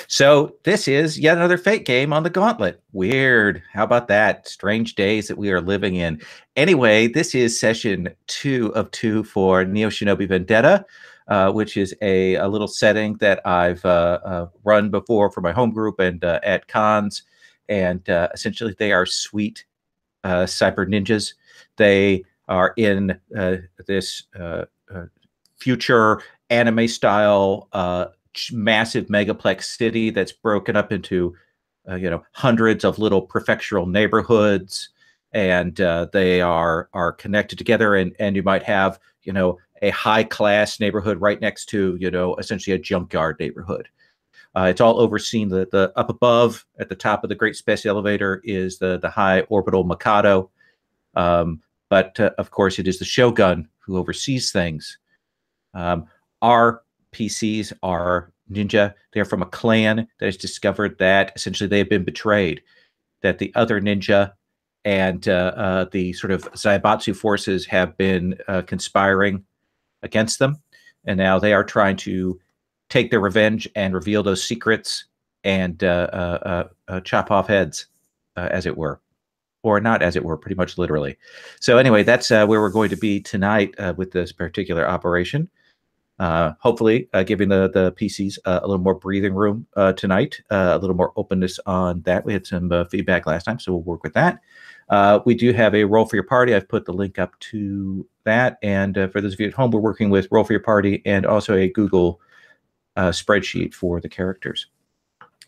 So this is yet another Fate game on the Gauntlet. Weird. How about that? Strange days that we are living in. Anyway, this is session 2 of 2 for Neo Shinobi Vendetta, which is a little setting that I've run before for my home group and at cons. And essentially, they are sweet cyber ninjas. They are in this future anime style massive megaplex city that's broken up into hundreds of little prefectural neighborhoods, and they are connected together, and you might have a high class neighborhood right next to essentially a junkyard neighborhood. It's all overseen. The up above at the top of the great space elevator is the high orbital Mikado, but of course it is the Shogun who oversees things. Our PCs are ninja. They're from a clan that has discovered that essentially they have been betrayed, that the other ninja and the sort of Zaibatsu forces have been conspiring against them. And now they are trying to take their revenge and reveal those secrets and chop off heads, as it were. Or not as it were, pretty much literally. So anyway, that's where we're going to be tonight with this particular operation. Hopefully giving the PCs a little more breathing room tonight, a little more openness on that. We had some feedback last time, so we'll work with that. We do have a Roll for Your Party. I've put the link up to that. And for those of you at home, we're working with Roll for Your Party and also a Google spreadsheet for the characters.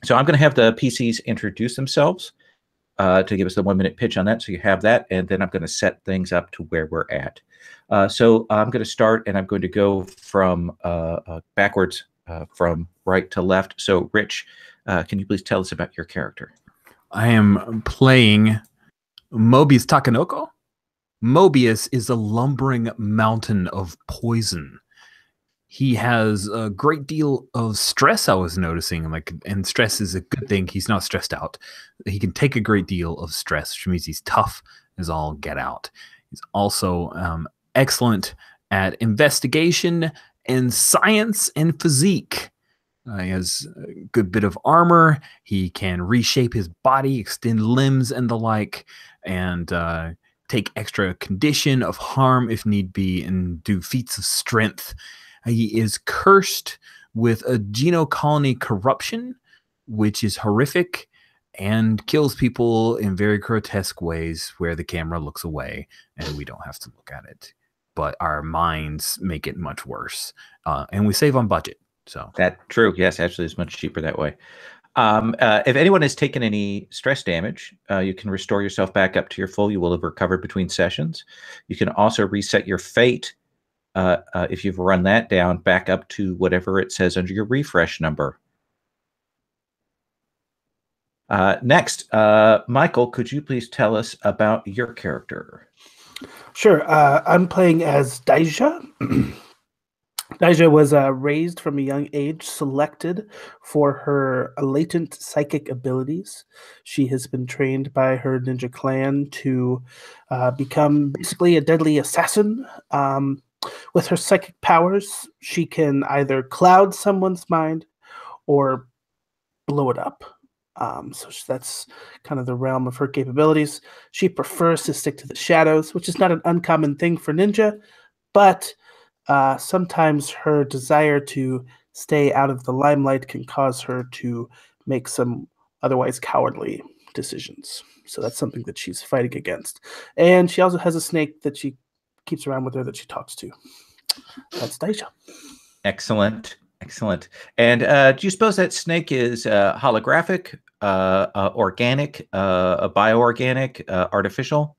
So I'm going to have the PCs introduce themselves to give us the 1 minute pitch on that. So you have that. And then I'm going to set things up to where we're at. So I'm going to start, and I'm going to go from backwards from right to left. So Rich, can you please tell us about your character? I am playing Mobius Takanoko. Mobius is a lumbering mountain of poison. He has a great deal of stress, I was noticing, and stress is a good thing. He's not stressed out. He can take a great deal of stress, which means he's tough as all get out. He's also excellent at investigation and science and physique. He has a good bit of armor. He can reshape his body, extend limbs and the like, and take extra condition of harm if need be, and do feats of strength. He is cursed with a genocolony corruption, which is horrific and kills people in very grotesque ways where the camera looks away and we don't have to look at it. But our minds make it much worse. And we save on budget. So that's true. Yes, actually, it's much cheaper that way. If anyone has taken any stress damage, you can restore yourself back up to your full. You will have recovered between sessions. You can also reset your fate if you've run that down back up to whatever it says under your refresh number. Next, Michael, could you please tell us about your character? Sure. I'm playing as Daija. Daija was raised from a young age, selected for her latent psychic abilities. She has been trained by her ninja clan to become basically a deadly assassin. With her psychic powers, she can either cloud someone's mind or blow it up. So that's kind of the realm of her capabilities. She prefers to stick to the shadows, which is not an uncommon thing for ninja, but sometimes her desire to stay out of the limelight can cause her to make some otherwise cowardly decisions. So that's something that she's fighting against. And she also has a snake that she keeps around with her that she talks to. That's Daija. Excellent. Excellent. And do you suppose that snake is holographic, organic, bioorganic, artificial?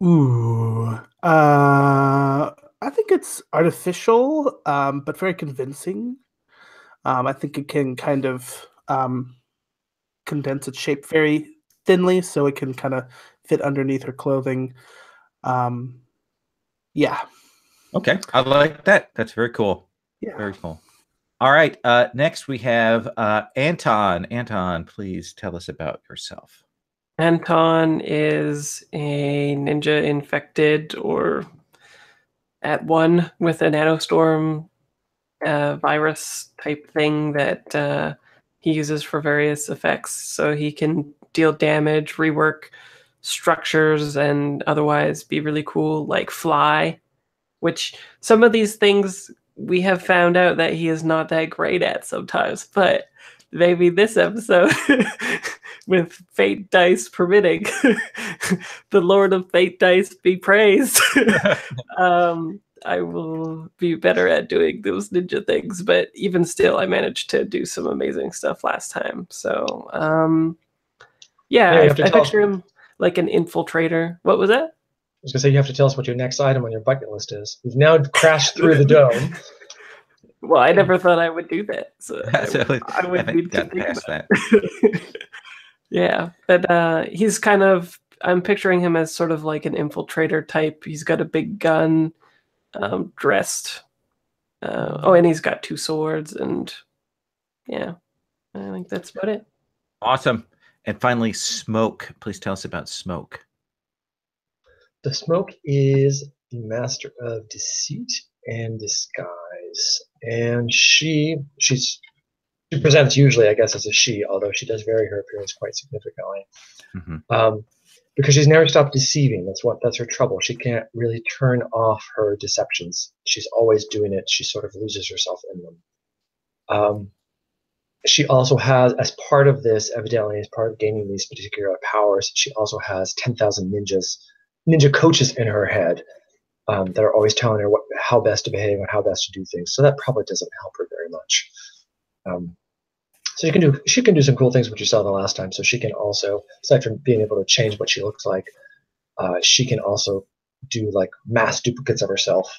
Ooh. I think it's artificial, but very convincing. I think it can kind of condense its shape very thinly, so it can kind of fit underneath her clothing. Yeah. Okay, I like that. That's very cool. Yeah. Very cool. All right. Next, we have Anton. Anton, please tell us about yourself. Anton is a ninja infected or at one with a nanostorm virus type thing that he uses for various effects. So he can deal damage, rework structures, and otherwise be really cool, like fly, which some of these things we have found out that he is not that great at sometimes, but maybe this episode, with fate dice permitting, the Lord of Fate dice be praised. I will be better at doing those ninja things, but even still, I managed to do some amazing stuff last time. So, I picture him like an infiltrator. What was that? I was gonna say you have to tell us what your next item on your bucket list is. We've now crashed through the dome. Well, I never thought I would do that, so I would need to think past about that. Yeah, but he's kind of. I'm picturing him as sort of like an infiltrator type. He's got a big gun, dressed. And he's got 2 swords, and yeah, I think that's about it. Awesome. And finally, Smoke. Please tell us about Smoke. The Smoke is the master of deceit and disguise, and she presents usually, I guess, as a she, although she does vary her appearance quite significantly. Mm-hmm. Because she's never stopped deceiving. That's her trouble. She can't really turn off her deceptions. She's always doing it. She sort of loses herself in them. She also has, as part of this, evidently as part of gaining these particular powers, she also has 10,000 ninja coaches in her head that are always telling her how best to behave and how best to do things. So that probably doesn't help her very much. So she can do some cool things, which you saw the last time. So she can also, aside from being able to change what she looks like, she can also do like mass duplicates of herself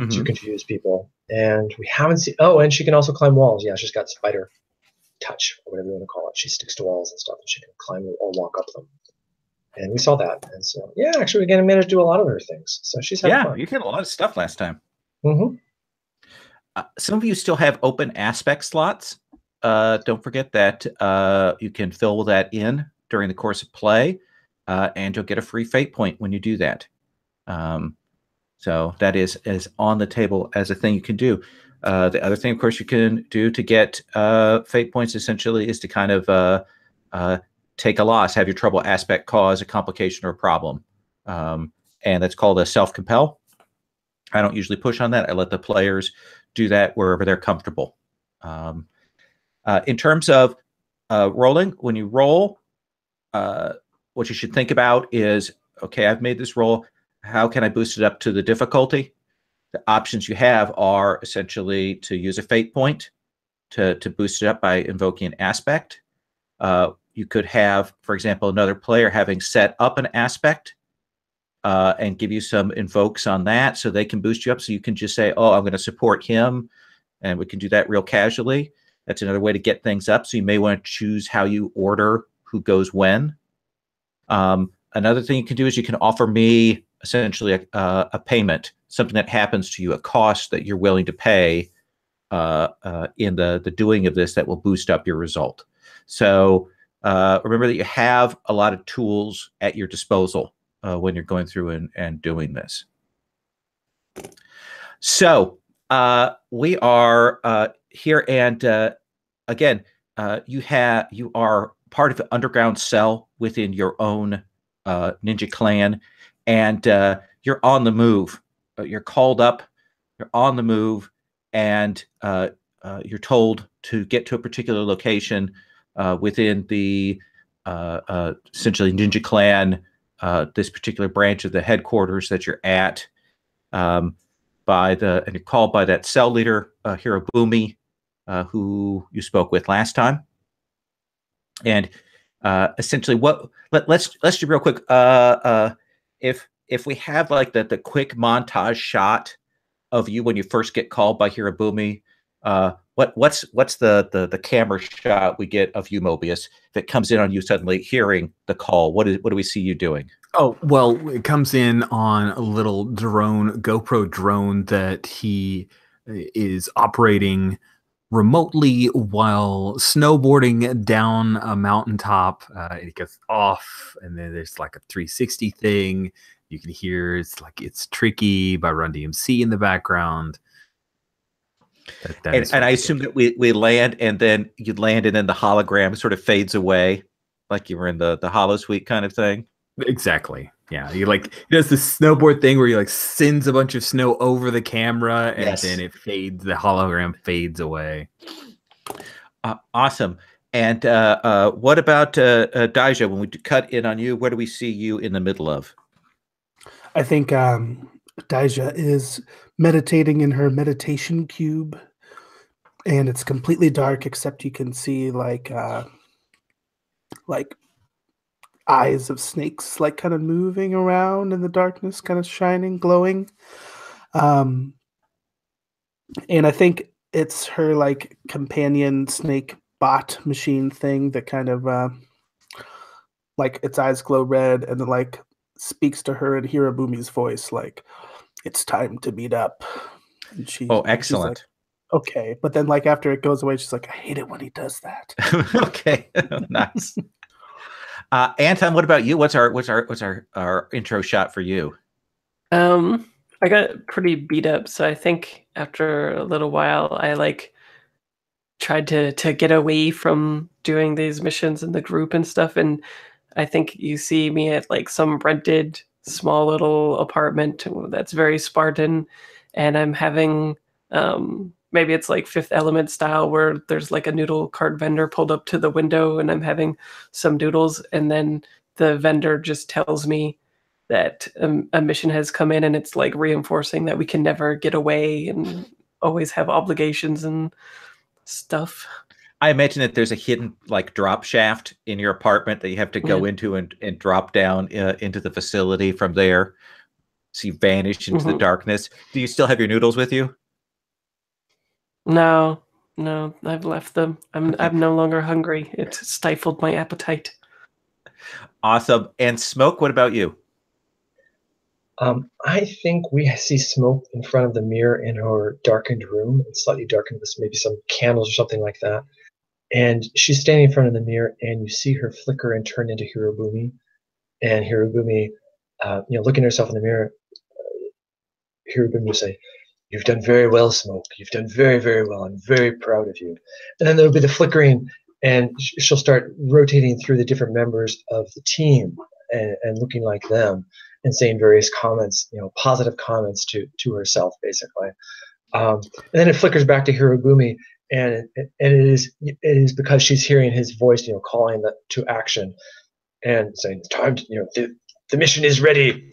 to confuse people. And we haven't seen. Oh, and she can also climb walls. Yeah, she's got spider touch, or whatever you want to call it. She sticks to walls and stuff, and she can climb or walk up them. And we saw that. And so, yeah, actually, again, managed to do a lot of her things. So she's having fun. You did a lot of stuff last time. Mm-hmm. Some of you still have open aspect slots. Don't forget that you can fill that in during the course of play, and you'll get a free fate point when you do that. So that is on the table as a thing you can do. The other thing, of course, you can do to get fate points essentially is to kind of take a loss, have your trouble aspect cause a complication or a problem. And that's called a self-compel. I don't usually push on that. I let the players do that wherever they're comfortable. In terms of rolling, when you roll, what you should think about is, okay, I've made this roll. How can I boost it up to the difficulty? The options you have are essentially to use a fate point to boost it up by invoking an aspect. You could have, for example, another player having set up an aspect and give you some invokes on that so they can boost you up. So you can just say, oh, I'm going to support him, and we can do that real casually. That's another way to get things up. So you may want to choose how you order who goes when. Another thing you can do is you can offer me essentially a payment, something that happens to you, a cost that you're willing to pay in the doing of this that will boost up your result. So remember that you have a lot of tools at your disposal when you're going through and doing this. So we are here, and again, you are part of an underground cell within your own ninja clan, and you're on the move. You're called up, you're on the move, and you're told to get to a particular location within the essentially ninja clan, this particular branch of the headquarters that you're at, and you're called by that cell leader, Hirobumi, who you spoke with last time. And essentially, let's do real quick. If we have like the quick montage shot of you when you first get called by Hirobumi, what's the camera shot we get of you, Mobius, that comes in on you suddenly hearing the call? What do we see you doing? Oh, well, it comes in on a little GoPro drone that he is operating remotely while snowboarding down a mountaintop. It gets off, and then there's like a 360 thing. You can hear It's Tricky by Run DMC in the background. That is And I very assume good. that we land, and then you'd land, and then the hologram sort of fades away, like you were in the Hollow Suite kind of thing. Exactly. Yeah, he does the snowboard thing where he like sends a bunch of snow over the camera, and Yes. then it fades. The hologram fades away. Awesome. And what about Daija? When we cut in on you, where do we see you in the middle of? I think Daija is meditating in her meditation cube, and it's completely dark except you can see like eyes of snakes like kind of moving around in the darkness, kind of shining, glowing. Um, and I think it's her like companion snake bot machine thing that kind of like its eyes glow red and then like speaks to her in Hirabumi's voice, like it's time to meet up. And she's like, Excellent. okay, but then like after it goes away, she's like, I hate it when he does that. Okay, nice. Anton, what about you? What's our intro shot for you? I got pretty beat up, so I think after a little while, I like tried to get away from doing these missions in the group and stuff, and I think you see me at like some rented small little apartment that's very Spartan, and I'm having maybe it's like Fifth Element style where there's like a noodle cart vendor pulled up to the window and I'm having some noodles, and then the vendor just tells me that a mission has come in, and it's like reinforcing that we can never get away and always have obligations and stuff. I imagine that there's a hidden like drop shaft in your apartment that you have to go into and drop down into the facility from there. So you vanish into the darkness. Do you still have your noodles with you? No, I've left them. I'm no longer hungry. It stifled my appetite. Awesome. And Smoke, what about you? I think we see Smoke in front of the mirror in her darkened room. It's slightly darkened with maybe some candles or something like that. And she's standing in front of the mirror, and you see her flicker and turn into Hirobumi. And Hirobumi, looking at herself in the mirror, Hirobumi will say, "You've done very well, Smoke. You've done very, very well. I'm very proud of you." And then there'll be the flickering, and she'll start rotating through the different members of the team and looking like them and saying various comments, positive comments to herself, basically. And then it flickers back to Hirobumi, and it is because she's hearing his voice, calling to action and saying, "It's time to, the mission is ready.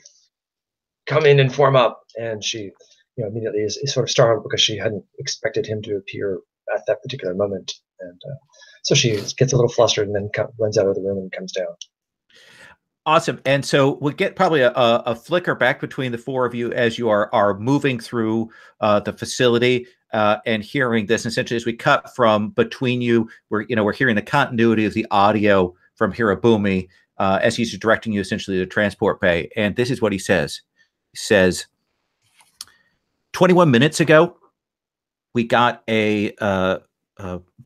Come in and form up." And she, immediately is sort of startled because she hadn't expected him to appear at that particular moment, and so she gets a little flustered and then runs out of the room and comes down. Awesome. And so we'll get probably a flicker back between the four of you as you are moving through the facility and hearing this. Essentially, as we cut from between you, we're hearing the continuity of the audio from Hirobumi as he's directing you essentially to the transport bay. And this is what he says. He says, 21 minutes ago, we got a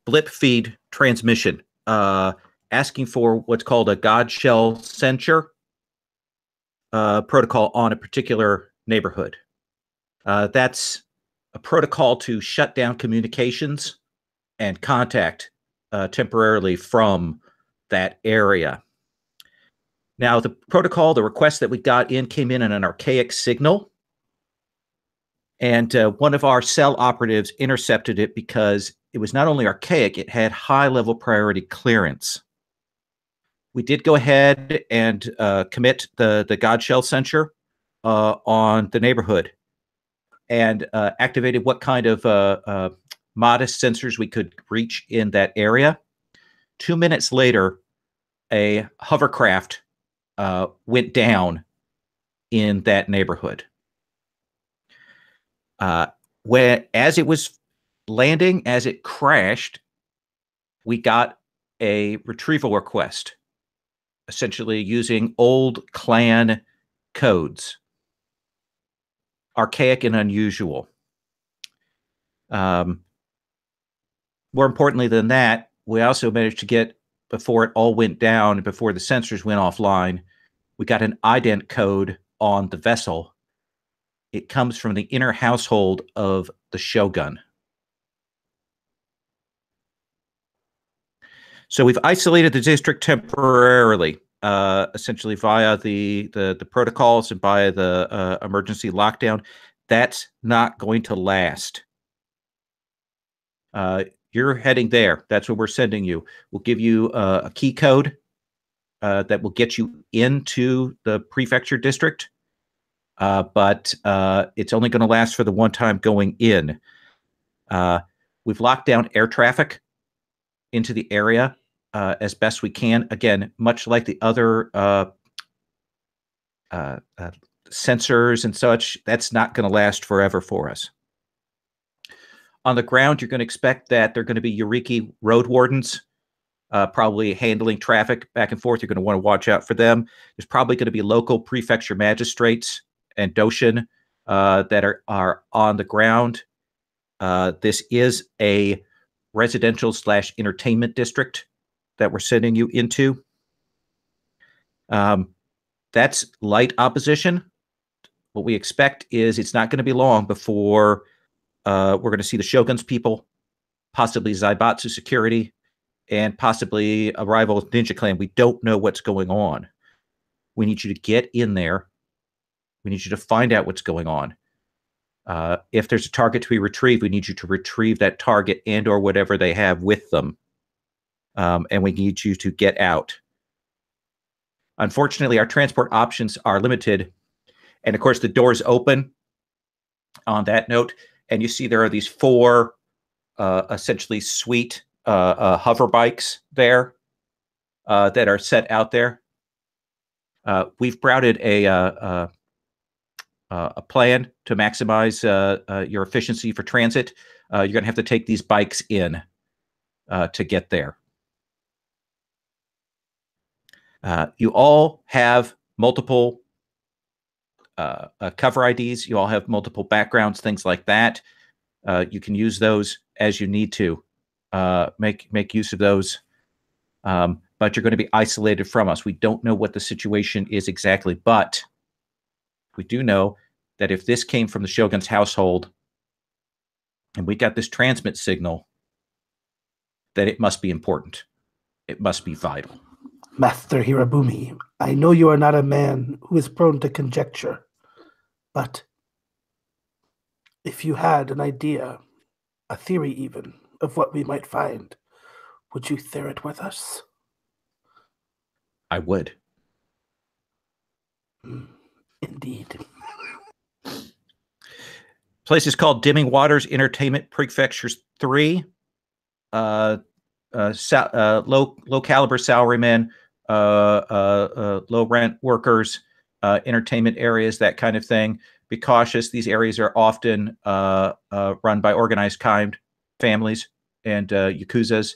blip feed transmission asking for what's called a God shell censure protocol on a particular neighborhood. That's a protocol to shut down communications and contact temporarily from that area. Now, the protocol, the request that we got in came in an archaic signal. And one of our cell operatives intercepted it because it was not only archaic, it had high-level priority clearance. We did go ahead and commit the God shell censure on the neighborhood and activated what kind of modest sensors we could reach in that area. 2 minutes later, a hovercraft went down in that neighborhood. As it was landing, as it crashed, we got a retrieval request, essentially using old clan codes, archaic and unusual. More importantly than that, we also managed to get, before it all went down and before the sensors went offline, we got an ident code on the vessel. It comes from the inner household of the Shogun. So we've isolated the district temporarily, essentially via the protocols and via the emergency lockdown. That's not going to last. You're heading there. That's where we're sending you. We'll give you a key code that will get you into the prefecture district, but it's only going to last for the one time going in. We've locked down air traffic into the area as best we can. Again, much like the other sensors and such, that's not going to last forever for us. On the ground, you're going to expect that there are going to be Eureki road wardens, probably handling traffic back and forth. You're going to want to watch out for them. There's probably going to be local prefecture magistrates and Doshin that are on the ground. This is a residential / entertainment district that we're sending you into. That's light opposition. What we expect is it's not going to be long before we're going to see the Shogun's people, possibly Zaibatsu security, and possibly a rival ninja clan. We don't know what's going on. We need you to get in there. We need you to find out what's going on. If there's a target to be retrieved, we need you to retrieve that target and or whatever they have with them. And we need you to get out. Unfortunately, our transport options are limited. And of course, the doors open on that note. And you see there are these 4 essentially sweet hover bikes there that are set out there. We've broughted a plan to maximize your efficiency for transit. You're going to have to take these bikes in to get there. You all have multiple cover IDs. You all have multiple backgrounds, things like that. You can use those as you need to. Make use of those. But you're going to be isolated from us. We don't know what the situation is exactly, but we do know that if this came from the Shogun's household and we got this transmit signal, that it must be important. It must be vital. Master Hirabumi, I know you are not a man who is prone to conjecture, but if you had an idea, a theory even, of what we might find, would you share it with us? I would. Indeed. Place is called Dimming Waters Entertainment Prefectures 3. Low caliber salarymen, low rent workers, entertainment areas, that kind of thing. Be cautious. These areas are often run by organized crime families and yakuzas.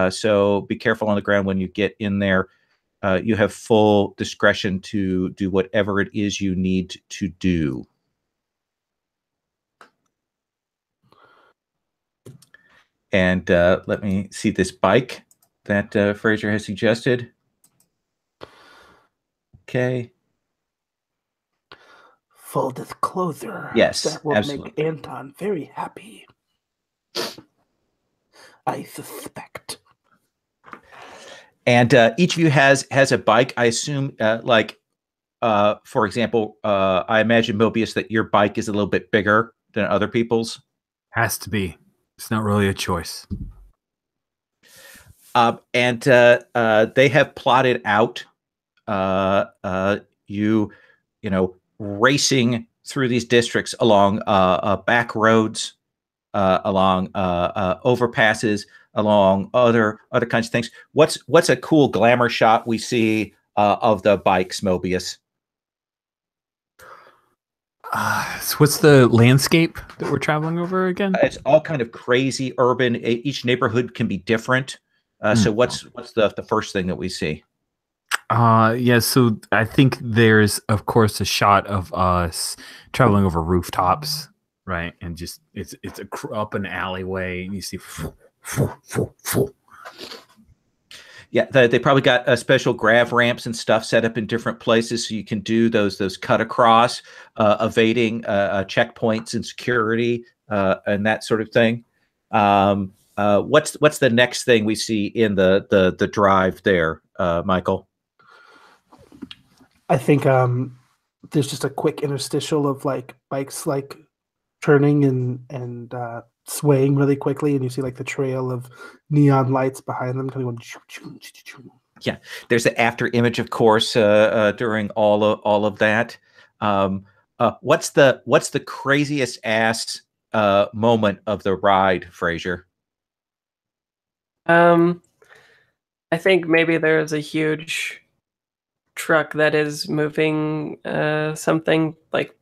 So be careful on the ground when you get in there. You have full discretion to do whatever it is you need to do. And let me see this bike that Fraser has suggested. Okay. Full disclosure. Yes, that will absolutely. make Anton very happy. I suspect. And each of you has a bike. I assume, for example, I imagine, Mobius, that your bike is a little bit bigger than other people's. Has to be. It's not really a choice. And they have plotted out you racing through these districts along back roads, along overpasses, along other kinds of things. What's a cool glamour shot we see of the bikes, Mobius? So what's the landscape that we're traveling over again? It's all kind of crazy urban. Each neighborhood can be different. So what's the first thing that we see? Yeah, so I think there's, of course, a shot of us traveling over rooftops, right? And just it's up an alleyway, and you see. Yeah, they probably got special grav ramps and stuff set up in different places, so you can do those cut across, evading checkpoints and security and that sort of thing. What's the next thing we see in the drive there, Michael? I think there's just a quick interstitial of like bikes like turning and swaying really quickly, and you see like the trail of neon lights behind them kind of going. Yeah, there's the after image, of course, during all of that. What's the craziest ass moment of the ride, Fraser? I think maybe there's a huge truck that is moving something like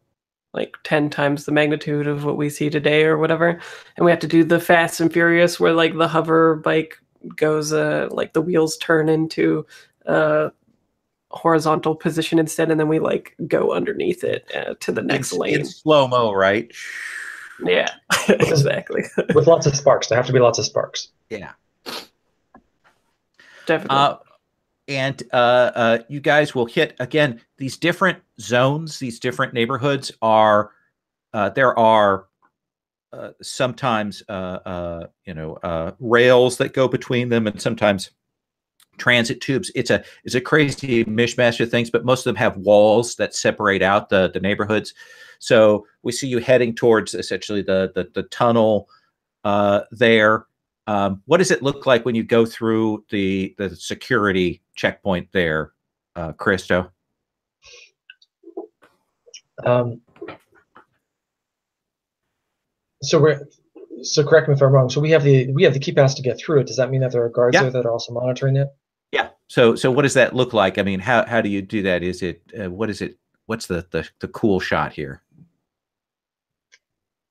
10 times the magnitude of what we see today or whatever, and we have to do the Fast and Furious where like the hover bike goes like the wheels turn into horizontal position instead, and then we like go underneath it to the next lane in slow-mo, right? Yeah. Exactly. With lots of sparks. There have to be lots of sparks. Yeah, Definitely. And you guys will hit again these different zones, these different neighborhoods are there are sometimes rails that go between them, and sometimes transit tubes. It's a crazy mishmash of things, but most of them have walls that separate out the neighborhoods. So we see you heading towards essentially the tunnel there. What does it look like when you go through the security checkpoint there, Christo? So correct me if I'm wrong. So we have the key pass to get through it. Does that mean that there are guards there that are also monitoring it? Yeah. So what does that look like? I mean, how do you do that? Is it what is it? What's the cool shot here?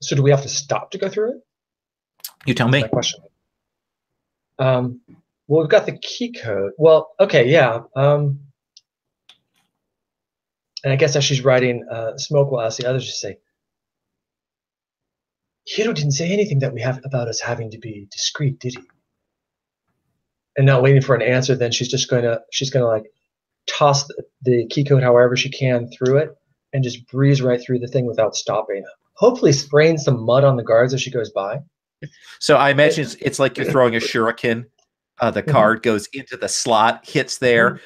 So do we have to stop to go through it? You tell me. That's my question. Well, we've got the key code. Well, okay, yeah. And I guess as she's writing, Smoke will ask the others to say, Hiro didn't say anything that we have about us having to be discreet, did he? And not waiting for an answer, then she's gonna like toss the key code however she can through it and just breeze right through the thing without stopping. Hopefully spraying some mud on the guards as she goes by. So I imagine it's like you're throwing a shuriken. The card goes into the slot, hits there.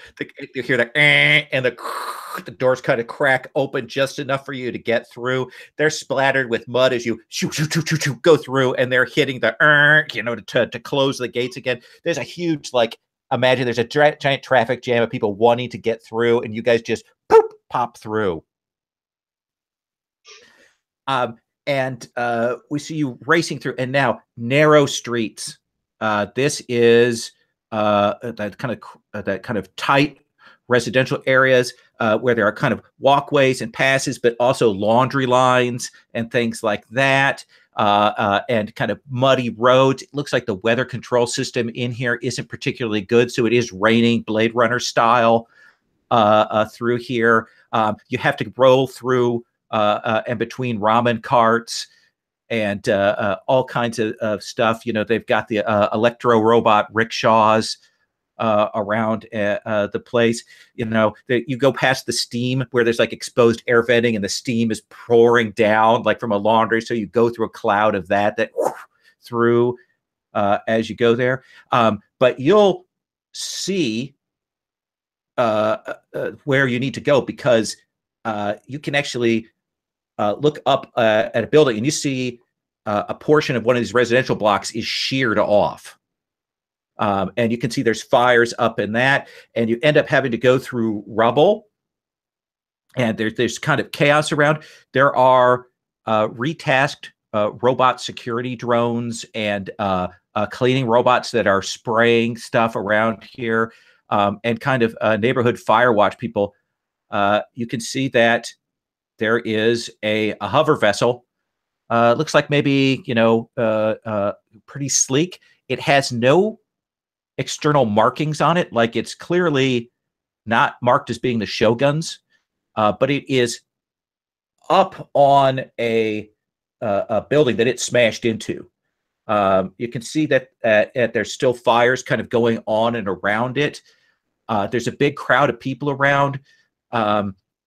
You hear the and the doors kind of crack open just enough for you to get through. They're splattered with mud as you go through, and they're hitting the to close the gates again. There's a huge imagine there's a giant traffic jam of people wanting to get through, and you guys just pop through. And we see you racing through, and now narrow streets. This is that kind of tight residential areas where there are kind of walkways and passes, but also laundry lines and things like that, and kind of muddy roads. It looks like the weather control system in here isn't particularly good, so it is raining Blade Runner style through here. You have to roll through and between ramen carts and all kinds of stuff. They've got the electro robot rickshaws around the place. You go past the steam where there's like exposed air venting and the steam is pouring down like from a laundry. So you go through a cloud of that through as you go there. But you'll see where you need to go, because you can actually look up at a building and you see a portion of one of these residential blocks is sheared off. And you can see there's fires up in that, and you end up having to go through rubble, and there's kind of chaos around. There are retasked robot security drones and cleaning robots that are spraying stuff around here, and kind of neighborhood fire watch people. You can see that there is a hover vessel. Looks like maybe, pretty sleek. It has no external markings on it. Like, it's clearly not marked as being the Shogun's, but it is up on a building that it smashed into. You can see that there's still fires kind of going on and around it. There's a big crowd of people around.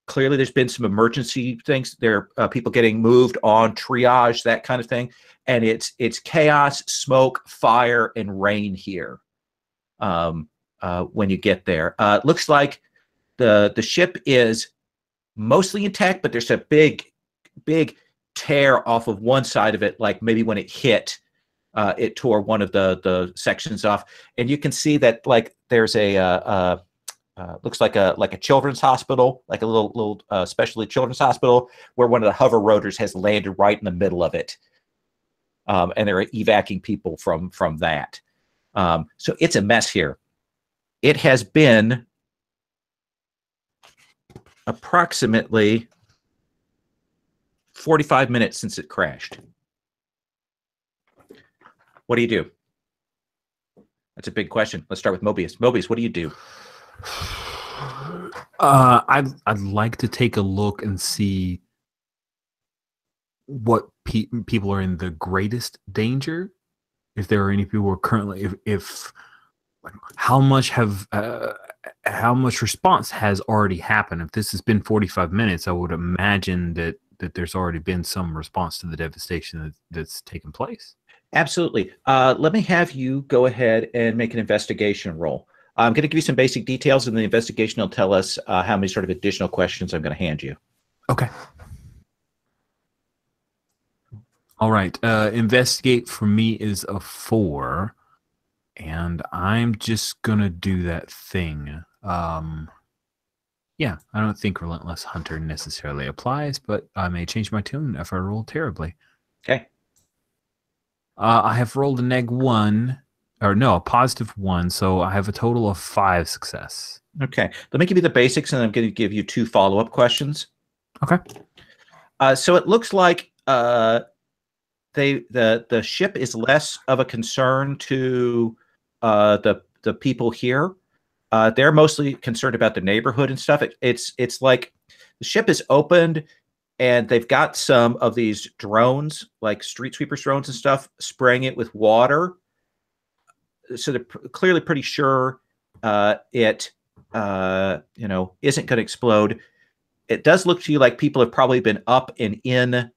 clearly there's been some emergency things. There are people getting moved on triage, that kind of thing. And it's chaos, smoke, fire, and rain here when you get there. It looks like the ship is mostly intact, but there's a big tear off of one side of it, like maybe when it hit, it tore one of the sections off. And you can see that like there's a looks like a children's hospital, like a little specialty children's hospital, where one of the hover rotors has landed right in the middle of it, and they're evacuating people from that. So it's a mess here. It has been approximately 45 minutes since it crashed. What do you do? That's a big question. Let's start with Mobius. Mobius, what do you do? I'd like to take a look and see what people are in the greatest danger. If there are any people who are currently, if how much response has already happened. If this has been 45 minutes, I would imagine that there's already been some response to the devastation that's taken place. Absolutely. Let me have you go ahead and make an investigation roll. I'm going to give you some basic details, and the investigation will tell us how many sort of additional questions I'm going to hand you. Okay. All right. Investigate for me is a 4, and I'm just going to do that thing. Yeah, I don't think Relentless Hunter necessarily applies, but I may change my tune if I roll terribly. Okay. I have rolled a -1, or no, a +1, so I have a total of 5 success. Okay. Let me give you the basics, and I'm going to give you 2 follow-up questions. Okay. So it looks like the ship is less of a concern to the people here. They're mostly concerned about the neighborhood and stuff. It's like the ship is opened, and they've got some of these drones, like street sweepers drones and stuff, spraying it with water. So they're clearly pretty sure it isn't going to explode. It does look to you like people have probably been up and in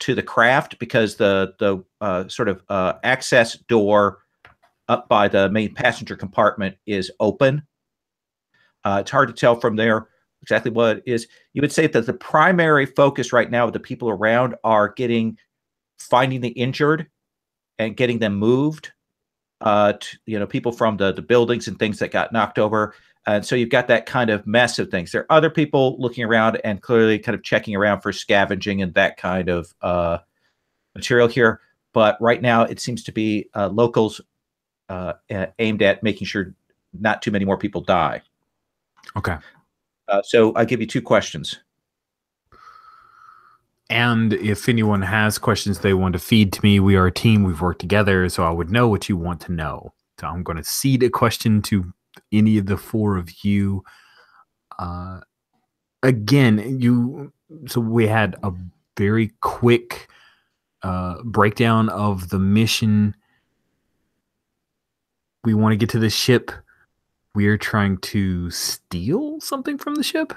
to the craft, because the sort of access door up by the main passenger compartment is open. It's hard to tell from there exactly what it is. You would say that the primary focus right now of the people around are finding the injured and getting them moved. People from the buildings and things that got knocked over. And so you've got that kind of mess of things. There are other people looking around and clearly kind of checking around for scavenging and that kind of material here. But right now it seems to be locals aimed at making sure not too many more people die. Okay. So I'll give you 2 questions. And if anyone has questions they want to feed to me, we are a team. We've worked together, so I would know what you want to know. So I'm going to seed a question to any of the 4 of you. So we had a very quick breakdown of the mission. We want to get to the ship. We are trying to steal something from the ship.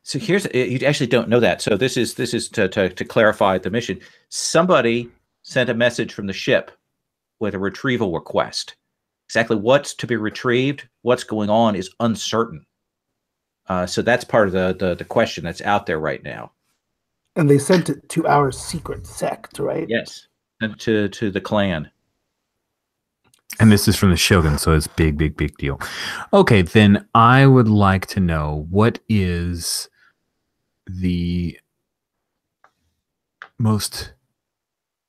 So you actually don't know that. So this is to clarify the mission. Somebody sent a message from the ship with a retrieval request. Exactly what's to be retrieved, what's going on is uncertain. So that's part of the question that's out there right now. And they sent it to our secret sect, right? Yes, and to the clan. And this is from the Shogun, so it's big deal. Okay, then I would like to know, what is the most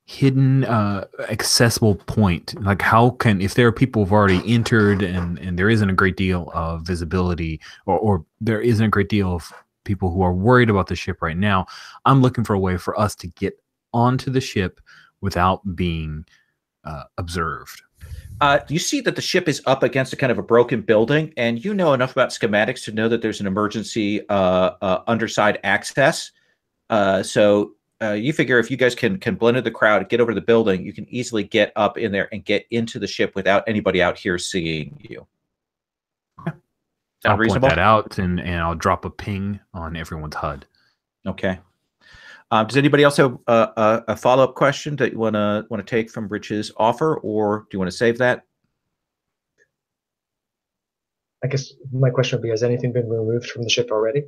hidden accessible point? Like, if there are people who've already entered and there isn't a great deal of visibility, or there isn't a great deal of people who are worried about the ship right now, I'm looking for a way for us to get onto the ship without being observed. You see that the ship is up against a kind of a broken building, and you know enough about schematics to know that there's an emergency underside access. So you figure if you guys can blend into the crowd, get over to the building, you can easily get up in there and get into the ship without anybody out here seeing you. I'll Sound point reasonable? that out, and I'll drop a ping on everyone's HUD. Okay. Does anybody else have a follow-up question that you want to take from Rich's offer, or do you want to save that? I guess my question would be, has anything been removed from the ship already?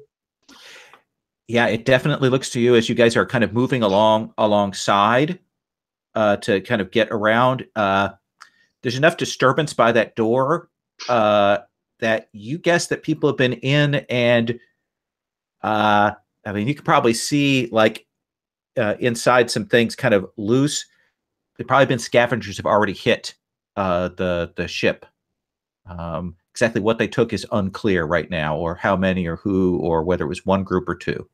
Yeah, it definitely looks to you as you guys are kind of moving alongside to kind of get around. There's enough disturbance by that door that you guess that people have been in, and I mean, you could probably see like inside some things kind of loose. There've probably been scavengers have already hit the ship. Exactly what they took is unclear right now, or how many, or who, or whether it was one group or two.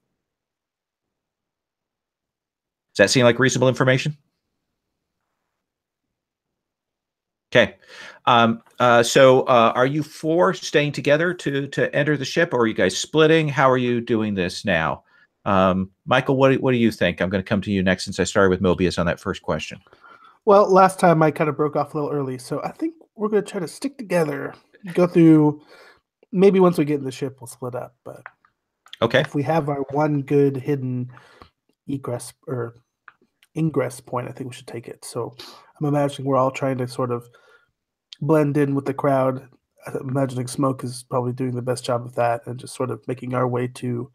Does that seem like reasonable information? Okay. So are you four staying together to enter the ship, or are you guys splitting? How are you doing this now? Michael, what do you think? I'm going to come to you next since I started with Mobius on that first question. Well, last time I kind of broke off a little early, so I think we're going to try to stick together, go through. Maybe once we get in the ship, we'll split up. But Okay. if we have our one good hidden egress or ingress point, I think we should take it. So I'm imagining we're all trying to sort of blend in with the crowd. I'm imagining Smoke is probably doing the best job of that, and just sort of making our way to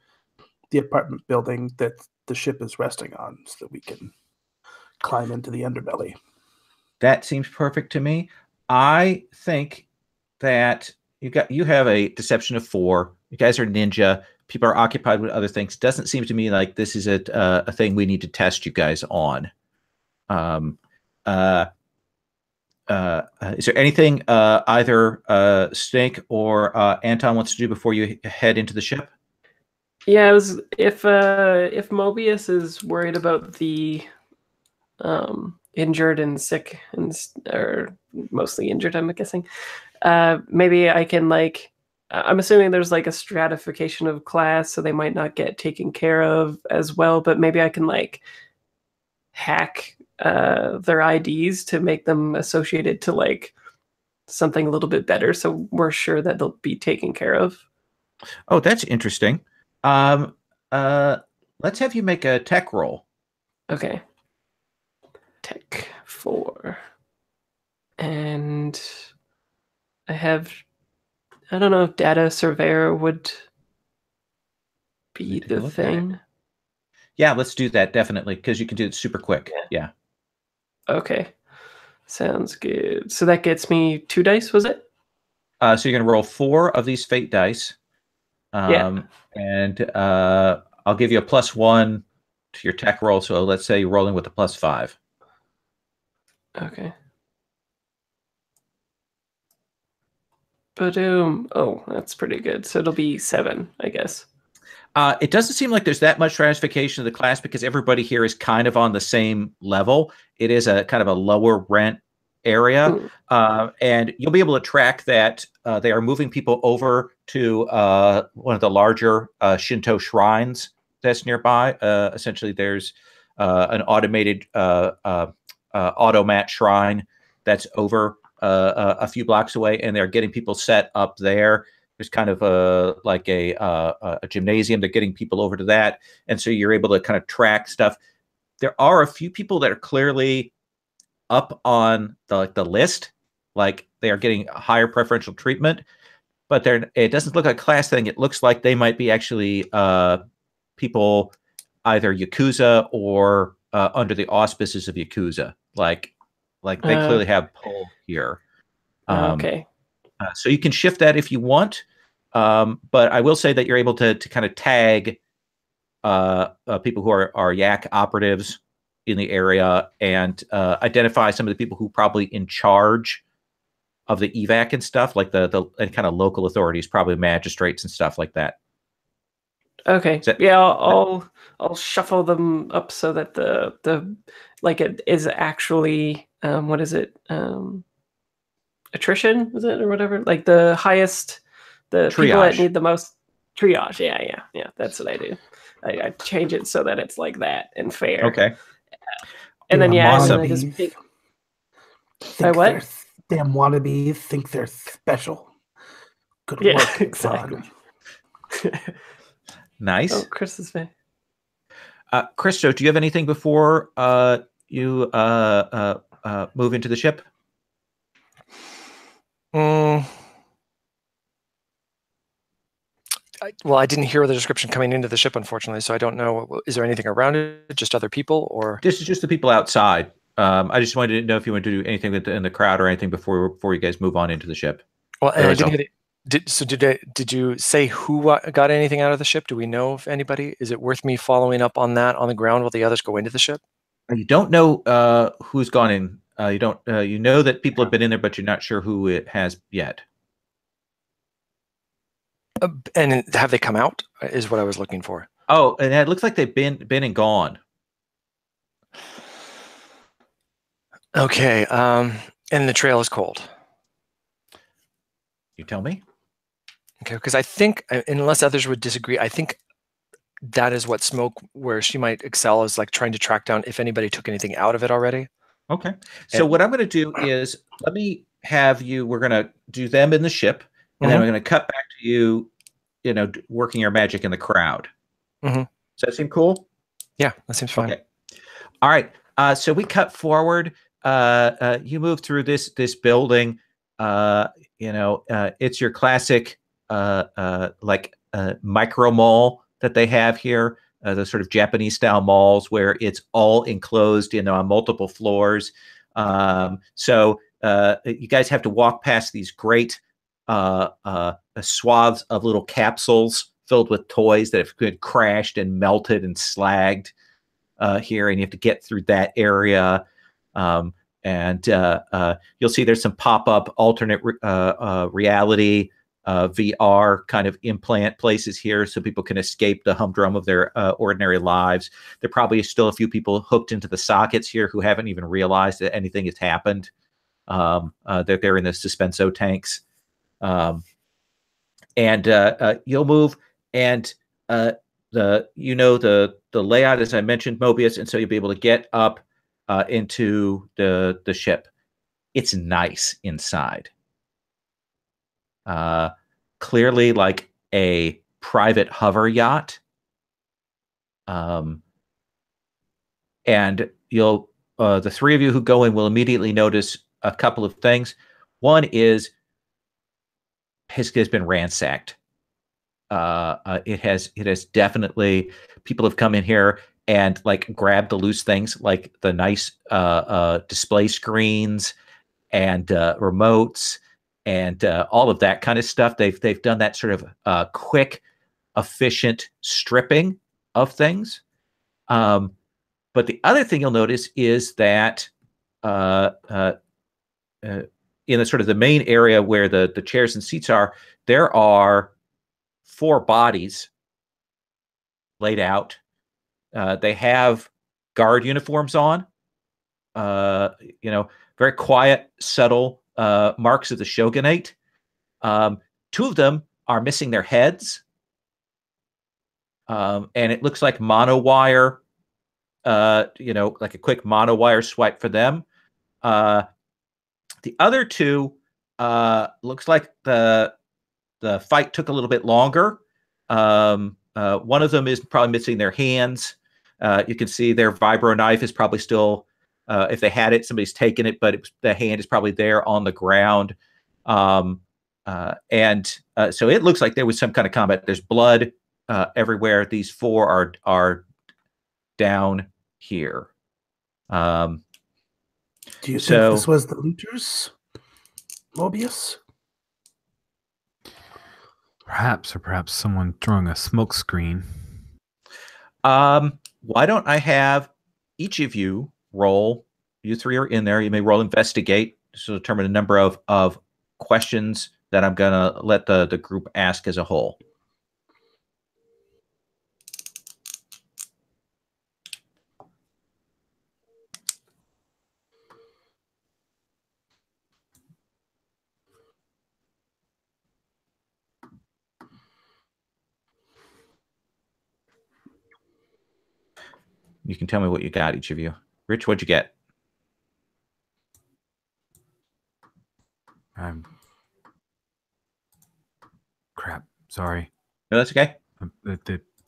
the apartment building that the ship is resting on, so that we can climb into the underbelly. That seems perfect to me. I think that you have a deception of 4. You guys are ninja. People are occupied with other things. Doesn't seem to me like this is a thing we need to test you guys on. Is there anything either Snake or Anton wants to do before you head into the ship? Yeah, if Mobius is worried about the injured and sick, or mostly injured, I'm guessing, maybe I can I'm assuming there's like a stratification of class, so they might not get taken care of as well, but maybe I can hack their IDs to make them associated to something a little bit better, so we're sure that they'll be taken care of. Oh, that's interesting. Let's have you make a tech roll. Okay. Tech 4. And I don't know if data surveyor would be the thing. Yeah, let's do that, definitely, because you can do it super quick. Yeah. Okay. Sounds good. So that gets me 2 dice, was it? So you're going to roll 4 of these fate dice. Yeah. And I'll give you a +1 to your tech roll. So let's say you're rolling with a +5. Okay. Boom. Oh, that's pretty good. So it'll be 7, I guess. It doesn't seem like there's that much stratification of the class because everybody here is kind of on the same level. It is a kind of a lower rent area. And you'll be able to track that they are moving people over to one of the larger Shinto shrines that's nearby. Essentially, there's an automated automat shrine that's over a few blocks away, and they're getting people set up there. There's kind of a gymnasium. They're getting people over to that, and so you're able to kind of track stuff. There are a few people that are clearly up on the list, like they are getting higher preferential treatment, but it doesn't look like a class thing. It looks like they might be actually people either Yakuza or under the auspices of Yakuza. Like they clearly have pull here. Okay. So you can shift that if you want, but I will say that you're able to kind of tag people who are Yak operatives in the area and identify some of the people who probably in charge of the evac and stuff, like the kind of local authorities, probably magistrates and stuff like that. Okay. Yeah, I'll shuffle them up so that the it is actually what is it? Attrition, is it, or whatever? Like the highest, the triage. People that need the most triage. Yeah. That's what I do. I change it so that it's like that and fair. Okay. And then Damn I just think what? Damn wannabes think they're special. Good Yeah, work, exactly. John. Nice. Oh, Chris is fan. Christo, do you have anything before you move into the ship? Well, I didn't hear the description coming into the ship, unfortunately, so I don't know. Is there anything around it? Just other people, or This is just the people outside. I just wanted to know if you wanted to do anything in the crowd or anything before you guys move on into the ship. well, and I didn't hear did you say who got anything out of the ship? Do we know if anybody? Is it worth me following up on that on the ground while the others go into the ship? You don't know who's gone in. You don't. You know that people have been in there, but you're not sure who it has yet. And have they come out? Is what I was looking for. Oh, and it looks like they've been and gone. Okay. And the trail is cold. You tell me. Okay, because I think, unless others would disagree, I think that is what Smoke, where she might excel, is like trying to track down if anybody took anything out of it already. Okay. So what I'm going to do is let me have you. We're going to do them in the ship, and then we're going to cut back to you. You know, working your magic in the crowd. Does that seem cool? Yeah, that seems fine. Okay. All right. So we cut forward. You move through this building. It's your classic micro mall that they have here. The sort of Japanese style malls where it's all enclosed, on multiple floors. So you guys have to walk past these great swaths of little capsules filled with toys that have been crashed and melted and slagged here, and you have to get through that area. And you'll see there's some pop-up alternate reality VR kind of implant places here so people can escape the humdrum of their ordinary lives. There probably is still a few people hooked into the sockets here who haven't even realized that anything has happened. They're in the suspenso tanks. And you'll move, and the layout, as I mentioned, Mobius, and so you'll be able to get up into the ship. It's nice inside. Clearly like a private hover yacht. And you'll the three of you who go in will immediately notice a couple of things. One is has been ransacked. It has definitely, people have come in here and like grabbed the loose things, like the nice display screens and remotes and all of that kind of stuff. They've done that sort of quick, efficient stripping of things. But the other thing you'll notice is that in the sort of the main area where the chairs and seats are, there are 4 bodies laid out. They have guard uniforms on. Very quiet, subtle marks of the shogunate. 2 of them are missing their heads. And it looks like monowire, like a quick monowire swipe for them. The other 2 looks like the fight took a little bit longer. One of them is probably missing their hands. You can see their vibro knife is probably still, if they had it, somebody's taken it, but the hand is probably there on the ground. So it looks like there was some kind of combat. There's blood everywhere. These 4 are down here. Do you think this was the looters, Mobius? Perhaps, or perhaps someone throwing a smoke screen. Why don't I have each of you roll? You 3 are in there. You may roll investigate to determine the number of questions that I'm going to let the group ask as a whole. You can tell me what you got, each of you. Rich, what'd you get? Sorry. No, that's okay.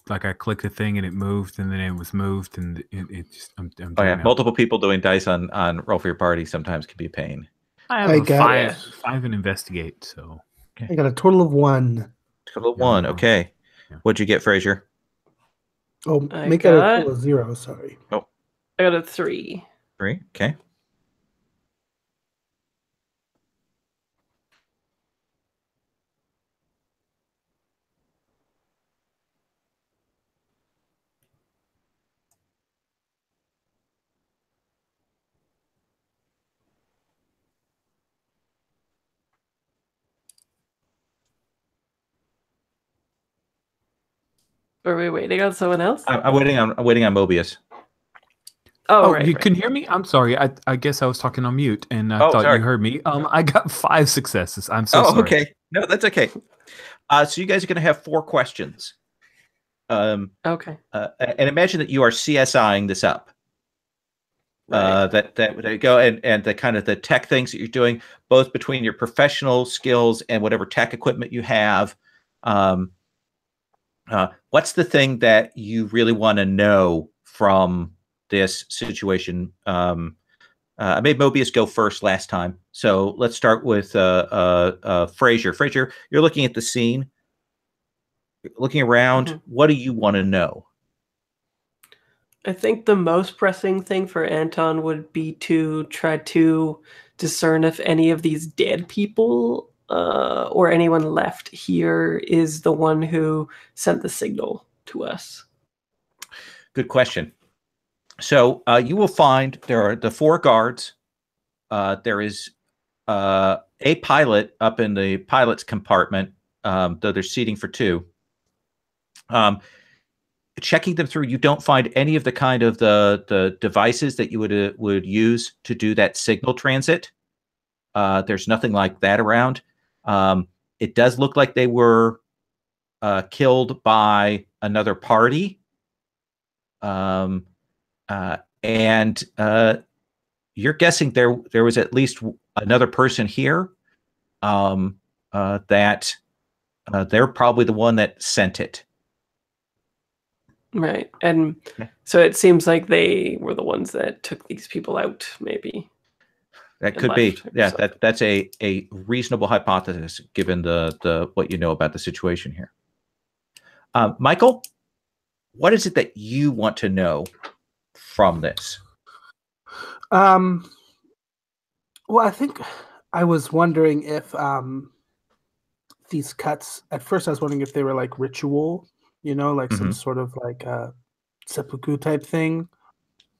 Like I clicked the thing and it moved, and then it was moved, and it just I'm Oh doing yeah, now. multiple people doing dice on Roll for Your Party sometimes can be a pain. I have I a got- five in investigate, so I got a total of 1. Total of Yeah, 1. no. Okay. Yeah. What'd you get, Fraser? Oh, I make that a got- total of 0. Sorry. I got a 3. 3. Okay. Are we waiting on someone else? I'm waiting on Mobius. Oh, Oh, right. you right. can hear me? I'm sorry. I guess I was talking on mute, and I Oh, thought sorry. you heard me. I got 5 successes. I'm so Oh, sorry. okay. No, that's okay. So you guys are going to have 4 questions. Okay. And imagine that you are CSIing this up. Right. That would go and the kind of the tech things that you're doing, both between your professional skills and whatever tech equipment you have. What's the thing that you really want to know from this situation? I made Mobius go first last time, so let's start with Fraser. Fraser, you're looking at the scene, looking around. Mhm. What do you want to know? I think the most pressing thing for Anton would be to try to discern if any of these dead people or anyone left here is the one who sent the signal to us. Good question. So you will find there are the 4 guards. There is a pilot up in the pilot's compartment, though there's seating for 2. Checking them through, you don't find any of the kind of the devices that you would use to do that signal transit. There's nothing like that around. It does look like they were killed by another party. And you're guessing there was at least another person here that they're probably the one that sent it. Right. And so it seems like they were the ones that took these people out, maybe. That And could be. left or Yeah, something. that's a reasonable hypothesis given the what you know about the situation here. Michael, what is it that you want to know from this? Well, I think I was wondering if these cuts. At first, I was wondering if they were like ritual, like some sort of like seppuku type thing.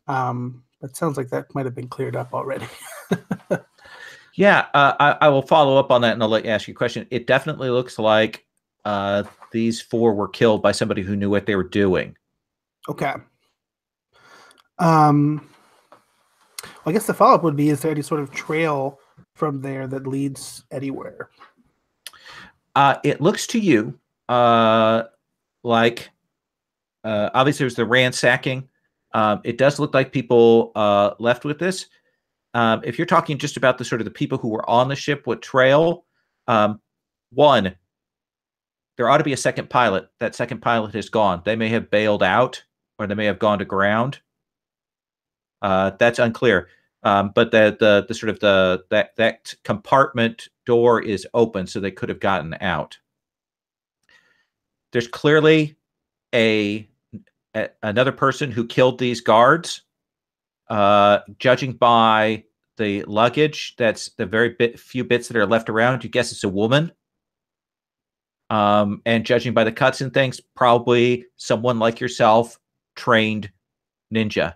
But it sounds like that might have been cleared up already. Yeah, I will follow up on that and I'll let you ask you a question. It definitely looks like these 4 were killed by somebody who knew what they were doing. Okay. Well, I guess the follow-up would be, is there any sort of trail from there that leads anywhere? It looks to you like obviously there's the ransacking. It does look like people left with this. If you're talking just about the sort of the people who were on the ship with trail, 1, there ought to be a second pilot. That second pilot has gone. They may have bailed out or they may have gone to ground. That's unclear. But the sort of that compartment door is open, so they could have gotten out. There's clearly another person who killed these guards. Judging by the luggage, that's the very few bits that are left around, you guess it's a woman. And judging by the cuts and things, probably someone like yourself, trained ninja.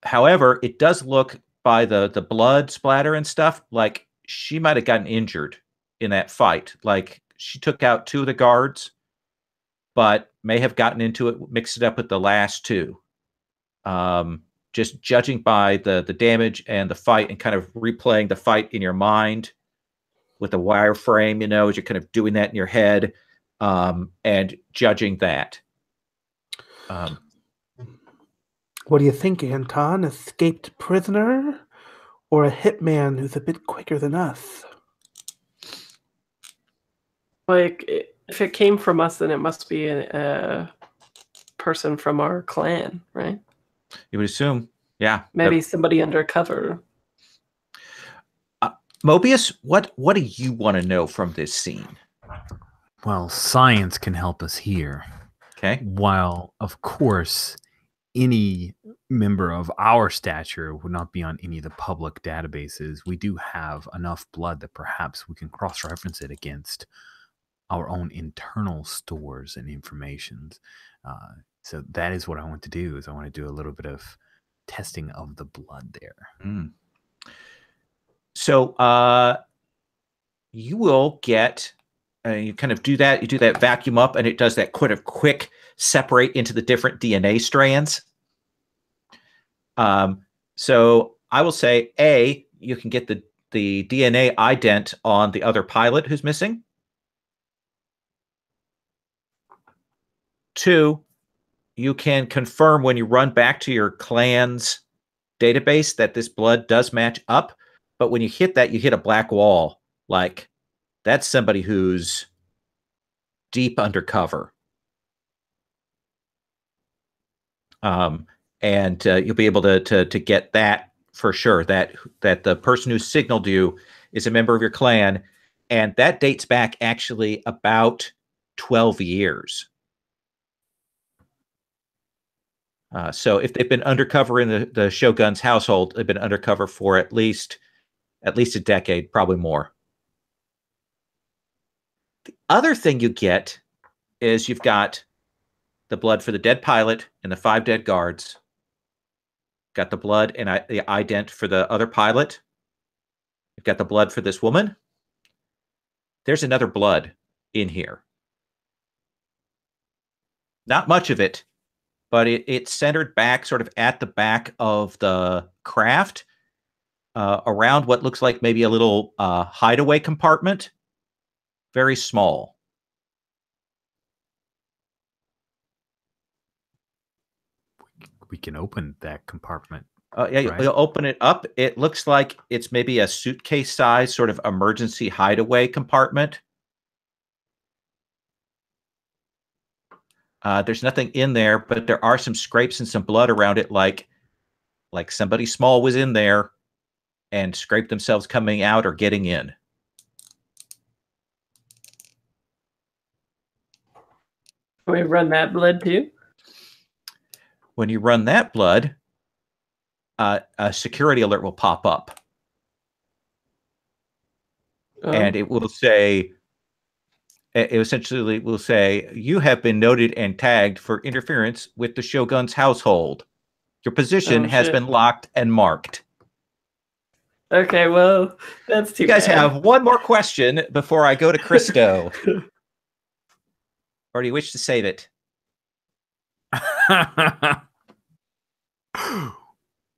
However, it does look by the blood splatter and stuff like she might have gotten injured in that fight. Like she took out 2 of the guards, but may have gotten into it, mixed it up with the last 2. Just judging by the damage and the fight and kind of replaying the fight in your mind with the wireframe, as you're kind of doing that in your head and judging that. What do you think, Anton? Escaped prisoner or a hitman who's a bit quicker than us? Like, if it came from us, then it must be a person from our clan, right? You would assume, yeah. Maybe somebody undercover. Mobius, what do you want to know from this scene? Well, science can help us here. Okay. While, of course, any member of our stature would not be on any of the public databases, we do have enough blood that perhaps we can cross-reference it against our own internal stores and informations. So that is what I want to do. Is I want to do a little bit of testing of the blood there. Mm. So you will get. You kind of do that. You do that vacuum up, and it does that kind of quick separate into the different DNA strands. So I will say, A, you can get the DNA ident on the other pilot who's missing. 2, you can confirm when you run back to your clan's database that this blood does match up. But when you hit that, you hit a black wall. Like, that's somebody who's deep undercover. And you'll be able to get that for sure, that the person who signaled you is a member of your clan. And that dates back actually about 12 years. So if they've been undercover in the Shogun's household, they've been undercover for at least a decade, probably more. The other thing you get is you've got the blood for the dead pilot and the 5 dead guards. Got the blood and the ident for the other pilot. You've got the blood for this woman. There's another blood in here. Not much of it, but it's centered back sort of at the back of the craft, around what looks like maybe a little hideaway compartment. Very small. We can open that compartment. Yeah, right? You'll open it up. It looks like it's maybe a suitcase size sort of emergency hideaway compartment. There's nothing in there, but there are some scrapes and some blood around it, like somebody small was in there and scraped themselves coming out or getting in. Can we run that blood too? When you run that blood, a security alert will pop up. Oh. And it will say, it essentially will say, you have been noted and tagged for interference with the Shogun's household. Your position has been locked and marked. Okay, well, that's too bad. You guys have one more question before I go to Christo. Or do you wish to save it?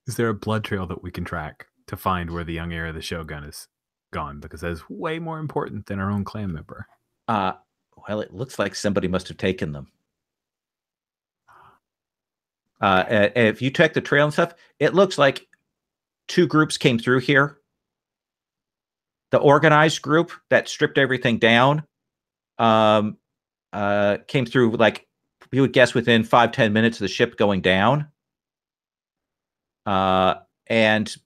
Is there a blood trail that we can track to find where the young heir of the Shogun is gone? Because that is way more important than our own clan member. Well, it looks like somebody must have taken them. If you check the trail and stuff, it looks like 2 groups came through here. The organized group that stripped everything down came through, like, you would guess within 5-10 minutes of the ship going down. And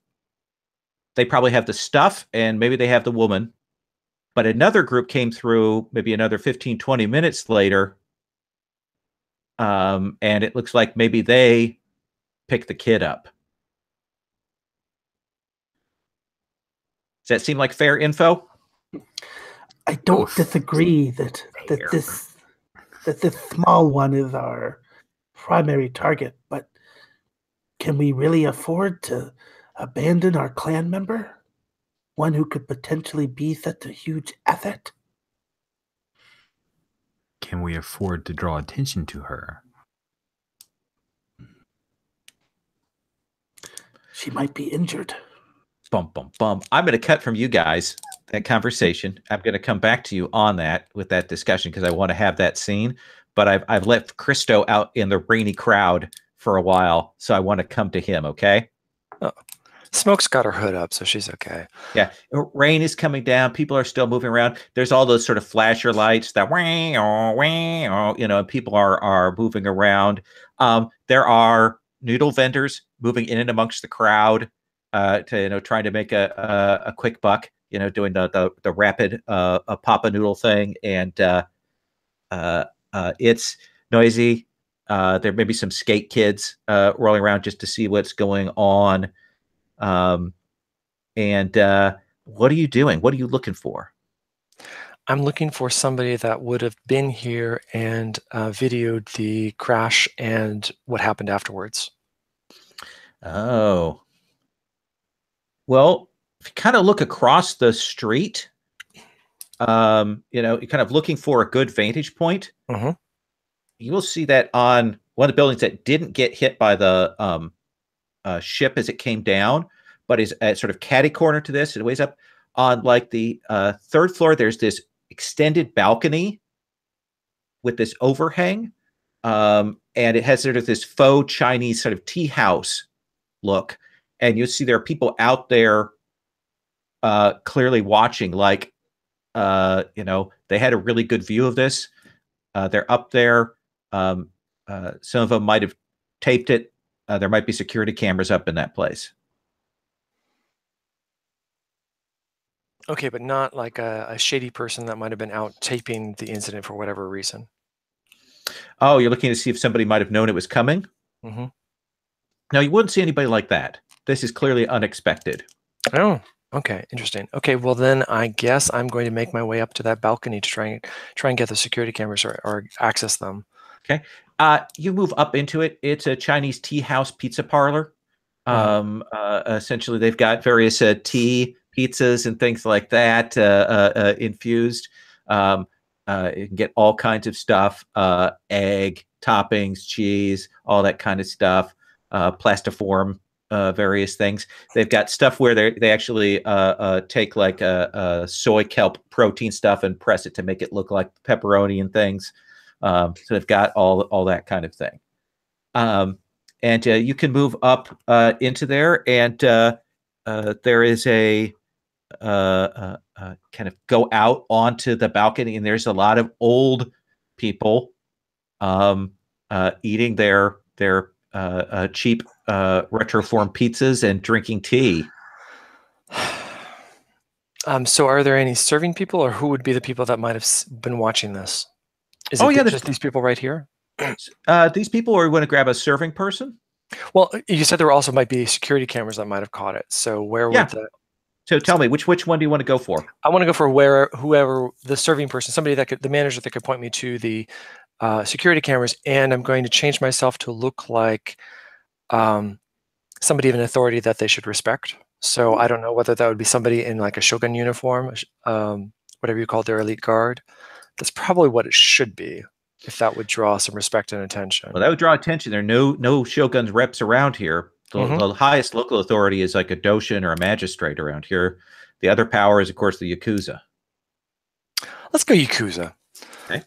they probably have the stuff, and maybe they have the woman. But another group came through maybe another 15-20 minutes later. And it looks like maybe they picked the kid up. Does that seem like fair info? I don't disagree that this small one is our primary target, but can we really afford to abandon our clan member? One who could potentially be such a huge asset? Can we afford to draw attention to her? She might be injured. Bum, bum, bum. I'm going to cut from you guys that conversation. I'm going to come back to you on that with that discussion because I want to have that scene. But I've left Christo out in the rainy crowd for a while, so I want to come to him. Okay. Oh. Smoke's got her hood up, so she's okay. Yeah, rain is coming down. People are still moving around. There's all those sort of flasher lights that and people are moving around. There are noodle vendors moving in and amongst the crowd to trying to make a quick buck. Doing the rapid Papa noodle thing, and it's noisy. There may be some skate kids rolling around just to see what's going on. And what are you doing? What are you looking for? I'm looking for somebody that would have been here and videoed the crash and what happened afterwards. Oh. Well, if you kind of look across the street, you're kind of looking for a good vantage point. Mm-hmm. You will see that on one of the buildings that didn't get hit by the ship as it came down, but is at sort of catty corner to this. It weighs up on like the third floor. There's this extended balcony with this overhang, and it has sort of this faux Chinese sort of tea house look. And you'll see there are people out there clearly watching, like, they had a really good view of this. They're up there. Some of them might have taped it. There might be security cameras up in that place. Okay, but not like a shady person that might have been out taping the incident for whatever reason. Oh, you're looking to see if somebody might have known it was coming? Mm-hmm. No, you wouldn't see anybody like that. This is clearly unexpected. Oh, okay, interesting. Okay, well then I guess I'm going to make my way up to that balcony to try and get the security cameras or access them. Okay. You move up into it. It's a Chinese tea house pizza parlor. Essentially, they've got various tea, pizzas, and things like that infused. You can get all kinds of stuff, egg, toppings, cheese, all that kind of stuff, plastiform, various things. They've got stuff where they actually take like a soy kelp protein stuff and press it to make it look like pepperoni and things. So they've got all that kind of thing. And you can move up into there, and there is a kind of go out onto the balcony, and there's a lot of old people eating their cheap retroform pizzas and drinking tea. So are there any serving people, or who would be the people that might have been watching this? Is just these people right here? These people, or we want to grab a serving person? Well, you said there also might be security cameras that might have caught it. So where would the... So tell me, which one do you want to go for? I want to go for whoever the serving person, somebody that the manager that could point me to the security cameras, and I'm going to change myself to look like somebody of an authority that they should respect. So I don't know whether that would be somebody in like a shogun uniform, whatever you call their elite guard. That's probably what it should be, if that would draw some respect and attention. Well, that would draw attention. There are no shogun's reps around here. The highest local authority is like a doshin or a magistrate around here. The other power is, of course, the Yakuza. Let's go Yakuza. Okay.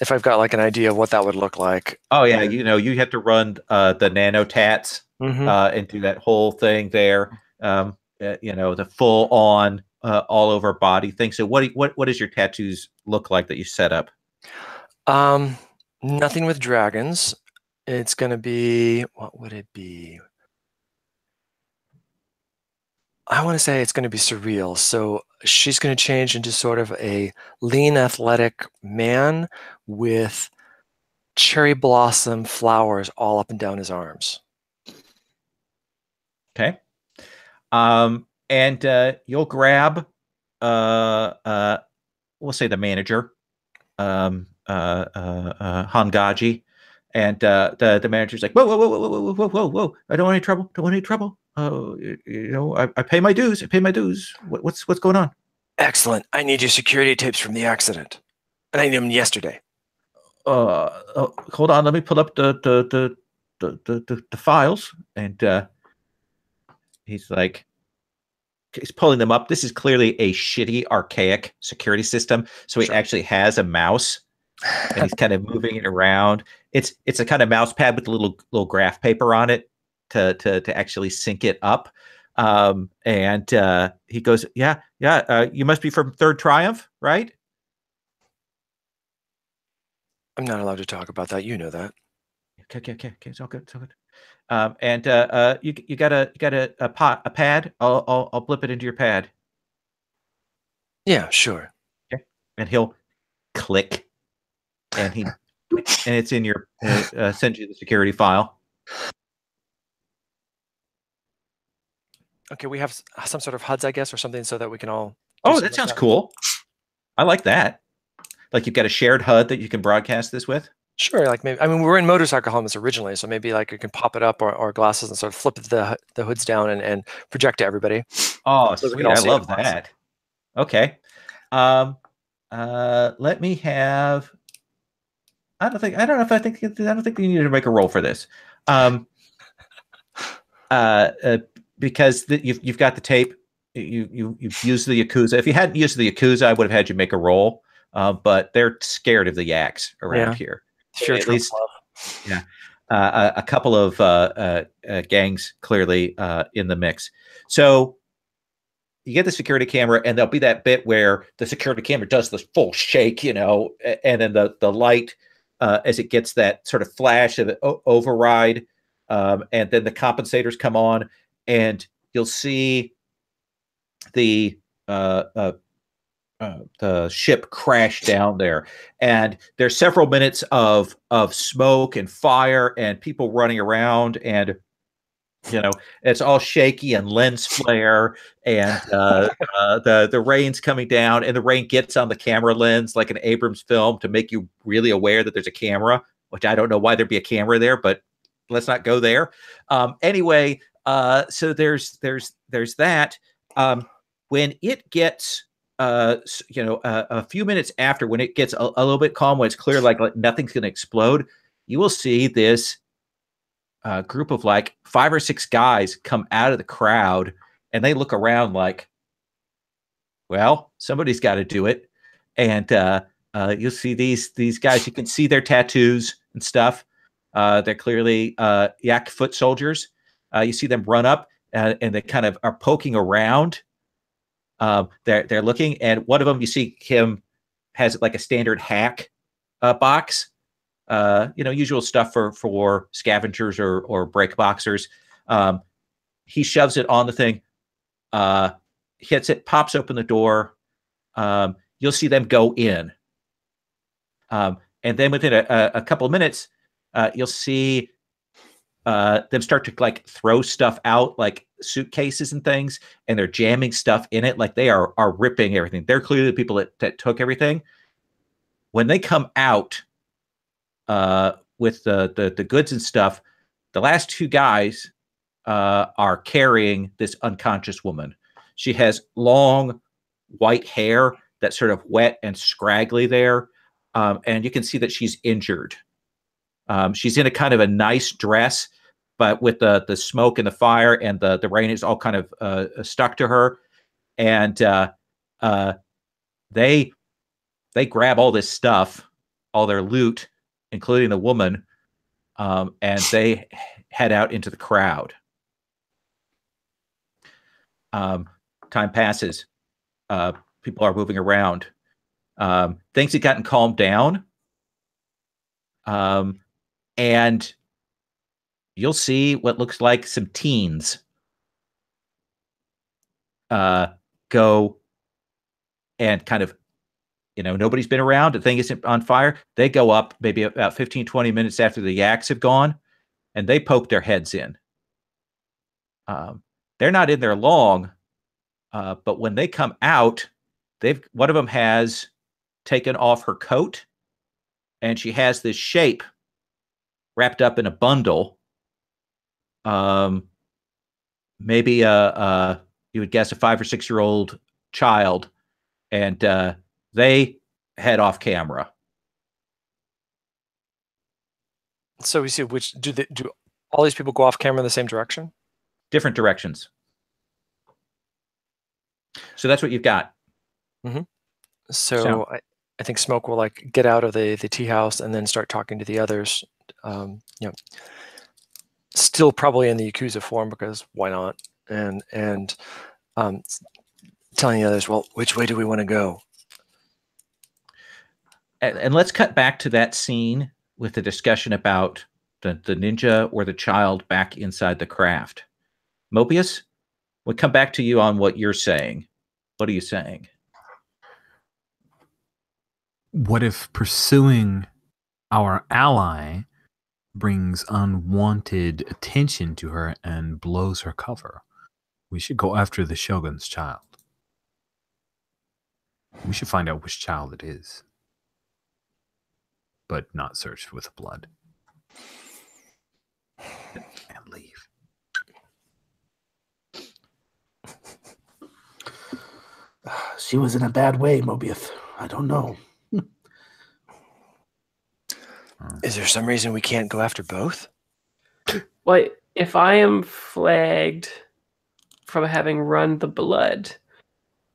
If I've got like an idea of what that would look like. Oh, yeah. You have to run the nanotats and do that whole thing there. The full on all over body thing. So what does your tattoos look like that you set up? Nothing with dragons. It's going to be, what would it be? I want to say it's going to be surreal. So she's going to change into sort of a lean, athletic man with cherry blossom flowers all up and down his arms. Okay. And you'll grab, we'll say the manager, Hangaji, and the manager's like, whoa! I don't want any trouble. Don't want any trouble. I pay my dues. What's going on? Excellent. I need your security tapes from the accident, and I need them yesterday. Hold on. Let me pull up the files, and he's pulling them up. This is clearly a shitty, archaic security system. So he actually has a mouse, and he's kind of moving it around. It's a kind of mouse pad with a little graph paper on it to actually sync it up. And he goes, yeah, you must be from Third Triumph, right? I'm not allowed to talk about that. You know that. Okay. It's all good. It's all good. And you got a pad. I'll blip it into your pad. Yeah, sure. Okay. And he'll click, and it's in your send you the security file. Okay, we have some sort of HUDs, I guess, or something, so that we can all. Oh, that sounds cool. I like that. Like you've got a shared HUD that you can broadcast this with. Sure, like maybe. I mean, we were in motorcycle helmets originally, so maybe like you can pop it up or glasses and sort of flip the hoods down and project to everybody. Oh, So sweet! I love that. Okay. Let me have. I don't think you need to make a roll for this. Because you've got the tape. You've used the Yakuza. If you hadn't used the Yakuza, I would have had you make a roll. But they're scared of the yaks around here. At least, yeah. A couple of gangs clearly in the mix. So you get the security camera, and there'll be that bit where the security camera does this full shake, and then the light as it gets that sort of flash of override, and then the compensators come on, and you'll see the ship crash down there, and there's several minutes of smoke and fire and people running around, and it's all shaky and lens flare, and the rain's coming down, and the rain gets on the camera lens like an Abrams film to make you really aware that there's a camera, which I don't know why there'd be a camera there, but let's not go there. Anyway, so there's that. When it gets a few minutes after, when it gets a little bit calm, when it's clear like nothing's going to explode, you will see this group of like 5 or 6 guys come out of the crowd, and they look around like, well, somebody's got to do it. And you'll see these guys. You can see their tattoos and stuff. They're clearly yak foot soldiers. You see them run up, and they kind of are poking around. They're looking, and one of them, you see him has like a standard hack box. Usual stuff for scavengers or break boxers. He shoves it on the thing, hits it, pops open the door. You'll see them go in. And then within a couple of minutes, you'll see them start to like throw stuff out, like suitcases and things, and they're jamming stuff in it. Like they are ripping everything. They're clearly the people that took everything. When they come out, with the goods and stuff, the last 2 guys are carrying this unconscious woman. She has long white hair that's sort of wet and scraggly there, and you can see that she's injured. She's in a kind of a nice dress, but with the smoke and the fire and the rain is all kind of stuck to her, and they grab all this stuff, all their loot, including the woman, and they head out into the crowd. Time passes. People are moving around. Things have gotten calmed down. And you'll see what looks like some teens go and kind of, nobody's been around. The thing isn't on fire. They go up maybe about 15, 20 minutes after the yaks have gone, and they poke their heads in. They're not in there long, but when they come out, one of them has taken off her coat, and she has this shape wrapped up in a bundle. Maybe you would guess a 5 or 6 year old child, and they head off camera. So we see which do all these people go off camera in the same direction? Different directions. So that's what you've got. Mm-hmm. So I think Smoke will like get out of the tea house and then start talking to the others. Still probably in the Yakuza form, because why not? and telling the others, well, which way do we want to go? And let's cut back to that scene with the discussion about the ninja or the child back inside the craft. Mobius, we'll come back to you on what you're saying. What are you saying? What if pursuing our ally brings unwanted attention to her and blows her cover? We should go after the Shogun's child. We should find out which child it is, but not search with blood. And leave. She was in a bad way, Mobius. I don't know. Is there some reason we can't go after both? Well, if I am flagged from having run the blood,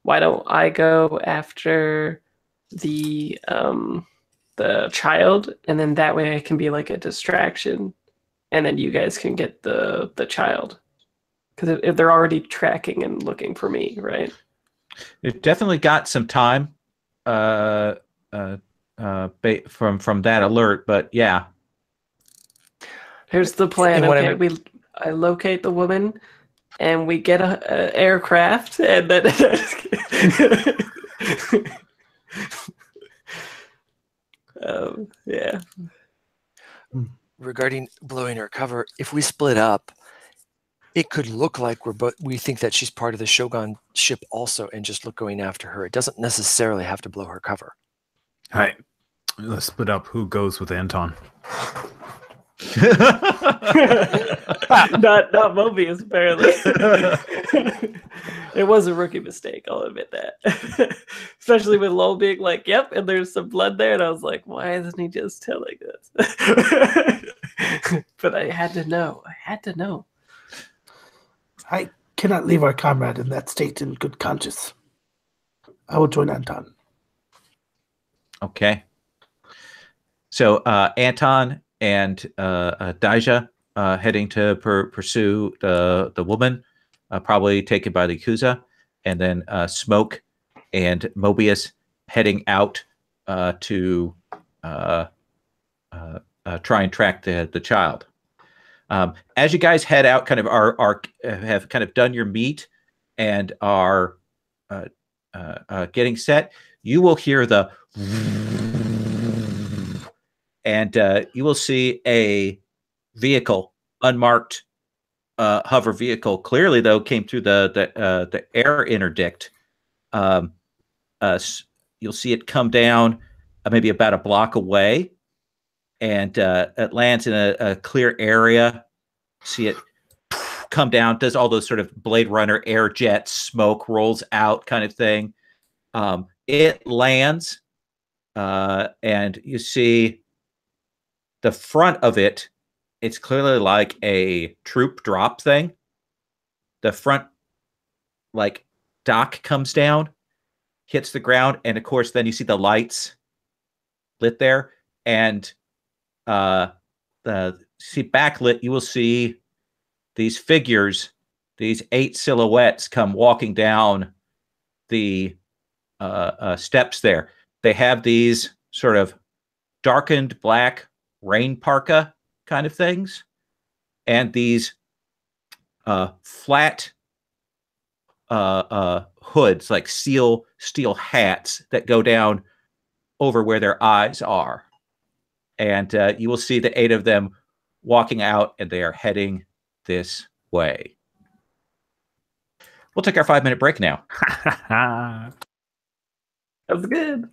why don't I go after the child, and then that way I can be like a distraction, and then you guys can get the child, because if they're already tracking and looking for me, right? It definitely got some time from that alert, but yeah. Here's the plan. And what Okay, I locate the woman, and we get a aircraft, and then yeah. Regarding blowing her cover, if we split up, it could look like we think that she's part of the Shogun ship also, and just going after her. It doesn't necessarily have to blow her cover. All right, let's split up. Who goes with Anton? not Mobius, apparently. It was a rookie mistake, I'll admit that. Especially with Lowell being like, yep, and there's some blood there, and I was like, why isn't he just telling us? But I had to know. I cannot leave our comrade in that state in good conscience. I will join Anton. Okay. So Anton and Daija heading to pursue the woman, probably taken by the Yakuza, and then Smoke and Mobius heading out to try and track the child. As you guys head out, kind of have kind of done your meet and are getting set, you will hear the and you will see a vehicle, unmarked hover vehicle. Clearly, though, came through the air interdict. You'll see it come down maybe about a block away, and it lands in a clear area. See it come down, does all those sort of Blade Runner air jets, smoke rolls out kind of thing. It lands, and you see the front of it. It's clearly like a troop drop thing. The front, like, dock comes down, hits the ground, and of course, then you see the lights lit there, and see backlit. You will see these figures, these 8 silhouettes, come walking down the steps there. They have these sort of darkened black rain parka kind of things, and these flat hoods, like steel hats that go down over where their eyes are. And you will see the 8 of them walking out, and they are heading this way. We'll take our 5-minute break now. That was good.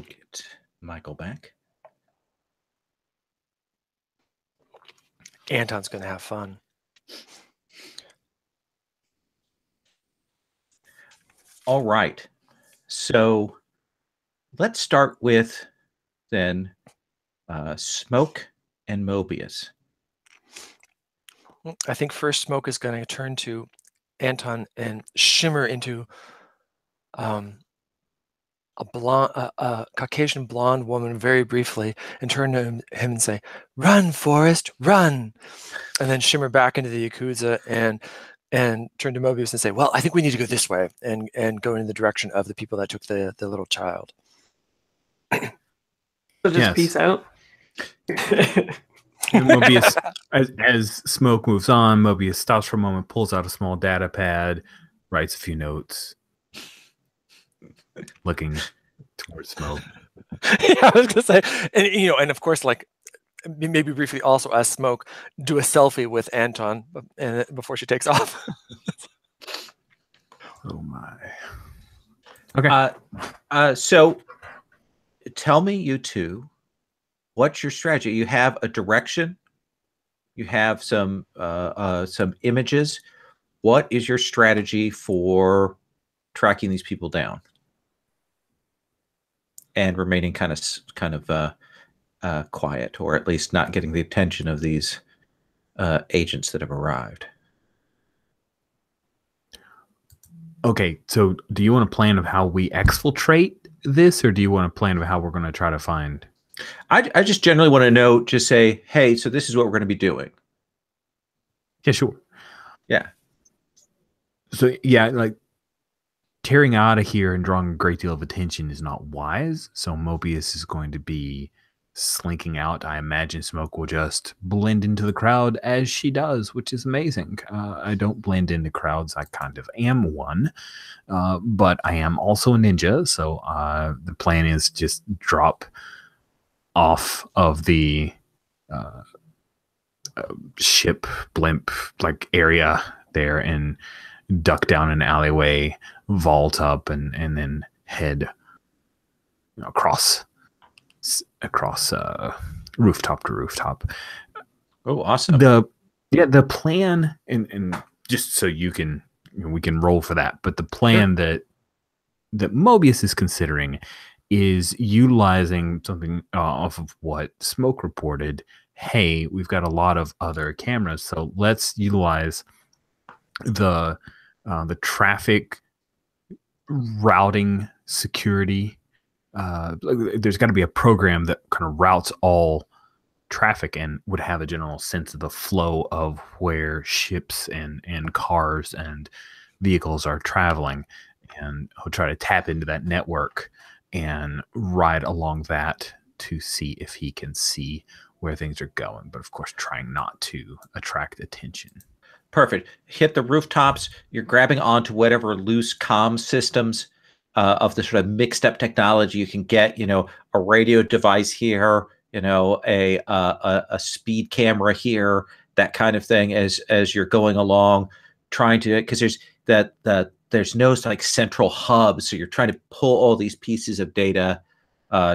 We'll get Michael back. Anton's going to have fun. All right. So let's start with then Smoke and Mobius. I think first Smoke is going to turn to Anton and shimmer into a Caucasian blonde woman very briefly and turn to him and say, "Run, Forrest, run!" And then shimmer back into the Yakuza and turn to Mobius and say, "Well, I think we need to go this way," and go in the direction of the people that took the little child. So just peace out. And Mobius, as Smoke moves on, Mobius stops for a moment, pulls out a small data pad, writes a few notes, looking towards Smoke. Yeah, I was gonna say, and and of course, like maybe briefly also as Smoke do a selfie with Anton and before she takes off. Oh my. Okay. So tell me, you two, what's your strategy? You have a direction. You have some images. What is your strategy for tracking these people down and remaining kind of quiet, or at least not getting the attention of these agents that have arrived? Okay, so do you want a plan of how we exfiltrate this, or do you want a plan of how we're going to try to find? I just generally want to know, just say, hey, so this is what we're going to be doing. Yeah, sure. Yeah. So, yeah, like tearing out of here and drawing a great deal of attention is not wise. So Mobius is going to be slinking out. I imagine Smoke will just blend into the crowd as she does, which is amazing. I don't blend into crowds. I kind of am one, but I am also a ninja. So the plan is just drop off of the ship blimp like area there and duck down an alleyway, vault up, and then head across rooftop to rooftop. Oh, awesome. The plan, and just so we can roll for that, but the plan that Mobius is considering is utilizing something off of what Smoke reported. Hey, we've got a lot of other cameras, so let's utilize the traffic routing security. There's got to be a program that kind of routes all traffic and would have a general sense of the flow of where ships and cars and vehicles are traveling, and he'll try to tap into that network and ride along that to see if he can see where things are going, but of course trying not to attract attention. Perfect. Hit the rooftops. You're grabbing onto whatever loose comm systems of the sort of mixed up technology you can get. A radio device here. A speed camera here. That kind of thing as you're going along, trying to, because there's no like central hub, so you're trying to pull all these pieces of data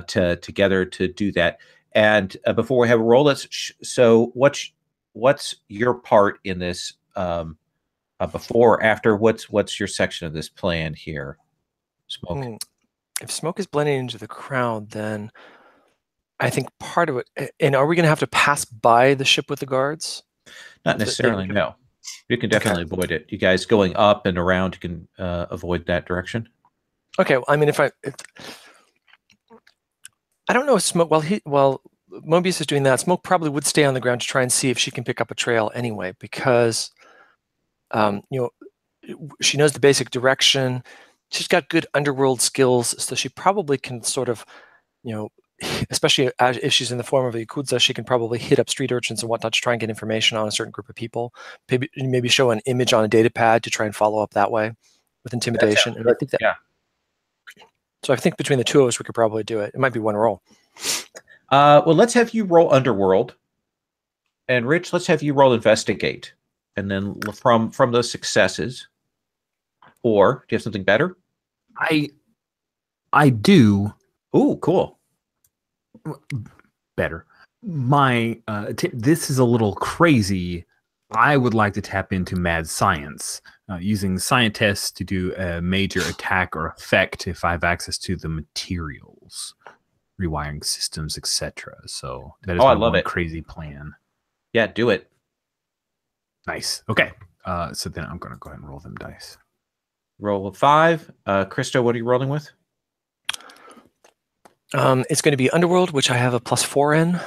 together to do that. And before we have a roll, so what's your part in this? Before or after? What's your section of this plan here, Smoke? If Smoke is blending into the crowd, then I think part of it. And are we going to have to pass by the ship with the guards? Not necessarily. No, you can definitely avoid it. You guys going up and around, you can avoid that direction. Okay. Well, I mean, I don't know if Smoke. While Mobius is doing that, Smoke probably would stay on the ground to try and see if she can pick up a trail anyway, because she knows the basic direction. She's got good underworld skills, so she probably can sort of, especially if she's in the form of a Yakuza, she can probably hit up street urchins and whatnot to try and get information on a certain group of people. Maybe show an image on a data pad to try and follow up that way with intimidation. And I think that, yeah. So I think between the two of us, we could probably do it. It might be one roll. Well, let's have you roll Underworld, and Rich, let's have you roll Investigate, and then from those successes, or do you have something better? I do. Ooh, cool. Better. This is a little crazy. I would like to tap into mad science, using scientists to do a major attack or effect if I have access to the materials, rewiring systems, etc. So that is I my love one it. crazy plan. Yeah, do it. Nice. Okay. So then I'm going to go ahead and roll them dice. Roll a 5. Christo, what are you rolling with? It's going to be Underworld, which I have a +4 in.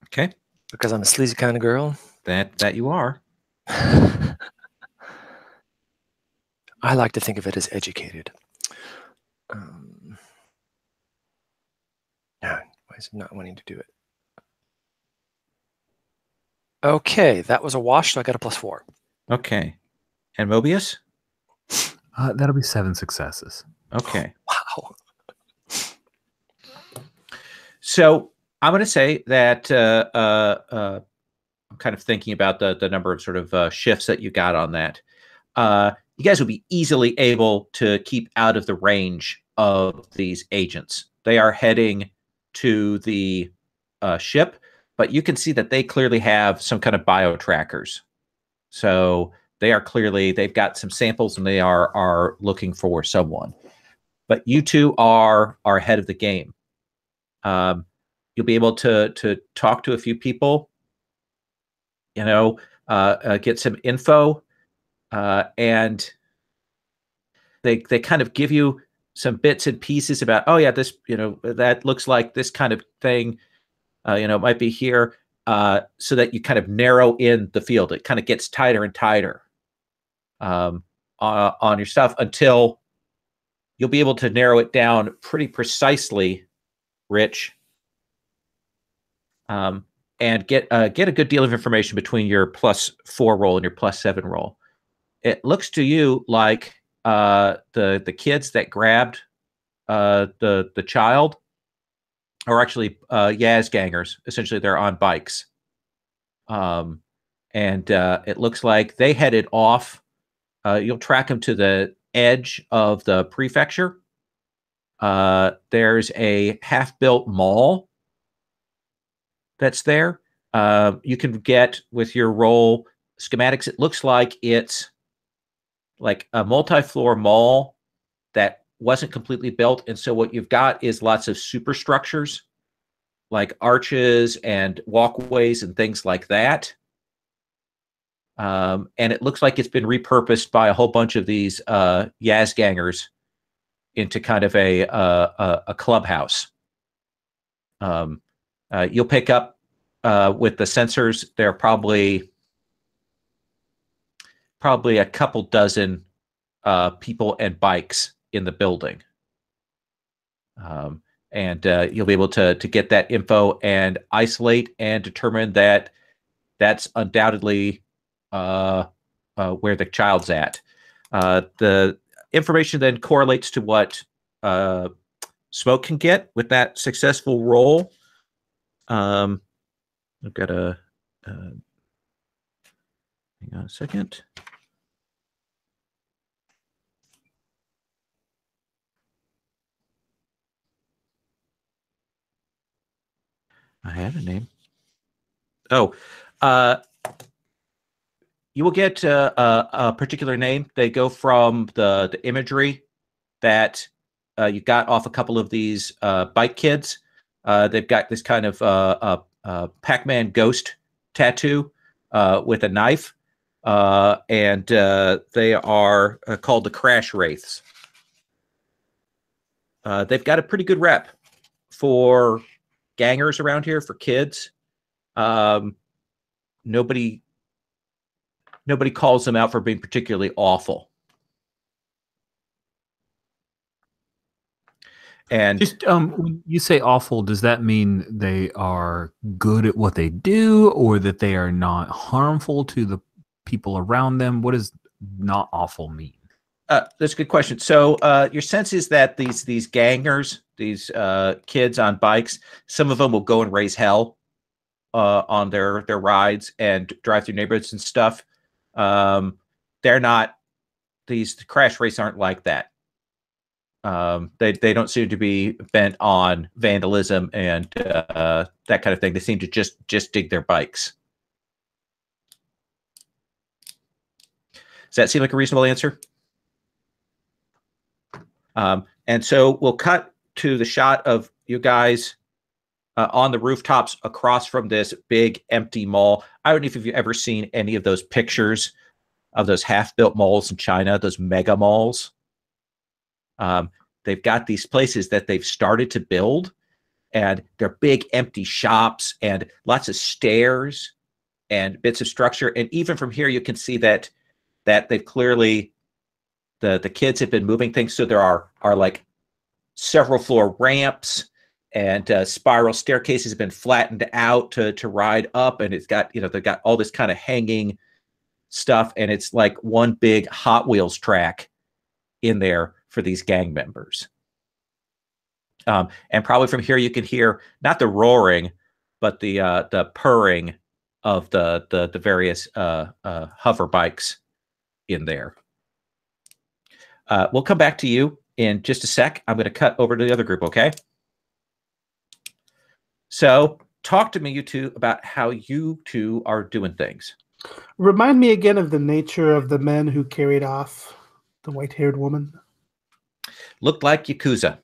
Okay. Because I'm a sleazy kind of girl. That you are. I like to think of it as educated. Why is it not wanting to do it? Okay, that was a wash, so I got a +4. Okay. And Mobius? That'll be 7 successes. Okay. Wow. So I'm going to say that I'm kind of thinking about the number of sort of shifts that you got on that. You guys will be easily able to keep out of the range of these agents. They are heading to the ship, but you can see that they clearly have some kind of bio trackers. So they are clearly, they've got some samples and they are looking for someone. But you two are ahead of the game. You'll be able to talk to a few people, get some info, and they kind of give you some bits and pieces about, oh yeah, this, that looks like this kind of thing, it might be here, so that you kind of narrow in the field. It kind of gets tighter and tighter on your stuff until you'll be able to narrow it down pretty precisely, Rich, and get a good deal of information between your +4 roll and your +7 roll. It looks to you like the kids that grabbed the child are actually Yaz gangers. Essentially, they're on bikes, and it looks like they headed off. You'll track them to the edge of the prefecture. There's a half-built mall that's there. You can get, with your roll schematics, it looks like it's like a multi-floor mall that wasn't completely built. And so what you've got is lots of superstructures like arches and walkways and things like that. And it looks like it's been repurposed by a whole bunch of these Yaz gangers into kind of a clubhouse. You'll pick up with the sensors, there are probably a couple dozen people and bikes in the building. And you'll be able to get that info and isolate and determine that that's undoubtedly where the child's at. The information then correlates to what Smoke can get with that successful roll. I've got a hang on a second. I had a name. Oh, you will get a particular name. They go from the imagery that you got off a couple of these bike kids. They've got this kind of Pac-Man ghost tattoo with a knife, and they are called the Crash Wraiths. They've got a pretty good rep for gangers around here, for kids. Nobody calls them out for being particularly awful. And just when you say awful, does that mean they are good at what they do, or that they are not harmful to the people around them? What does not awful mean? That's a good question. So your sense is that these gangers, these kids on bikes, some of them will go and raise hell on their rides and drive through neighborhoods and stuff. They're not, these crash races aren't like that. They don't seem to be bent on vandalism and that kind of thing. They seem to just dig their bikes. Does that seem like a reasonable answer? And so we'll cut to the shot of you guys on the rooftops across from this big empty mall. I don't know if you've ever seen any of those pictures of those half-built malls in China, those mega malls. They've got these places that they've started to build, and they're big empty shops and lots of stairs and bits of structure. And even from here, you can see that they've clearly the kids have been moving things. So there are like several floor ramps and spiral staircases have been flattened out to ride up, and it's got, they've got all this kind of hanging stuff, and it's like one big Hot Wheels track in there for these gang members. And probably from here you can hear not the roaring, but the purring of the various hover bikes in there. We'll come back to you in just a sec. I'm going to cut over to the other group, okay? So talk to me, you two, about how you two are doing things. Remind me again of the nature of the men who carried off the white-haired woman. Looked like Yakuza.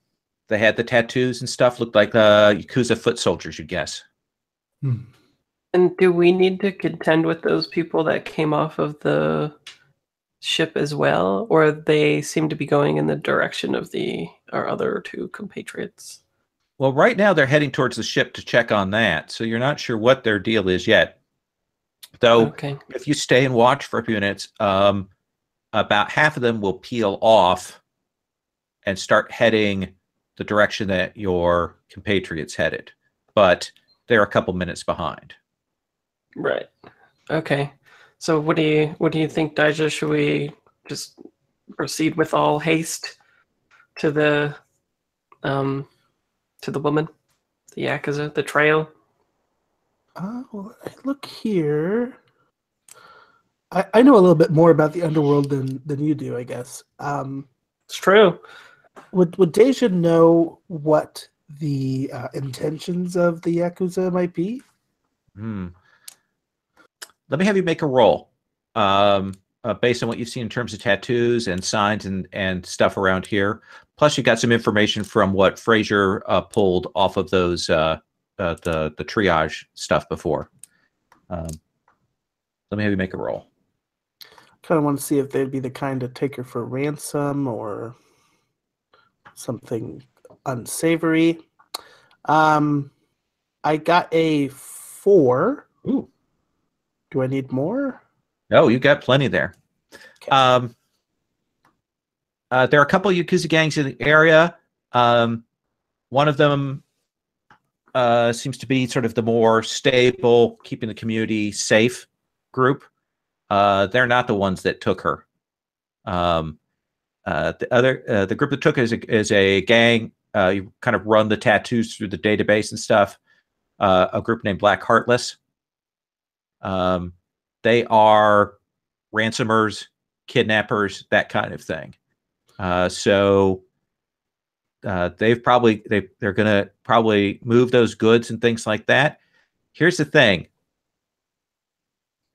They had the tattoos and stuff. Looked like Yakuza foot soldiers, you'd guess. And do we need to contend with those people that came off of the ship as well? Or they seem to be going in the direction of our other two compatriots? Well, right now they're heading towards the ship to check on that. So you're not sure what their deal is yet. Though, okay, if you stay and watch for a few minutes, about half of them will peel off and start heading the direction that your compatriots headed. But they're a couple minutes behind. Right. Okay. So what do you think, Daija? Should we just proceed with all haste to the woman, the Yakuza, the trail? Well, look here. I know a little bit more about the underworld than you do, I guess. It's true. Would Daija know what the intentions of the Yakuza might be? Let me have you make a roll. Based on what you've seen in terms of tattoos and signs and stuff around here. Plus, you've got some information from what Fraser pulled off of those the triage stuff before. Let me have you make a roll. Kind of want to see if they'd be the kind to take her for ransom or something unsavory. I got a 4. Ooh. Do I need more? No, you got plenty there. Okay. There are a couple of Yakuza gangs in the area. One of them seems to be sort of the more stable, keeping the community safe group. They're not the ones that took her. The group that took her is a gang. You kind of run the tattoos through the database and stuff. A group named Black Heartless. They are ransomers, kidnappers, that kind of thing. So they're going to probably move those goods and things like that. Here's the thing.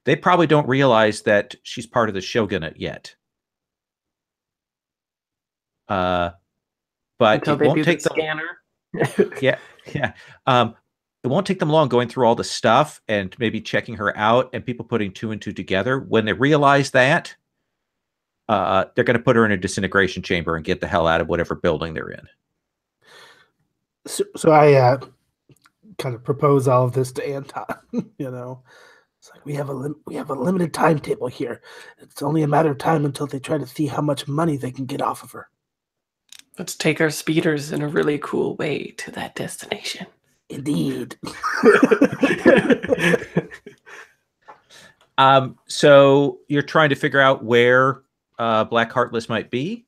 They probably don't realize that she's part of the shogunate yet. But until it they won't do take the them. scanner. Yeah. It won't take them long going through all the stuff and maybe checking her out and people putting 2 and 2 together. When they realize that, they're going to put her in a disintegration chamber and get the hell out of whatever building they're in. So I kind of propose all of this to Anton. It's like we have a limited timetable here. It's only a matter of time until they try to see how much money they can get off of her. Let's take our speeders in a really cool way to that destination. Indeed. So you're trying to figure out where Black Heartless might be?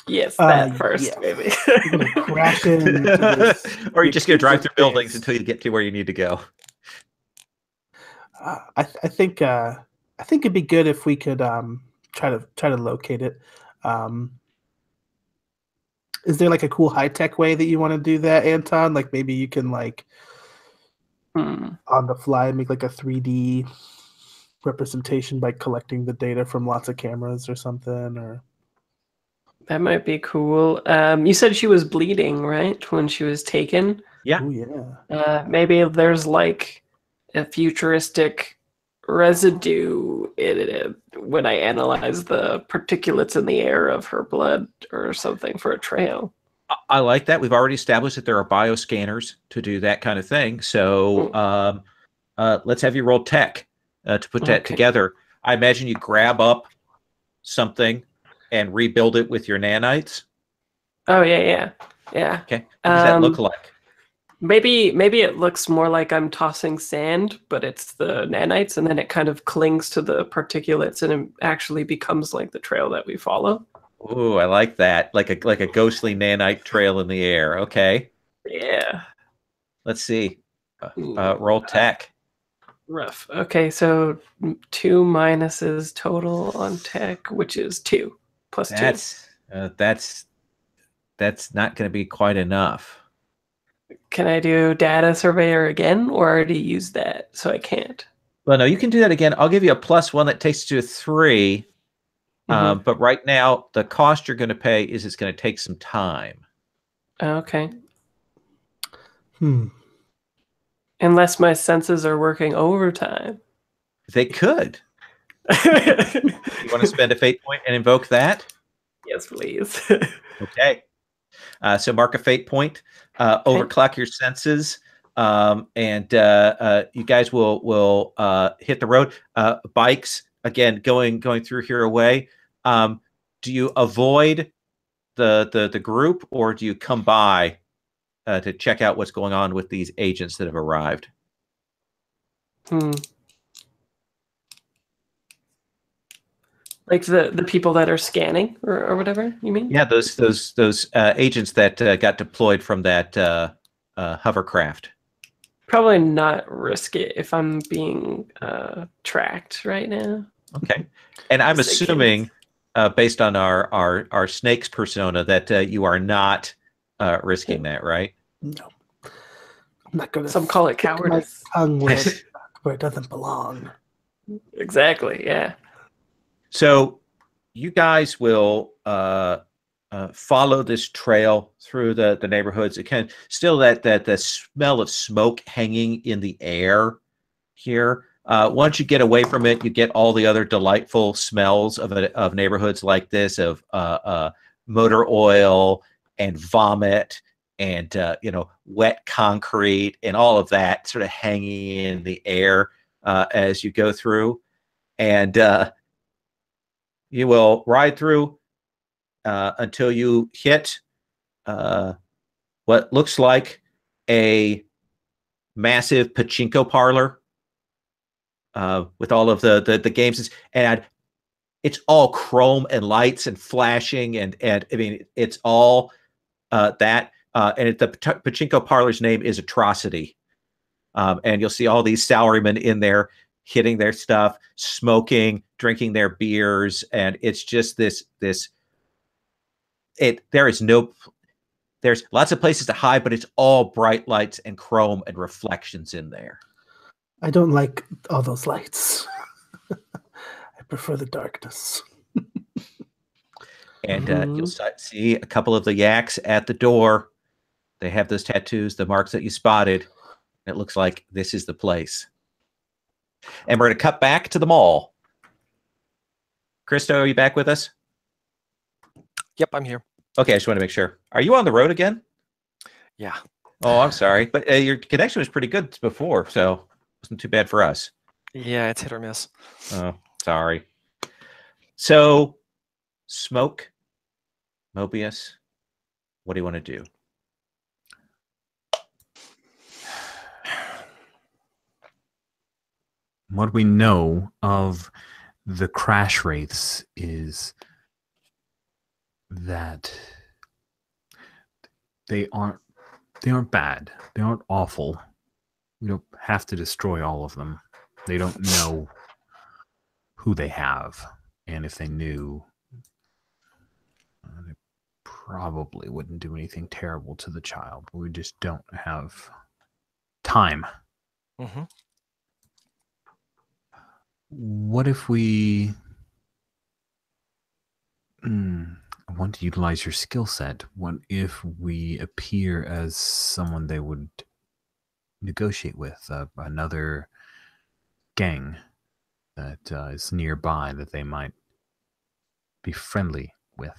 Yes, that first, yeah. maybe. You're gonna crash into this. Or you're just going to drive through buildings until you get to where you need to go? I think it'd be good if we could try to locate it. Is there like a cool high-tech way that you want to do that, Anton? Like maybe you can like on the fly make like a 3D representation by collecting the data from lots of cameras or something, or That might be cool. You said she was bleeding, right? When she was taken? Yeah. oh yeah. Maybe there's like a futuristic residue in it when I analyze the particulates in the air of her blood or something for a trail. I like that. We've already established that there are bioscanners to do that kind of thing. So let's have you roll tech to put that together. I imagine you grab up something and rebuild it with your nanites. Oh yeah. Okay. What does that look like? Maybe it looks more like I'm tossing sand, but it's the nanites, and then it kind of clings to the particulates, and it actually becomes like the trail that we follow. Oh, I like that. Like a ghostly nanite trail in the air. Okay. Yeah. Let's see. Roll tech. Rough. Okay, so 2 minuses total on tech, which is 2 plus 2. That's not going to be quite enough. Can I do data surveyor again, or already use that, so I can't? Well, no, you can do that again. I'll give you a +1 that takes you to 3. But right now, the cost you're going to pay is it's going to take some time. Okay. Unless my senses are working overtime. They could. You want to spend a fate point and invoke that? Yes, please. Okay. So mark a fate point. Overclock your senses. And you guys will hit the road. Bikes, again, going through here away. Do you avoid the group, or do you come by to check out what's going on with these agents that have arrived? Like the people that are scanning or whatever, you mean? Yeah, those agents that got deployed from that hovercraft. Probably not risk it if I'm being tracked right now. Okay. And I'm assuming, based on our snakes persona, that you are not risking that, right? No. I'm not going to. Some call it cowardice. My tongue where it doesn't belong. Exactly, yeah. So you guys will follow this trail through the neighborhoods. It can still that the smell of smoke hanging in the air here. Once you get away from it, you get all the other delightful smells of neighborhoods like this, of motor oil and vomit and wet concrete and all of that sort of hanging in the air as you go through. And you will ride through until you hit what looks like a massive pachinko parlor with all of the games, and it's all chrome and lights and flashing, and I mean it's all that. And the pachinko parlor's name is Atrocity, and you'll see all these salarymen in there hitting their stuff, smoking, drinking their beers, and it's just there's lots of places to hide, but it's all bright lights and chrome and reflections in there. I don't like all those lights. I prefer the darkness. And you'll see a couple of the yaks at the door. They have those tattoos, the marks that you spotted. It looks like this is the place. And we're going to cut back to the mall. Christo, are you back with us? Yep, I'm here. Okay, I just want to make sure. Are you on the road again? Yeah. Oh, I'm sorry. But your connection was pretty good before, so it wasn't too bad for us. Yeah, it's hit or miss. Oh, sorry. So, Smoke, Mobius, what do you want to do? What we know of the crash wraiths is that they aren't bad. They aren't awful. We don't have to destroy all of them. They don't know who they have, and if they knew, they probably wouldn't do anything terrible to the child. We just don't have time. Mm-hmm. What if we want to utilize your skill set? What if we appear as someone they would negotiate with, another gang that is nearby that they might be friendly with?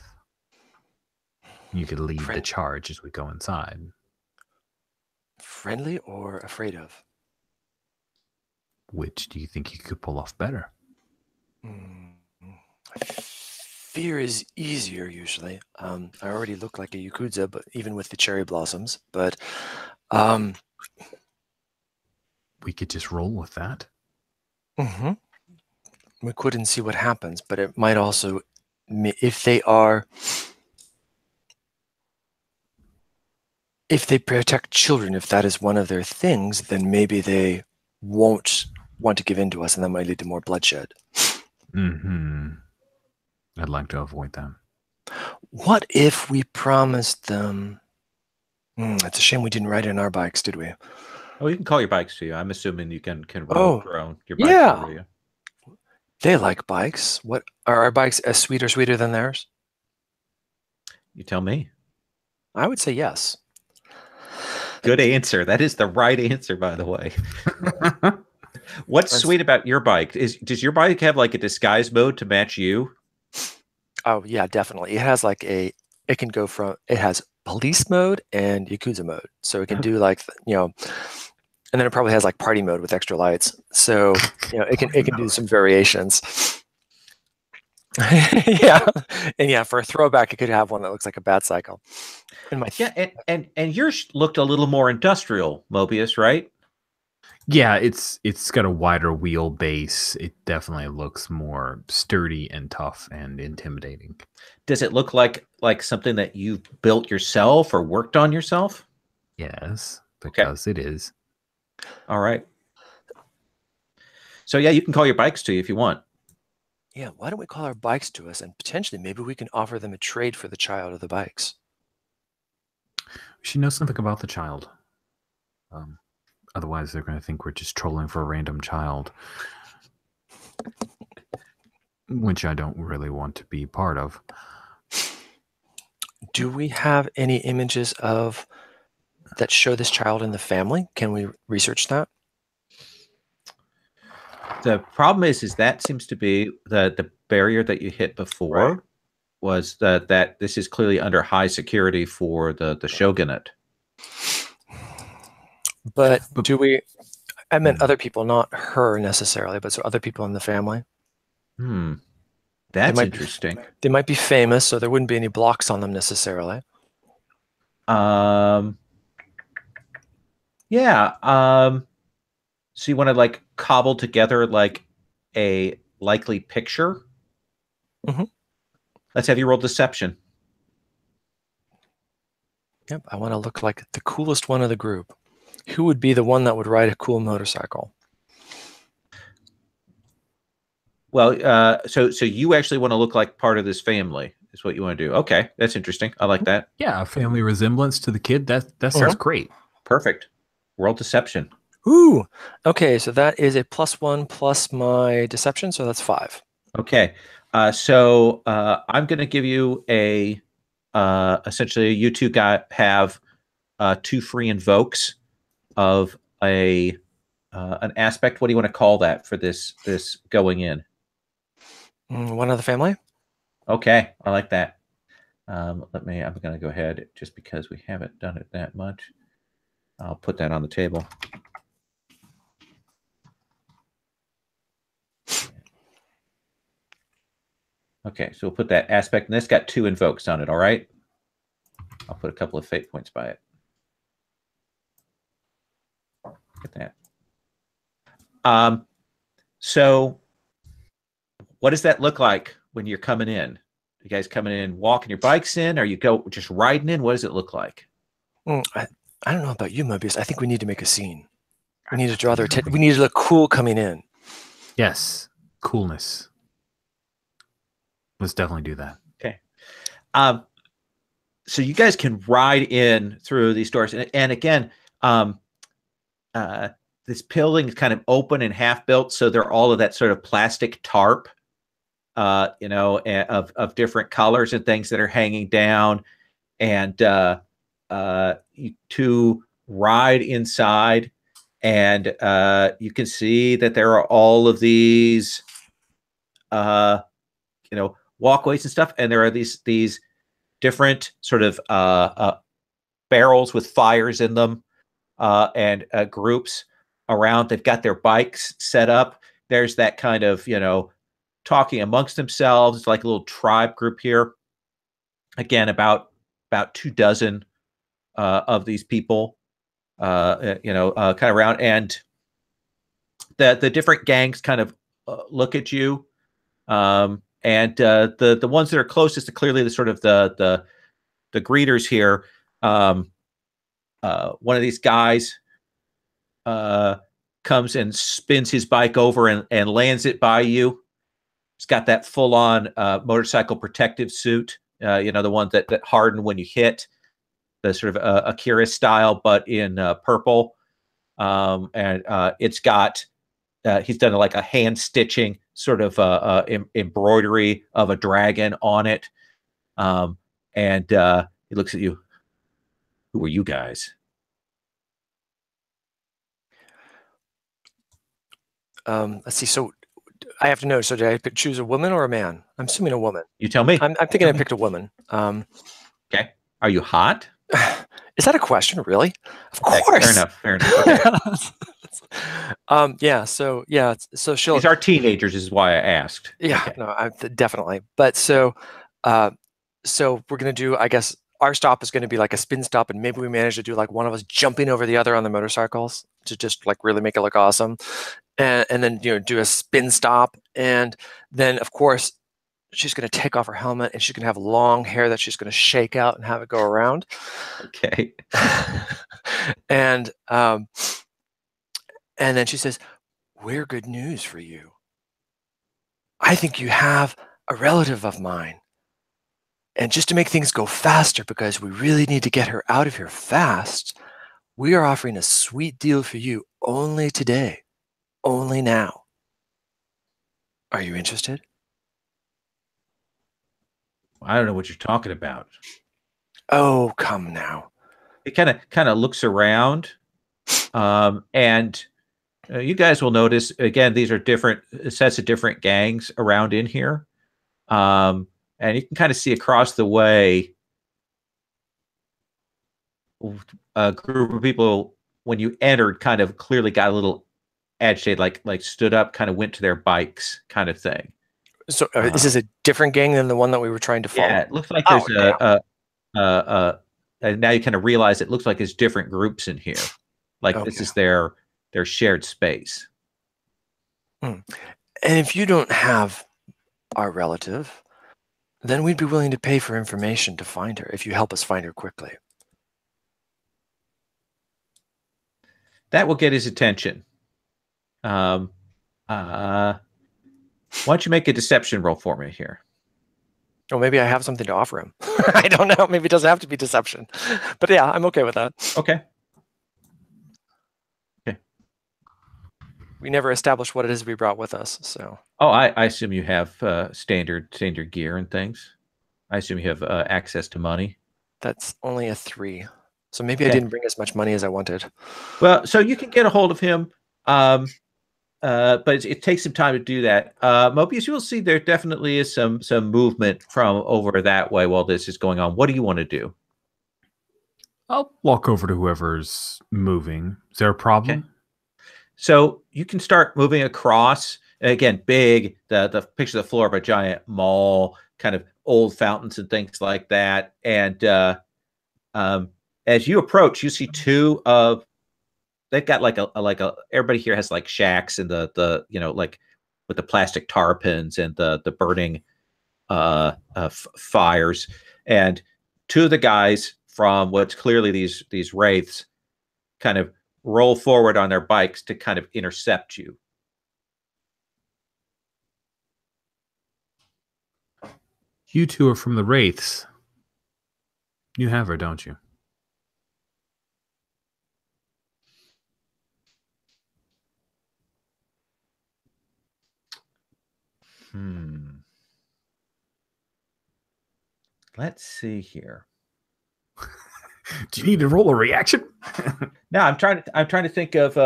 You could lead the charge as we go inside. Friendly or afraid of? Which do you think you could pull off better? Fear is easier usually. I already look like a Yakuza, but even with the cherry blossoms. But we could just roll with that. Mm-hmm. We could and see what happens, but it might also, if they protect children, if that is one of their things, then maybe they won't want to give in to us, and that might lead to more bloodshed. Mm-hmm. I'd like to avoid that. What if we promised them? It's a shame we didn't ride in our bikes, did we? Oh, you can call your bikes to you. I'm assuming you can run your bikes yeah. over you. They like bikes. What are our bikes as sweet or sweeter than theirs? You tell me. I would say yes. Good answer. That is the right answer, by the way. What's sweet about your bike? Does your bike have like a disguise mode to match you? Oh yeah, definitely. It has it has police mode and Yakuza mode. So it can do and then it probably has like party mode with extra lights. So it can do some variations. Yeah. And yeah, for a throwback, it could have one that looks like a bat cycle. And yours looked a little more industrial, Mobius, right? Yeah, it's got a wider wheelbase. It definitely looks more sturdy and tough and intimidating. Does it look like something that you've built yourself or worked on yourself? Yes, because it is. All right. So yeah, you can call your bikes to you if you want. Yeah, why don't we call our bikes to us, and potentially maybe we can offer them a trade for the child of the bikes. She knows something about the child. Otherwise, they're going to think we're just trolling for a random child, which I don't really want to be part of. Do we have any images that show this child in the family? Can we research that? The problem is that seems to be the barrier that you hit before. Right. Was that this is clearly under high security for the shogunate. But do we? I meant other people, not her necessarily, but so other people in the family. That's interesting. They might be famous, so there wouldn't be any blocks on them necessarily. Yeah. So you want to cobble together a likely picture? Mm-hmm. Let's have you roll deception. Yep, I want to look like the coolest one of the group. Who would be the one that would ride a cool motorcycle? Well, so you actually want to look like part of this family is what you want to do. Okay, that's interesting. I like that. Yeah, a family resemblance to the kid. That sounds great. Perfect. Roll deception. Ooh. Okay, so that is a +1 plus my deception, so that's 5. Okay. So I'm going to give you essentially you two have 2 free invokes of an aspect. What do you want to call that for this going in? One of the family. Okay, I like that. I'm going to go ahead just because we haven't done it that much. I'll put that on the table. Okay, so we'll put that aspect, and this got 2 invokes on it, all right? I'll put a couple of fate points by it. Look at that. So what does that look like when you're coming in? You guys coming in walking your bikes in, or you go just riding in? What does it look like? I don't know about you, Mobius. I think we need to make a scene. We need to draw their attention. We need to look cool coming in. Yes, coolness. Let's definitely do that. Okay. so you guys can ride in through these doors, and again, this building is kind of open and half built, so they're all of that sort of plastic tarp, of different colors and things that are hanging down, and you two ride inside, and you can see that there are all of these, walkways and stuff, and there are these different sort of barrels with fires in them, and groups around. They've got their bikes set up. There's that kind of, talking amongst themselves. It's like a little tribe group here. Again, about 24 of these people, kind of around, and the different gangs kind of look at you, and the ones that are closest to clearly the sort of the greeters here. One of these guys comes and spins his bike over and lands it by you. He's got that full-on motorcycle protective suit, the one that harden when you hit, the sort of Akira style, but in purple. And it's got, he's done like a hand stitching sort of embroidery of a dragon on it. And he looks at you. Who are you guys? Let's see. So I have to know. So did I choose a woman or a man? I'm assuming a woman. You tell me. I'm thinking I picked a woman. Okay. Are you hot? Is that a question, really? Of course. Fair enough. Okay. Yeah. So she'll. These are teenagers, is why I asked. Yeah. Okay. No, definitely. But so we're gonna do. I guess our stop is going to be like a spin stop, and maybe we manage to do like one of us jumping over the other on the motorcycles to just like really make it look awesome, and then do a spin stop, and then of course she's going to take off her helmet, and she's going to have long hair that she's going to shake out and have it go around. Okay. And then she says, "We're good news for you. I think you have a relative of mine. And just to make things go faster, because we really need to get her out of here fast, we are offering a sweet deal for you only today, only now. Are you interested?" I don't know what you're talking about. Oh, come now. It kind of looks around, and you guys will notice again, these are different sets of different gangs around in here, and you can kind of see across the way a group of people when you entered kind of clearly got a little agitated, like stood up, kind of went to their bikes, kind of thing. So this is a different gang than the one that we were trying to follow? Yeah, it looks like there's and now you kind of realize it looks like there's different groups in here. Like this is their shared space. And if you don't have our relative, then we'd be willing to pay for information to find her if you help us find her quickly. That will get his attention. Why don't you make a deception roll for me here? Or maybe I have something to offer him. I don't know. Maybe it doesn't have to be deception. But yeah, I'm okay with that. Okay. We never established what it is we brought with us, so. Oh, I assume you have standard gear and things. I assume you have access to money. That's only a 3. So maybe I didn't bring as much money as I wanted. Well, so you can get a hold of him, but it takes some time to do that. Mobius, you will see there definitely is some movement from over that way while this is going on. What do you want to do? I'll walk over to whoever's moving. Is there a problem? Okay. So you can start moving across. Again, big, the picture of the floor of a giant mall, kind of old fountains and things like that. And as you approach, you see two of, they've got like a everybody here has like shacks and the like with the plastic tarpaulins and the burning fires. And two of the guys from what's clearly these wraiths kind of roll forward on their bikes to kind of intercept you. You two are from the Wraiths. You have her, don't you? Let's see here. Do you need to roll a reaction? No, I'm trying to think of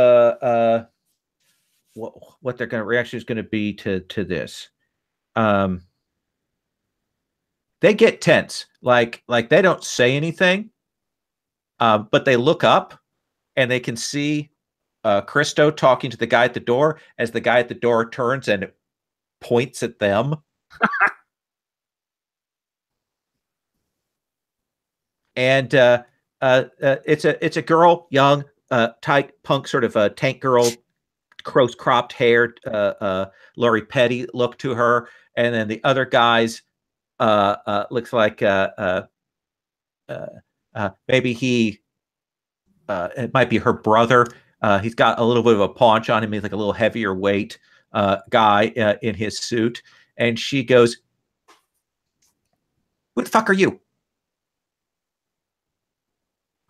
what their reaction is going to be to this. They get tense, like they don't say anything, but they look up and they can see Christo talking to the guy at the door as the guy at the door turns and points at them. And it's a girl, young, tight, punk, sort of a tank girl, close cropped hair, Lori Petty look to her, and then the other guys looks like maybe it might be her brother. He's got a little bit of a paunch on him. He's like a little heavier weight guy in his suit, and she goes, "Who the fuck are you?"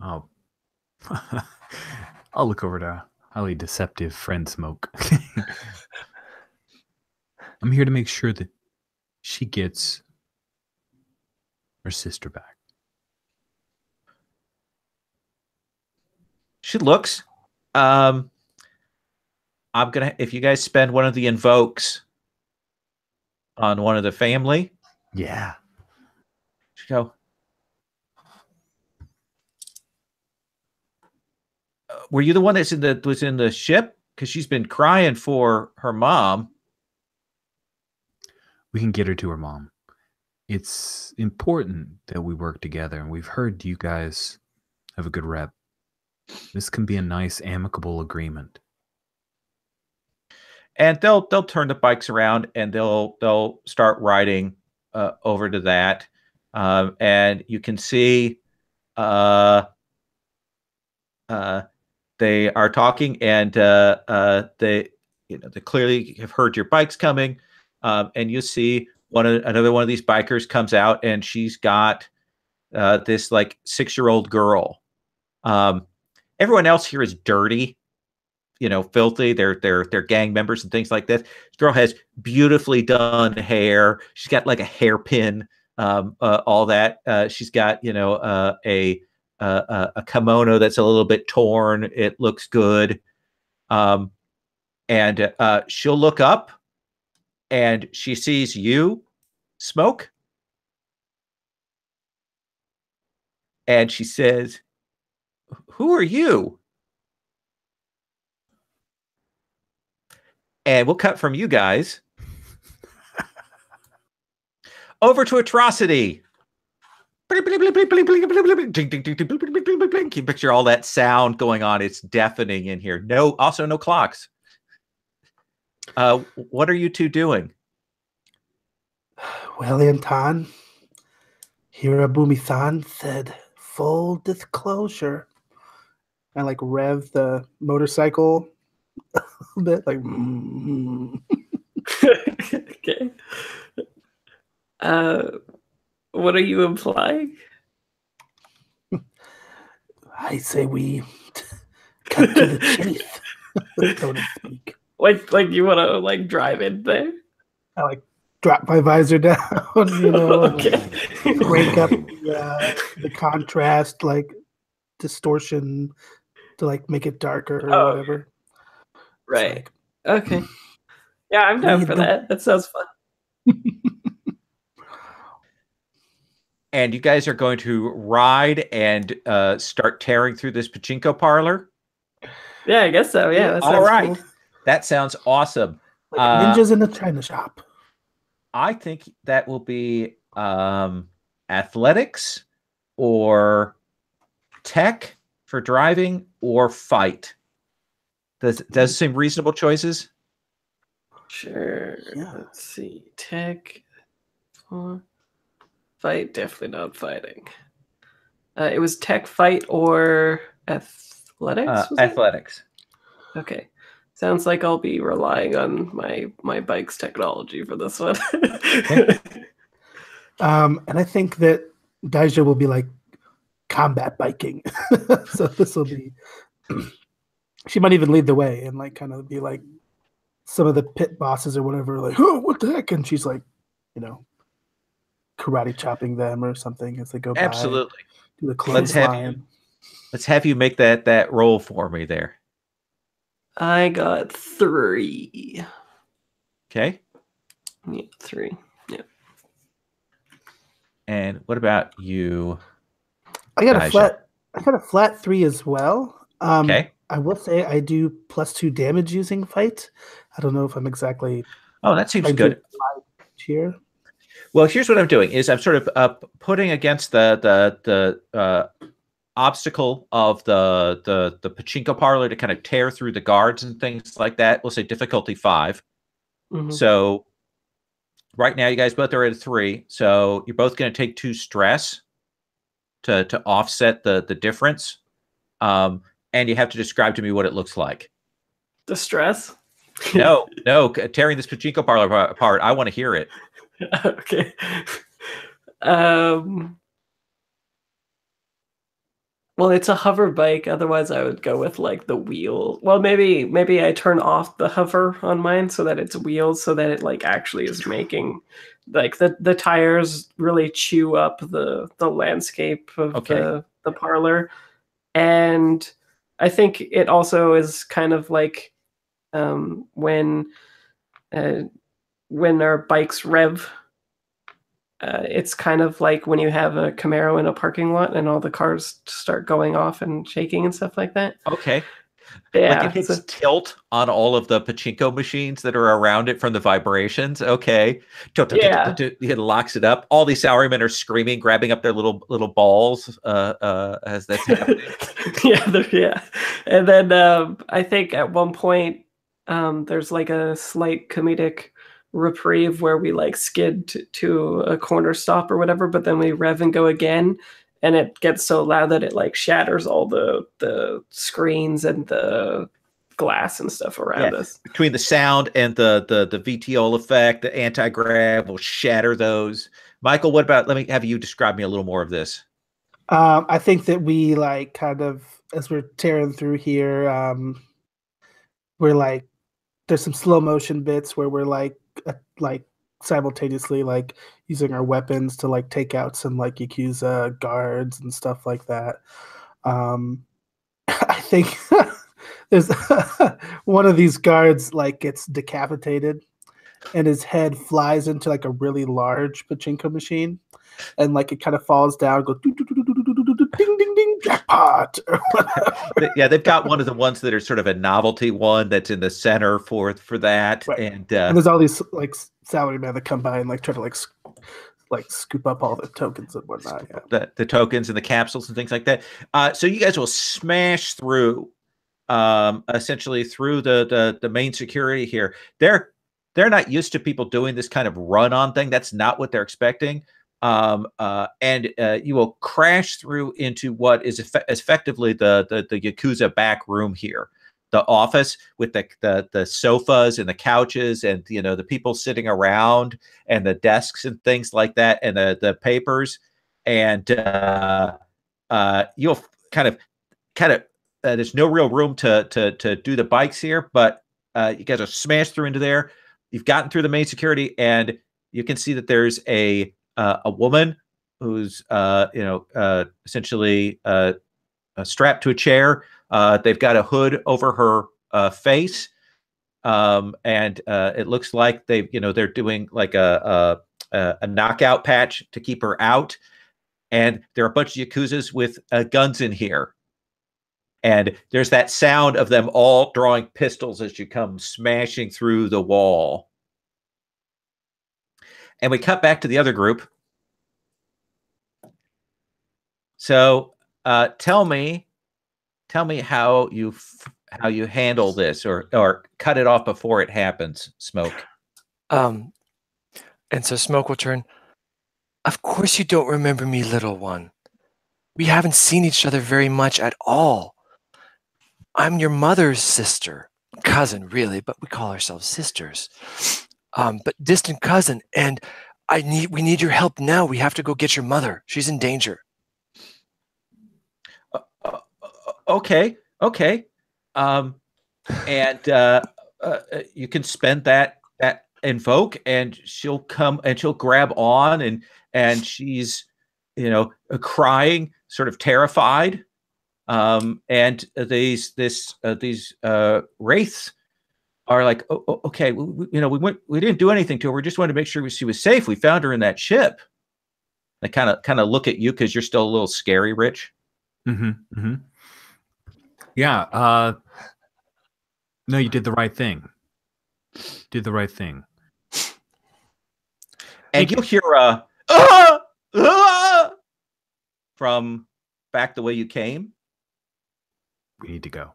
Oh, I'll look over to highly deceptive friend Smoke. I'm here to make sure that she gets her sister back. She looks. I'm gonna, if you guys spend one of the invokes on one of the family. Yeah. She go, were you the one that's was in the ship? Because she's been crying for her mom. We can get her to her mom. It's important that we work together, and we've heard you guys have a good rep. This can be a nice, amicable agreement. And they'll turn the bikes around and they'll start riding over to that, and you can see they are talking, and they clearly have heard your bikes coming, and you see another one of these bikers comes out, and she's got this like 6-year-old girl. Everyone else here is dirty, filthy. They're gang members and things like this. This girl has beautifully done hair. She's got like a hairpin, all that. She's got a kimono that's a little bit torn. It looks good, and she'll look up, and she sees you, Smoke, and she says, "Who are you?" And we'll cut from you guys over to Atrocity. You picture all that sound going on. It's deafening in here. Also no clocks. What are you two doing? Well, Anton, Hirabumi-san said full disclosure. I like rev the motorcycle a bit, like. Okay. What are you implying? I say we cut to the chase, so to speak. Like you want to like drive in there? I like drop my visor down, Okay. break up the contrast, like distortion to like make it darker or whatever. Right. Okay. Yeah, I'm down for that. That sounds fun. And you guys are going to ride and start tearing through this pachinko parlor? Yeah, I guess so. Yeah. That sounds all right. cool. That sounds awesome. Like ninjas in a china shop. I think that will be athletics or tech for driving or fight. Does those seem reasonable choices? Sure. Yeah. Let's see. Tech for fight. Definitely not fighting. It was tech, fight, or athletics? Athletics. Okay. Sounds like I'll be relying on my bike's technology for this one. And I think that Daija will be like, combat biking. So this will be. She might even lead the way and like kind of be like some of the pit bosses or whatever, like, oh, what the heck? And she's like, you know, karate chopping them or something as they go by. Absolutely. Do the Let's have clothesline. Let's have you make that roll for me there. I got 3. Okay. Yeah, 3. Yeah. And what about you? I got Daija? a flat 3 as well. Okay. I will say I do +2 damage using fight. I don't know if I'm exactly Oh, that seems trying to good. apply here. Well, here's what I'm doing: is I'm sort of putting against the obstacle of the pachinko parlor to kind of tear through the guards and things like that. We'll say difficulty 5. Mhm. So right now, you guys both are at a 3. So you're both going to take 2 stress to offset the difference. And you have to describe to me what it looks like. Distress? No, tearing this pachinko parlor apart. I want to hear it. Okay. Well, it's a hover bike. Otherwise, I would go with like the wheel. Well, maybe I turn off the hover on mine so that it's wheels, so that it like actually is making like the tires really chew up the landscape of Okay. the parlor. And I think it also is kind of like when our bikes rev. It's kind of like when you have a Camaro in a parking lot and all the cars start going off and shaking and stuff like that. Okay. Yeah. Like it hits tilt on all of the pachinko machines that are around it from the vibrations. Okay. Yeah. It locks it up. All these salarymen are screaming, grabbing up their little balls as that's happening. Yeah. And then I think at one point there's like a slight comedic reprieve where we like skid to a corner stop or whatever, but then we rev and go again, and it gets so loud that it like shatters all the screens and the glass and stuff around us. Between the sound and the VTOL effect, the anti-grav will shatter those. Michael, what about, let me have you describe me a little more of this. I think that we like kind of, as we're tearing through here, we're like, there's some slow motion bits where we're like simultaneously like using our weapons to like take out some like Yakuza guards and stuff like that. I think there's one of these guards like gets decapitated and his head flies into like a really large pachinko machine, and like it kind of falls down, goes ding ding ding, jackpot. Yeah, they've got one of the ones that are sort of a novelty one that's in the center for that, right. and there's all these like salarymen that come by and like try to like scoop up all the tokens and whatnot. Yeah. The tokens and the capsules and things like that. So you guys will smash through, essentially through the main security here. They're not used to people doing this kind of run-on thing. That's not what they're expecting. And you will crash through into what is effectively the Yakuza back room here, the office with the sofas and the couches and the people sitting around and the desks and things like that and the papers, and you'll kind of there's no real room to do the bikes here, but you guys are smashed through into there. You've gotten through the main security, and you can see that there's a woman who's essentially strapped to a chair. They've got a hood over her face, and it looks like they're doing like a knockout patch to keep her out. And there are a bunch of Yakuzas with guns in here. And there's that sound of them all drawing pistols as you come smashing through the wall. And we cut back to the other group. So tell me how you handle this, or cut it off before it happens, Smoke. And so Smoke will turn. Of course you don't remember me, little one. We haven't seen each other very much at all. I'm your mother's sister. Cousin, really, but we call ourselves sisters. But distant cousin, and we need your help now. We have to go get your mother. She's in danger. Okay, okay. And you can spend that invoke, and she'll come and she'll grab on, and she's crying, sort of terrified. And these wraiths are like, okay, we didn't do anything to her. We just wanted to make sure she was safe. We found her in that ship. They kind of look at you because you're still a little scary, Rich. Mm-hmm. Mm-hmm. Yeah. No, you did the right thing. Did the right thing. And you'll hear from back the way you came. We need to go.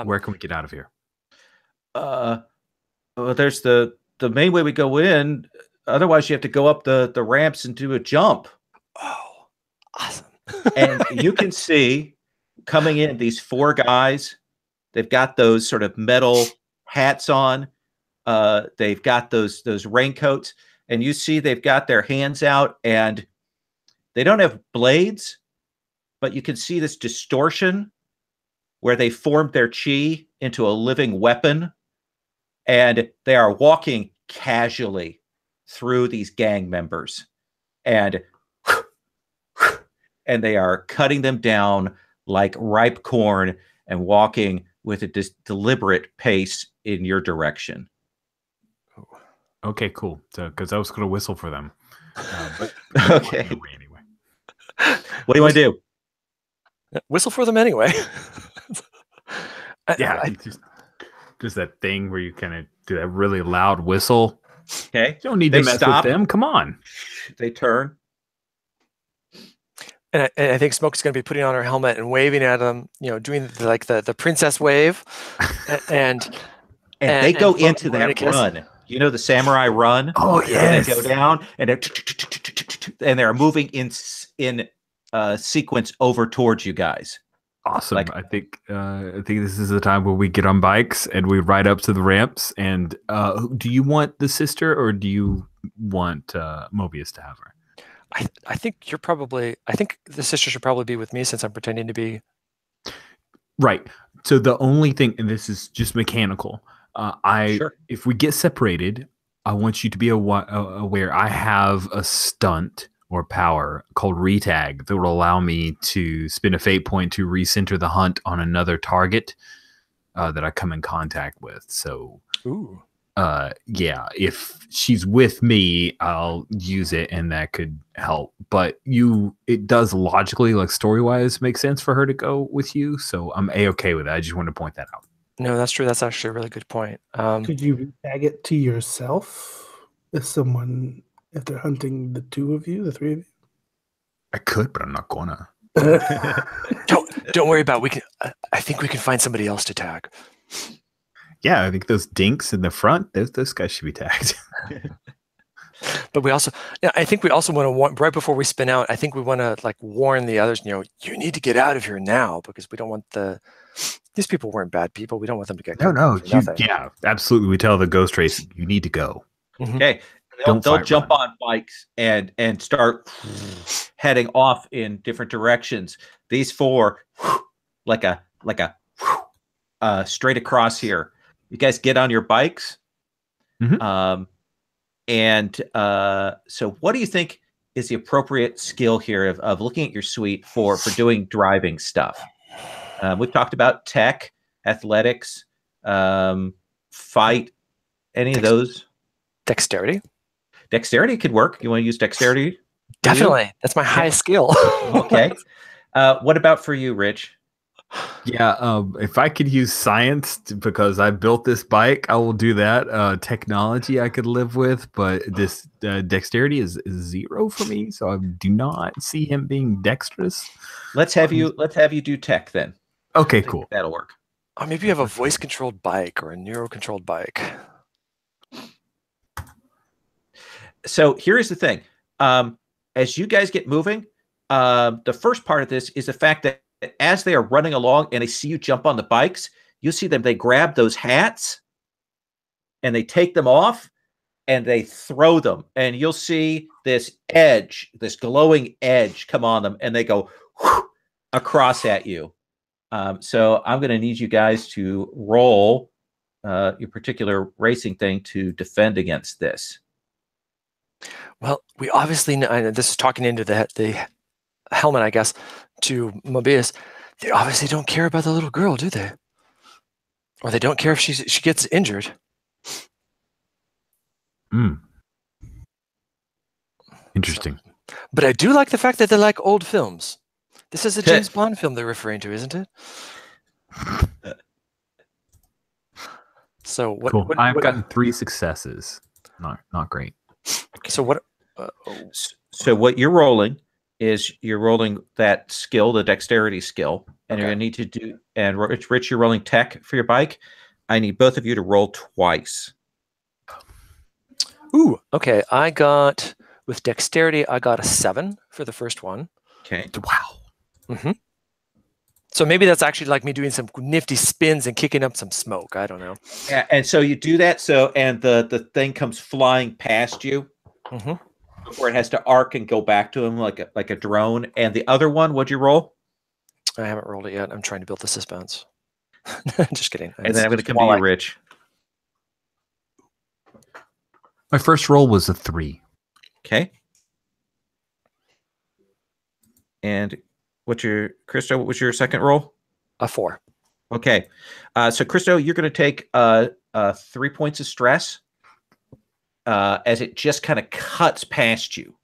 Where can we get out of here? Well, there's the main way we go in. Otherwise, you have to go up the ramps and do a jump. Oh, awesome. And you can see coming in these 4 guys. They've got those sort of metal hats on. They've got those raincoats, and you see they've got their hands out, and they don't have blades, but you can see this distortion where they formed their chi into a living weapon, and they are walking casually through these gang members, and they are cutting them down like ripe corn and walking with a deliberate pace in your direction. Okay, cool. So, because I was going to whistle for them. But okay. Anyway. What do you want to do? Whistle for them anyway. Yeah, just that thing where you kind of do that really loud whistle. Okay. You don't need to mess with them. Come on. They turn. And I think Smoke's going to be putting on her helmet and waving at them, doing the princess wave, and they go into that run. You know the samurai run. Oh yes. They go down and they're moving in sequence over towards you guys. Awesome. I think this is the time where we get on bikes and we ride up to the ramps. And do you want the sister or do you want Mobius to have her? I think I think the sister should probably be with me since I'm pretending to be. Right. So the only thing, and this is just mechanical, Sure. If we get separated, I want you to be aware I have a stunt or power called retag that will allow me to spend a fate point to recenter the hunt on another target that I come in contact with. So, ooh. Yeah, if she's with me, I'll use it and that could help. But it does logically, like story-wise, make sense for her to go with you. So I'm A-okay with that. I just want to point that out. No, that's true. That's actually a really good point. Could you tag it to yourself if they're hunting the 2 of you, the 3 of you? I could, but I'm not gonna. Don't worry about it. We can. I think we can find somebody else to tag. Yeah, I think those dinks in the front, those guys should be tagged. But we also, I think we also want to warn, right before we spin out, I think we want to warn the others, you need to get out of here now because we don't want these people weren't bad people. We don't want them to get yeah, absolutely. We tell the ghost race, you need to go. Mm-hmm. Okay. They'll jump on bikes and start heading off in different directions. These 4, like a straight across here. You guys get on your bikes. Mm-hmm. So what do you think is the appropriate skill here of looking at your suite for doing driving stuff? We've talked about tech, athletics, fight, any of those? Dexterity? Dexterity could work. You want to use dexterity? Definitely. That's my highest skill. Okay. What about for you, Rich? Yeah, if I could use science because I built this bike, I will do that. Technology I could live with, but this dexterity is 0 for me, so I do not see him being dexterous. Let's have you do tech then. Okay, cool. That'll work. Or maybe you have a voice-controlled bike or a neuro-controlled bike. So here's the thing. As you guys get moving, the first part of this is the fact that as they are running along and they see you jump on the bikes, you see them, they grab those hats and they take them off and they throw them. And you'll see this glowing edge come on them and they go across at you. So I'm going to need you guys to roll your particular racing thing to defend against this. Well, we obviously know, and this is talking into the helmet, I guess, to Mobius. They obviously don't care about the little girl, do they? Or they don't care if she gets injured. Interesting. But I do like the fact that they like old films. This is a James Bond film they're referring to, isn't it? So what? Cool. I've gotten 3 successes. Not great. So what? So what you're rolling is you're rolling that skill, the dexterity skill, and you're going to need to do. And Rich, you're rolling tech for your bike. I need both of you to roll twice. Ooh, okay. I got with dexterity. I got a 7 for the first one. Okay. Wow. So maybe that's actually like me doing some nifty spins and kicking up some smoke. I don't know. Yeah, and so you do that. So and the thing comes flying past you before it has to arc and go back to him like a drone. And the other one, what'd you roll? I haven't rolled it yet. I'm trying to build the suspense. Just kidding. And then I'm going to come to you, Rich. My first roll was a 3. Okay. And Christo, what was your second roll? A 4. Okay. So Christo, you're going to take 3 points of stress as it just kind of cuts past you.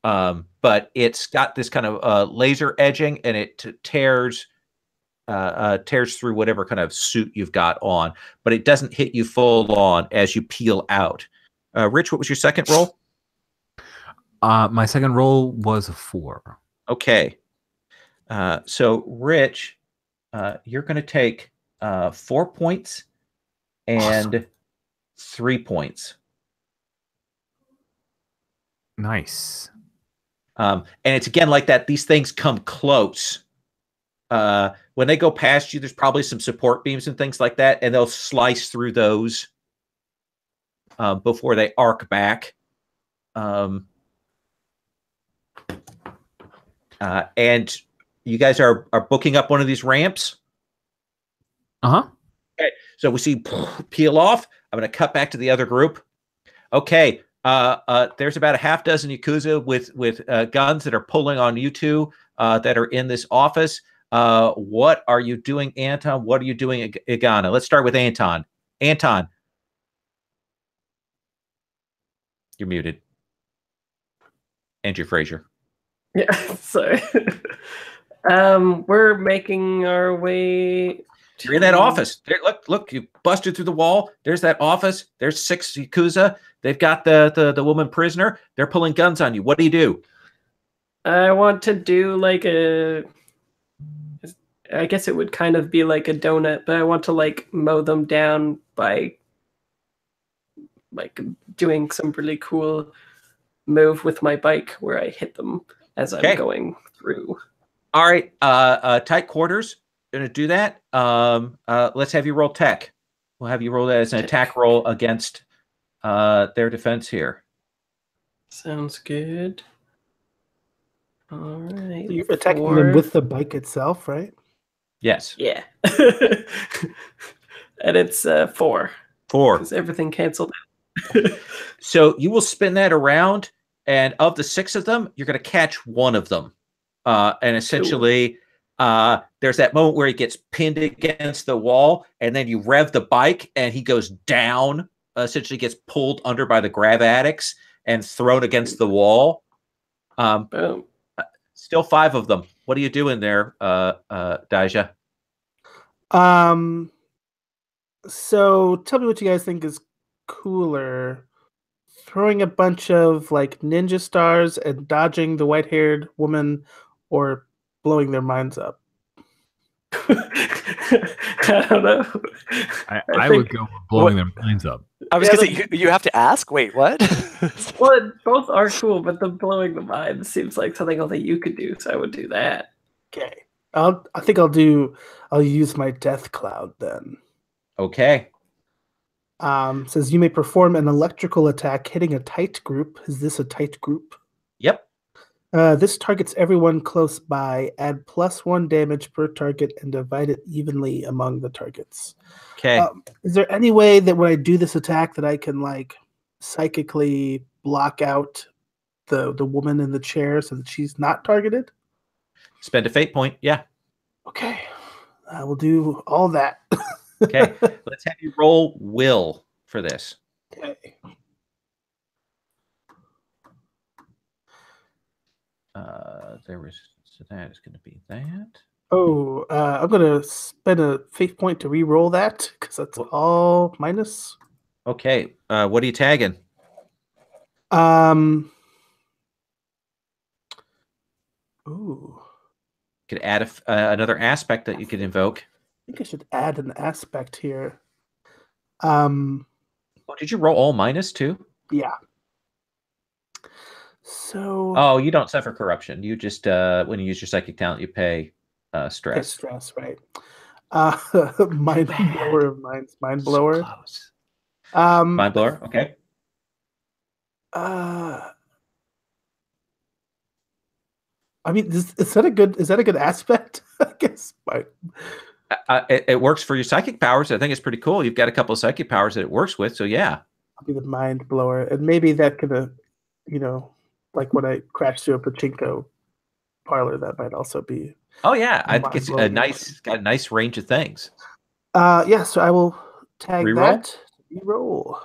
But it's got this kind of laser edging, and it tears through whatever kind of suit you've got on, but it doesn't hit you full on as you peel out. Rich, what was your second roll? My second roll was a 4. Okay. So Rich, you're going to take 4 points and 3 points. Nice. And it's again like that. These things come close. When they go past you, there's probably some support beams and things like that, and they'll slice through those before they arc back. And you guys are booking up one of these ramps. Okay, so we see peel off. I'm going to cut back to the other group. Okay, there's about a half dozen Yakuza with guns that are pulling on you two that are in this office. What are you doing, Anton? What are you doing, Igana? Let's start with Anton. Anton. You're muted. Andrew Fraser. Yeah, sorry. We're making our way. You're in that office. There, look, you busted through the wall. There's that office. There's 6 Yakuza. They've got the woman prisoner. They're pulling guns on you. What do you do? I want to do like I guess it would kind of be like a donut, but I want to like mow them down by like doing some really cool move with my bike where I hit them as I'm going through. All right, tight quarters. Gonna do that. Let's have you roll tech. We'll have you roll that as an attack roll against their defense here. Sounds good. All right. You're attacking them with the bike itself, right? Yes. Yeah. And it's 4. 4. Because everything canceled out. So you will spin that around, and of the 6 of them, you're going to catch one of them. And essentially, there's that moment where he gets pinned against the wall, and then you rev the bike, and he goes down, essentially gets pulled under by the gravatics and thrown against the wall. Boom. Still 5 of them. What are you doing there, Daija? So tell me what you guys think is cooler. Throwing a bunch of like ninja stars and dodging the white-haired woman, or blowing their minds up? I don't know. I would go with blowing their minds up. I was going to say, you have to ask? Wait, what? Well, both are cool, but the blowing the mind seems like something only you could do, so I would do that. Okay. I think I'll use my death cloud then. Okay. Says you may perform an electrical attack hitting a tight group. Is this a tight group? Yep. This targets everyone close by. Add +1 damage per target and divide it evenly among the targets. Okay. Is there any way that when I do this attack that I can like psychically block out the woman in the chair so that she's not targeted? Spend a fate point. Yeah. Okay. I will do all that. Okay. Let's have you roll will for this. Okay. There was, so that is going to be that. Oh, I'm gonna spend a fate point to re-roll that because that's all minus. Okay. What are you tagging? Ooh. You could add another aspect that you could invoke. I think I should add an aspect here. Oh, did you roll all minus too? Yeah. So. Oh, you don't suffer corruption. You just when you use your psychic talent, you pay stress. Stress, right? Mind blower of minds. Mind blower. So close. Mind blower. Okay. I mean, is that a good aspect? I guess. It works for your psychic powers. I think it's pretty cool. You've got a couple of psychic powers that it works with. So yeah. I'll be the mind blower, and maybe that could, like when I crash through a pachinko parlor, that might also be. Oh yeah, I think it's got a nice range of things. Yeah. So I will tag Reroll? that. Reroll.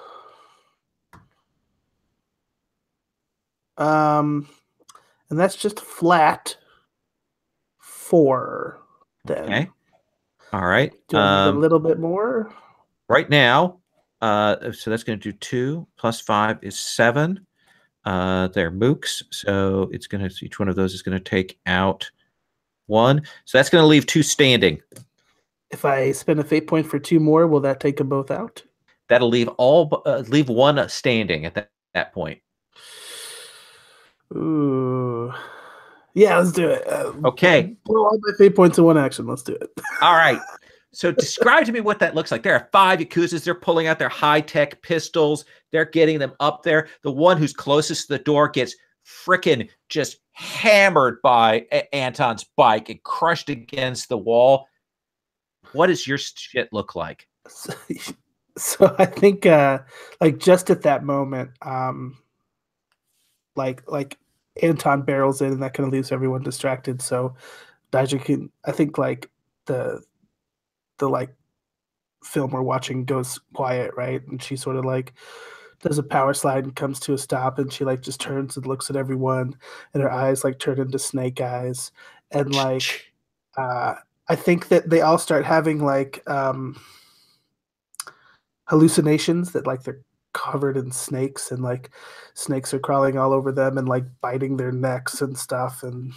And that's just flat 4. Then. Okay. All right. Do I need a little bit more? Right now, so that's going to do 2 plus 5 is 7. They're mooks, so it's going to, each one of those is going to take out 1. So that's going to leave 2 standing. If I spend a fate point for 2 more, will that take them both out? That'll leave leave 1 standing at that point. Ooh. Yeah, let's do it. Okay. Blow all my fate points in 1 action. Let's do it. All right. So describe to me what that looks like. There are 5 Yakuzas. They're pulling out their high-tech pistols. They're getting them up there. The one who's closest to the door gets frickin' just hammered by Anton's bike and crushed against the wall. What does your shit look like? So I think like just at that moment, like Anton barrels in and that kind of leaves everyone distracted. So Daija can, I think like the like film we're watching goes quiet, right? And she sort of like does a power slide and comes to a stop, and she like just turns and looks at everyone, and her eyes like turn into snake eyes, and like I think that they all start having like hallucinations that like they're covered in snakes and like snakes are crawling all over them and like biting their necks and stuff, and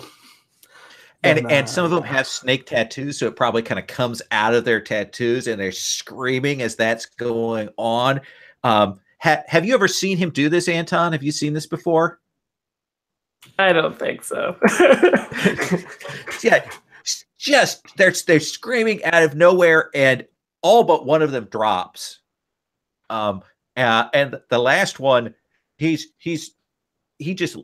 some of them have snake tattoos, so it probably kind of comes out of their tattoos, and they're screaming as that's going on. Have you ever seen him do this, Anton? Have you seen this before? I don't think so. Yeah, just they're screaming out of nowhere, and all but one of them drops. And the last one, he just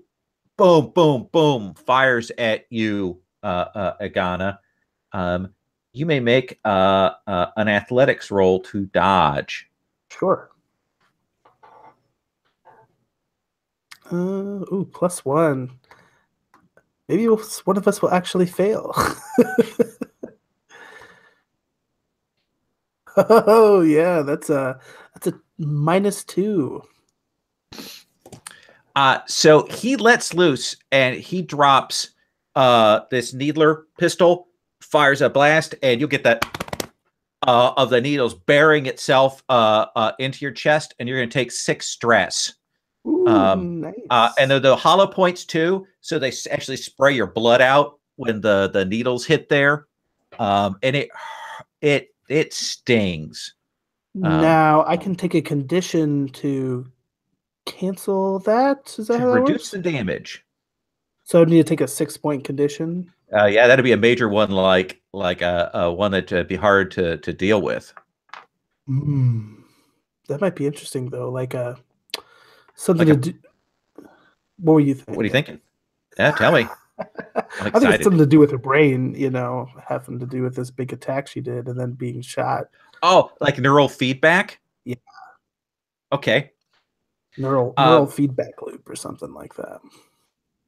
boom, boom, boom, fires at you, Agana. You may make an athletics roll to dodge. Sure. Ooh, +1. Maybe one of us will actually fail. Oh yeah, that's a -2. So he lets loose and he drops this needler pistol, fires a blast, and you'll get that of the needles bearing itself into your chest, and you're going to take 6 stress. Ooh, nice. And the hollow points too, so they actually spray your blood out when the needles hit there, and it stings. Now I can take a condition to cancel that. Is that how that reduce works? the damage? So I need to take a 6-point condition. Yeah, that'd be a major one, like a one that'd be hard to deal with. That might be interesting though, like something to do. What were you thinking? What are you thinking? Yeah, tell me. I'm I think it's excited. something to do with her brain, having to do with this big attack she did and then being shot. Oh, like neural feedback? Yeah. Okay. Neural feedback loop or something like that.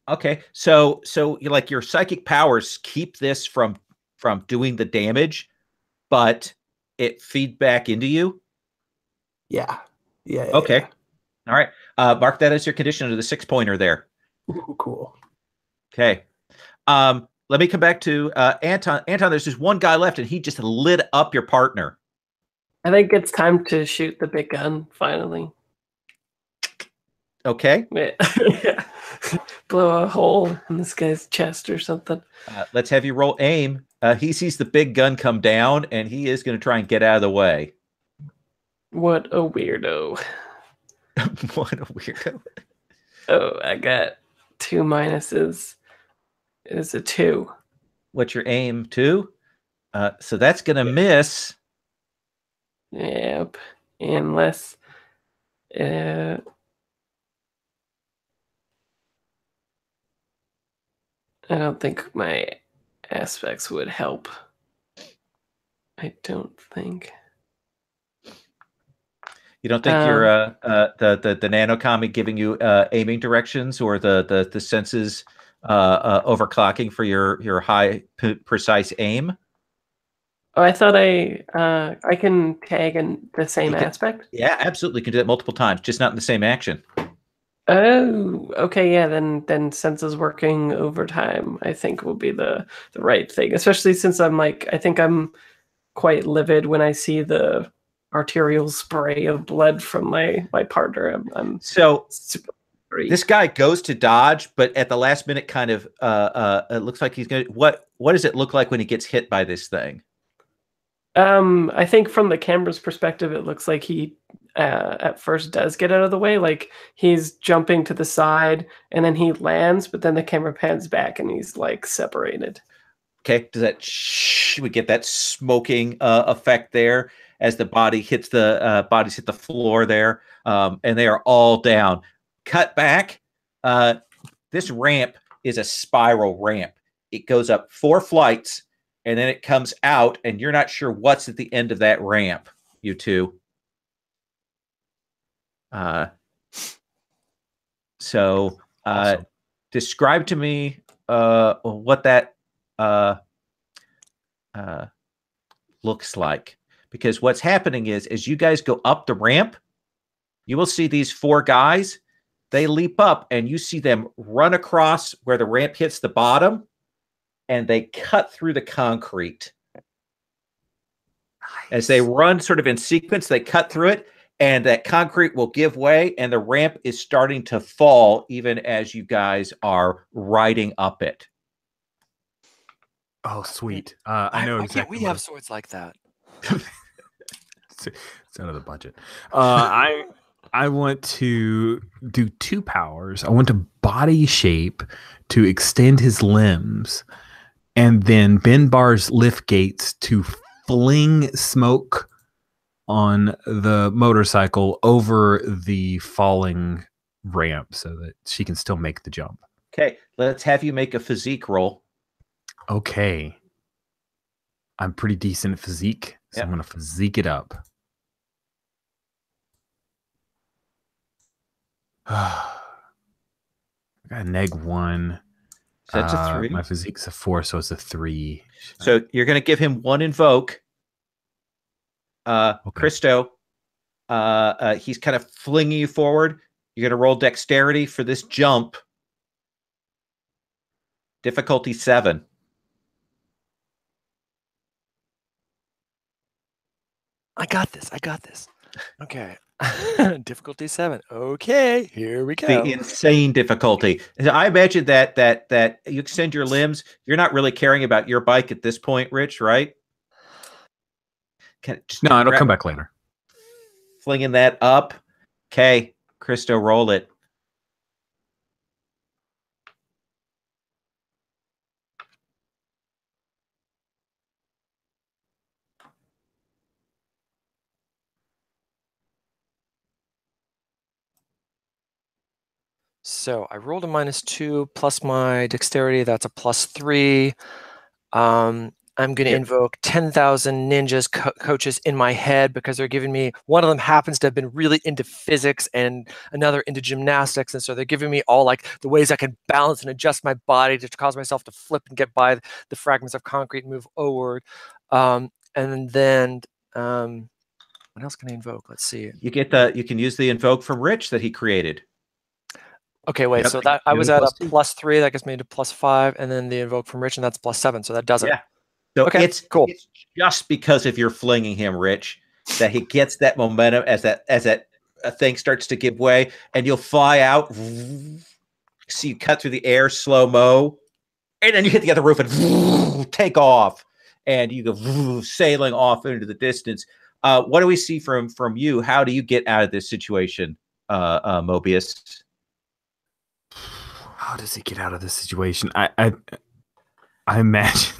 Okay. So like your psychic powers keep this from doing the damage, but it feed back into you? Yeah. Yeah. Okay. Yeah. All right. Mark that as your condition under the 6-pointer there. Ooh, cool. Okay. Let me come back to Anton. Anton, there's just one guy left, and he just lit up your partner. I think it's time to shoot the big gun, finally. Okay. Yeah. Blow a hole in this guy's chest or something. Let's have you roll aim. He sees the big gun come down, and he is going to try and get out of the way. What a weirdo. What a weirdo. Oh, I got 2 minuses. It's a 2. What's your aim, 2? So that's going to miss. Yep. Unless... I don't think my aspects would help. I don't think. You don't think your the nanokami giving you aiming directions or the senses overclocking for your high precise aim? Oh, I thought I can tag in the same aspect. Yeah, absolutely. You can do that multiple times, just not in the same action. Oh, okay, yeah. Then senses working overtime, I think, will be the right thing. Especially since I think I'm quite livid when I see the arterial spray of blood from my partner. I'm so super this guy goes to dodge, but at the last minute, kind of it looks like he's gonna. What does it look like when he gets hit by this thing? I think from the camera's perspective, it looks like he at first does get out of the way. Like he's jumping to the side and then he lands, but then the camera pans back and he's like separated. Okay, does that we get that smoking effect there as the body hits the bodies hit the floor there, and they are all down. Cut back. This ramp is a spiral ramp. It goes up 4 flights, and then it comes out, and you're not sure what's at the end of that ramp. You two. So Awesome. describe to me what that looks like, because what's happening is as you guys go up the ramp, you will see these 4 guys. They leap up and you see them run across where the ramp hits the bottom, and they cut through the concrete. As they run sort of in sequence, they cut through it, and that concrete will give way, and the ramp is starting to fall even as you guys are riding up it. Oh, sweet. I know Why exactly. can't we have swords like that? It's out of the budget. I want to do 2 powers. I want to body shape to extend his limbs, and then bend bars lift gates to fling smoke on the motorcycle over the falling ramp so that she can still make the jump. Okay, let's have you make a physique roll. Okay. I'm pretty decent at physique, so Yep. I'm going to physique it up. I got a -1. So that's a 3. My physique's a 4, so it's a 3. So you're going to give him 1 invoke. Okay. Christo, he's kind of flinging you forward. You're going to roll dexterity for this jump. Difficulty 7. I got this. Okay. Difficulty 7. Okay, here we go. The insane difficulty. I imagine that you extend your limbs. You're not really caring about your bike at this point, Rich, right? No, it'll come back later. Flinging that up. Okay, Christo, roll it. So I rolled a -2 plus my dexterity. That's a +3. I'm going to invoke 10,000 ninjas coaches in my head because they're giving me, one of them happens to have been really into physics and another into gymnastics. And so they're giving me all like the ways I can balance and adjust my body to cause myself to flip and get by the fragments of concrete and move forward. And then what else can I invoke? Let's see. You can use the invoke from Rich that he created. Okay, wait. So that I was at a +3. That gets me to +5, and then the invoke from Rich, and that's +7. So that does it. Yeah. So okay, it's cool. It's just because if you're flinging him, Rich, that he gets that momentum as that thing starts to give way, and you'll fly out. So you cut through the air slow-mo, and then you hit the other roof and take off, and you go sailing off into the distance. What do we see from you? How do you get out of this situation, Mobius? How does he get out of this situation? I imagine.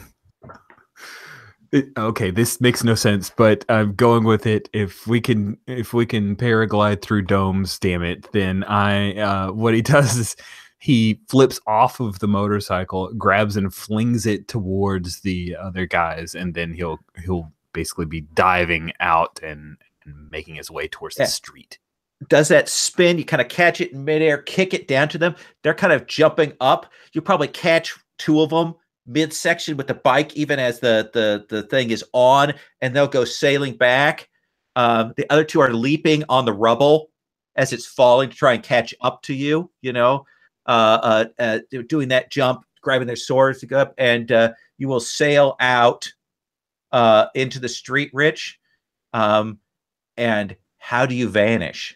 Okay, this makes no sense, but I'm going with it. If we can paraglide through domes, damn it, then what he does is he flips off of the motorcycle, grabs and flings it towards the other guys, and then he'll basically be diving out and making his way towards the street. Does that spin? You kind of catch it in midair, kick it down to them. They're kind of jumping up. You probably catch two of them midsection with the bike, even as the thing is on, and they'll go sailing back. The other two are leaping on the rubble as it's falling to try and catch up to you. You know, doing that jump, grabbing their swords to go up, and you will sail out into the street, Rich. And how do you vanish?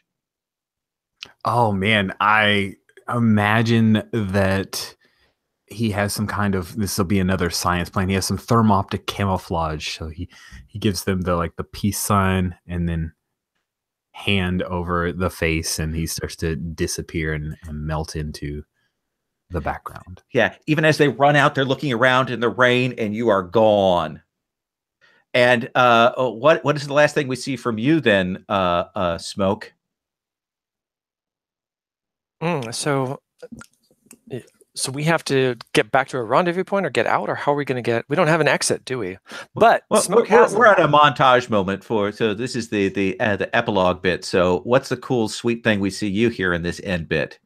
Oh man, I imagine that he has some kind of, this will be another science plan. He has some thermoptic camouflage. So he gives them the peace sign and then hand over the face, and he starts to disappear and melt into the background. Yeah. Even as they run out, they're looking around in the rain and you are gone. And what is the last thing we see from you then, Smoke? So we have to get back to a rendezvous point or get out, or how are we going to get? We don't have an exit, do we? But Smoke we're at a montage moment so this is the epilogue bit. So what's the cool, sweet thing we see you here in this end bit?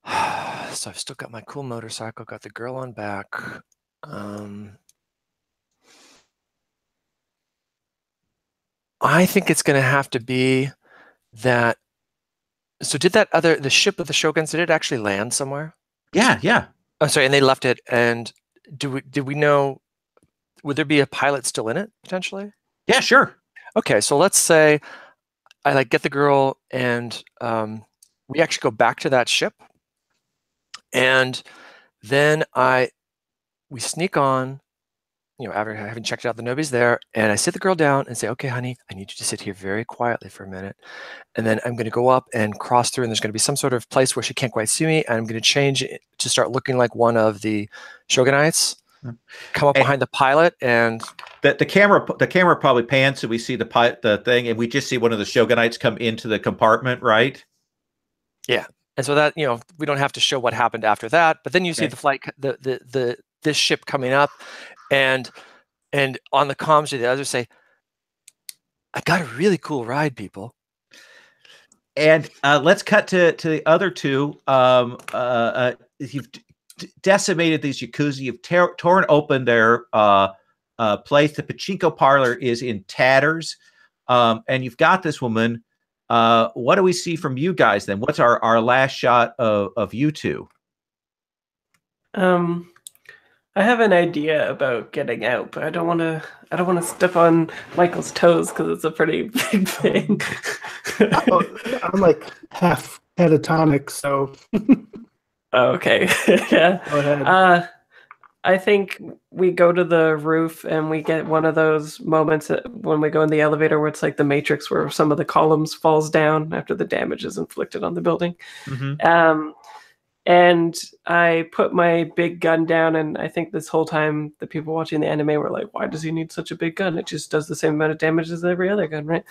So I've still got my cool motorcycle, got the girl on back. I think it's going to have to be that. So did the ship of the Shoguns, did it actually land somewhere? Yeah. Oh, sorry, and they left it. And did we know? Would there be a pilot still in it potentially? Yeah, sure. Okay, so let's say I get the girl, and we actually go back to that ship, and then we sneak on. After having checked out the nobody's there, and I sit the girl down and say, "Okay, honey, I need you to sit here very quietly for a minute, and then I'm going to go up and cross through, and there's going to be some sort of place where she can't quite see me, and I'm going to change it to start looking like one of the Shogunaites, come up behind the pilot, and the camera probably pans, so we see the thing, and we just see one of the Shogunaites come into the compartment, right? Yeah, and so that we don't have to show what happened after that, but then you see the flight, this ship coming up. And on the comms, the others say, "I got a really cool ride, people." And let's cut to the other two. You've decimated these Yakuza. You've torn open their place. The pachinko parlor is in tatters. And you've got this woman. What do we see from you guys then? What's our last shot of you two? I have an idea about getting out, but I don't want to step on Michael's toes because it's a pretty big thing. I'm half catatonic, so. Okay. Yeah. Go ahead. I think we go to the roof and we get one of those moments when we go in the elevator where it's like the Matrix, where some of the columns falls down after the damage is inflicted on the building. Mm-hmm. And I put my big gun down, and I think this whole time the people watching the anime were like, why does he need such a big gun? It just does the same amount of damage as every other gun, right?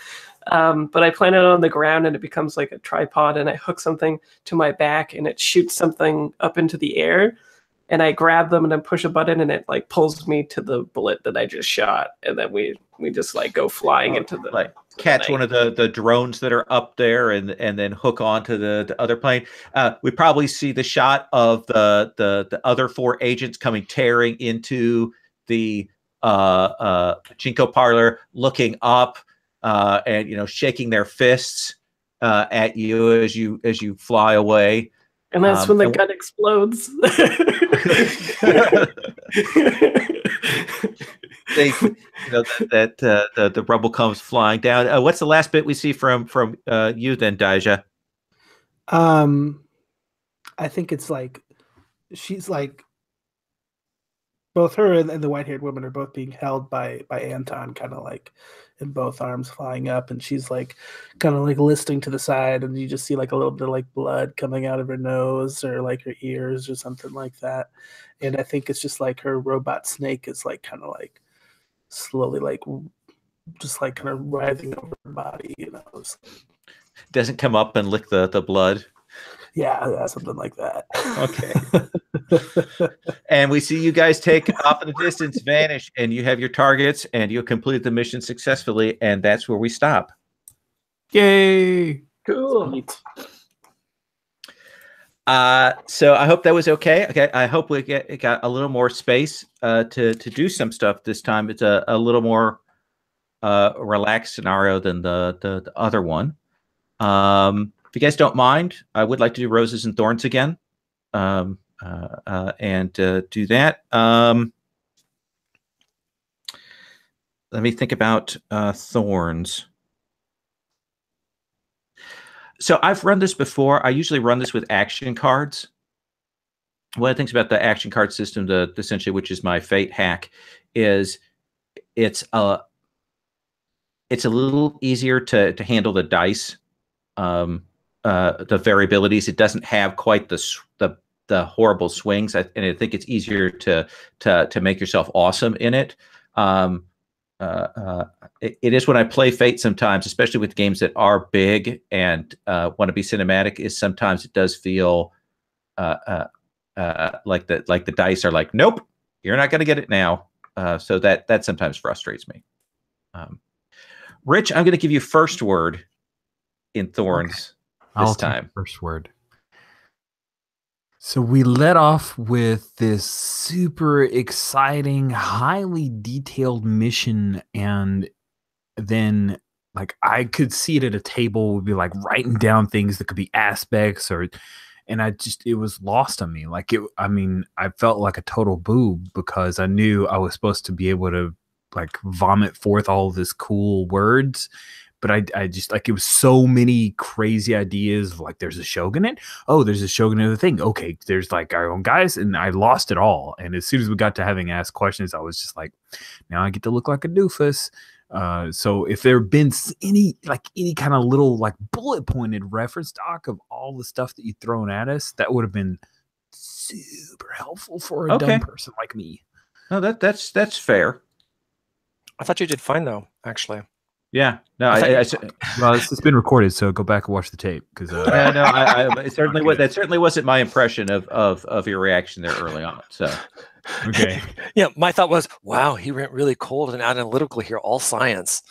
But I plant it on the ground, and it becomes like a tripod, and I hook something to my back, and it shoots something up into the air, and I grab them and then push a button, and it like pulls me to the bullet that I just shot, and then we just like go flying into the like catch one of the drones that are up there and then hook onto the other plane. We probably see the shot of the other 4 agents coming tearing into the pachinko parlor, looking up and shaking their fists at you as you fly away. And that's when the gun explodes. The rubble comes flying down. What's the last bit we see from you then, Daija? I think it's like she's like both her and the white-haired woman are both being held by Anton, kind of like in both arms flying up, and she's like kind of like listing to the side, and you just see like a little bit of like blood coming out of her nose or like her ears or something like that. And I think it's just like her robot snake is like kind of like slowly like just like kind of writhing over her body, Doesn't come up and lick the blood. Yeah, something like that. Okay. And we see you guys take off in the distance, vanish, and you have your targets, and you complete the mission successfully, and that's where we stop. Yay! Cool. So I hope that was okay. Okay, I hope we got a little more space to do some stuff this time. It's a little more relaxed scenario than the other one. If you guys don't mind, I would like to do Roses and Thorns again, and do that. Let me think about Thorns. So I've run this before. I usually run this with action cards. One of the things about the action card system, essentially, which is my Fate hack, is it's a little easier to handle the dice. The variabilities. It doesn't have quite the horrible swings, and I think it's easier to make yourself awesome in it. It is when I play Fate sometimes, especially with games that are big and want to be cinematic. Is sometimes it does feel like the dice are like, nope, you're not going to get it now. So that sometimes frustrates me. Rich, I'm going to give you first word in Thorns. Okay. This time. First word. So we let off with this super exciting, highly detailed mission, and then like I could see it at a table, would be like writing down things that could be aspects and it was lost on me. Like I felt like a total boob because I knew I was supposed to be able to like vomit forth all of this cool words. But I just like, it was so many crazy ideas of like, there's a shogunate. Oh, there's a shogunate of the thing. Okay, there's like our own guys, and I lost it all. And as soon as we got to having asked questions, I was just like, now I get to look like a doofus. So if there had been any kind of little like bullet pointed reference doc of all the stuff that you've thrown at us, that would have been super helpful for a dumb person like me. No, that's fair. I thought you did fine though, actually. Yeah, no, well, it's been recorded, so go back and watch the tape because it certainly wasn't my impression of your reaction there early on. So, okay, yeah, my thought was, wow, he went really cold and analytical here, all science.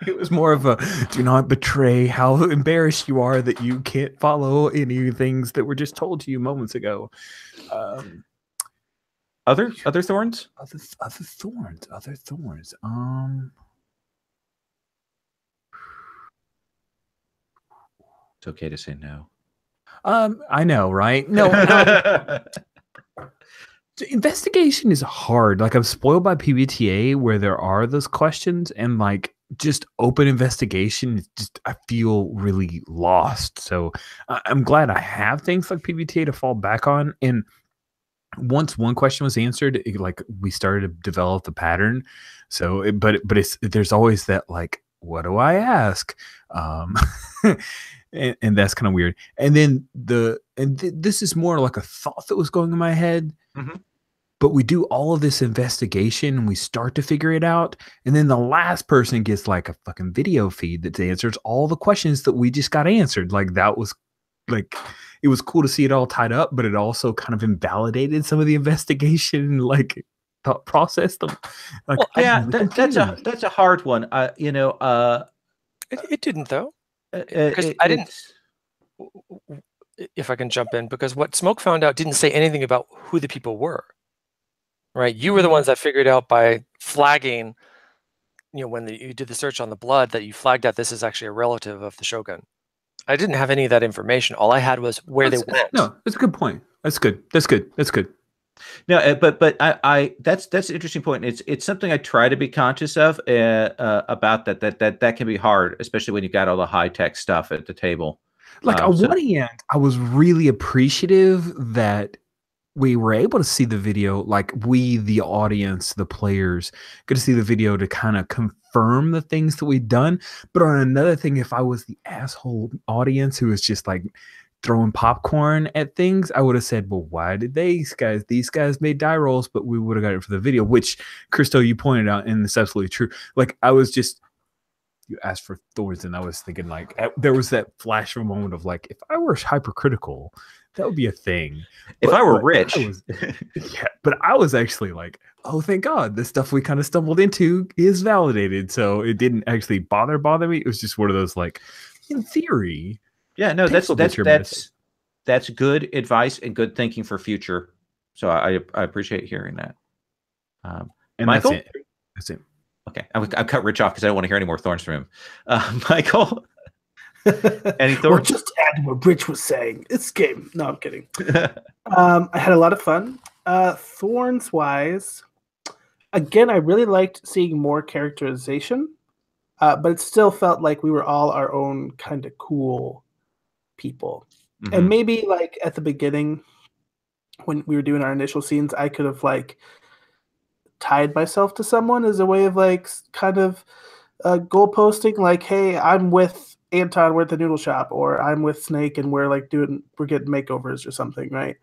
It was more of a do not betray how embarrassed you are that you can't follow any things that were just told to you moments ago. Other thorns, other thorns. It's okay to say no. I know, right? No. Investigation is hard. Like I'm spoiled by PBTA where there are those questions, and like just open investigation, I feel really lost. So I'm glad I have things like PBTA to fall back on. And once one question was answered, we started to develop the pattern. So, there's always that like, what do I ask? And that's kind of weird. And then and this is more like a thought that was going in my head. Mhm. But we do all of this investigation and we start to figure it out. And then the last person gets like a fucking video feed that answers all the questions that we just got answered. Like that was like, it was cool to see it all tied up, but it also kind of invalidated some of the investigation, like thought process. Like, Well, Yeah, I'm that's a hard one. It didn't though, because I didn't. If I can jump in, because what Smoke found out didn't say anything about who the people were. Right, you were the ones that figured out by flagging. When you did the search on the blood, that you flagged out this is actually a relative of the Shogun. I didn't have any of that information. All I had was where they went. No, that's a good point. That's good. That's good. That's good. No, but I that's an interesting point. It's something I try to be conscious of about that can be hard, especially when you got all the high tech stuff at the table. Like on one hand, I was really appreciative that we were able to see the video, like we, the audience, the players, get to see the video to kind of confirm the things that we'd done. But on another thing, if I was the asshole audience who was just like throwing popcorn at things, I would have said, well, why did these guys made die rolls, but we would have got it for the video, which Christo, you pointed out, and it's absolutely true. Like I was just, you asked for thorns, and I was thinking like there was that flash of a moment of like, if I were hypercritical, that would be a thing. If I were rich. But I was actually like, oh, thank God, the stuff we kind of stumbled into is validated. So it didn't actually bother me. It was just one of those like, in theory. Yeah, no, that's good advice and good thinking for future. So I appreciate hearing that. And Michael? That's it. Okay, I cut Rich off because I don't want to hear any more thorns from him. Michael? Any thorns? Well, just to add to what Rich was saying, it's game. No, I'm kidding. I had a lot of fun. Thorns wise, again, I really liked seeing more characterization, but it still felt like we were all our own kind of cool people. Mm-hmm. And maybe like at the beginning, when we were doing our initial scenes, I could have like tied myself to someone as a way of like kind of goalposting, like, hey, I'm with Anton, we're at the noodle shop, or I'm with Snake and we're getting makeovers or something, right?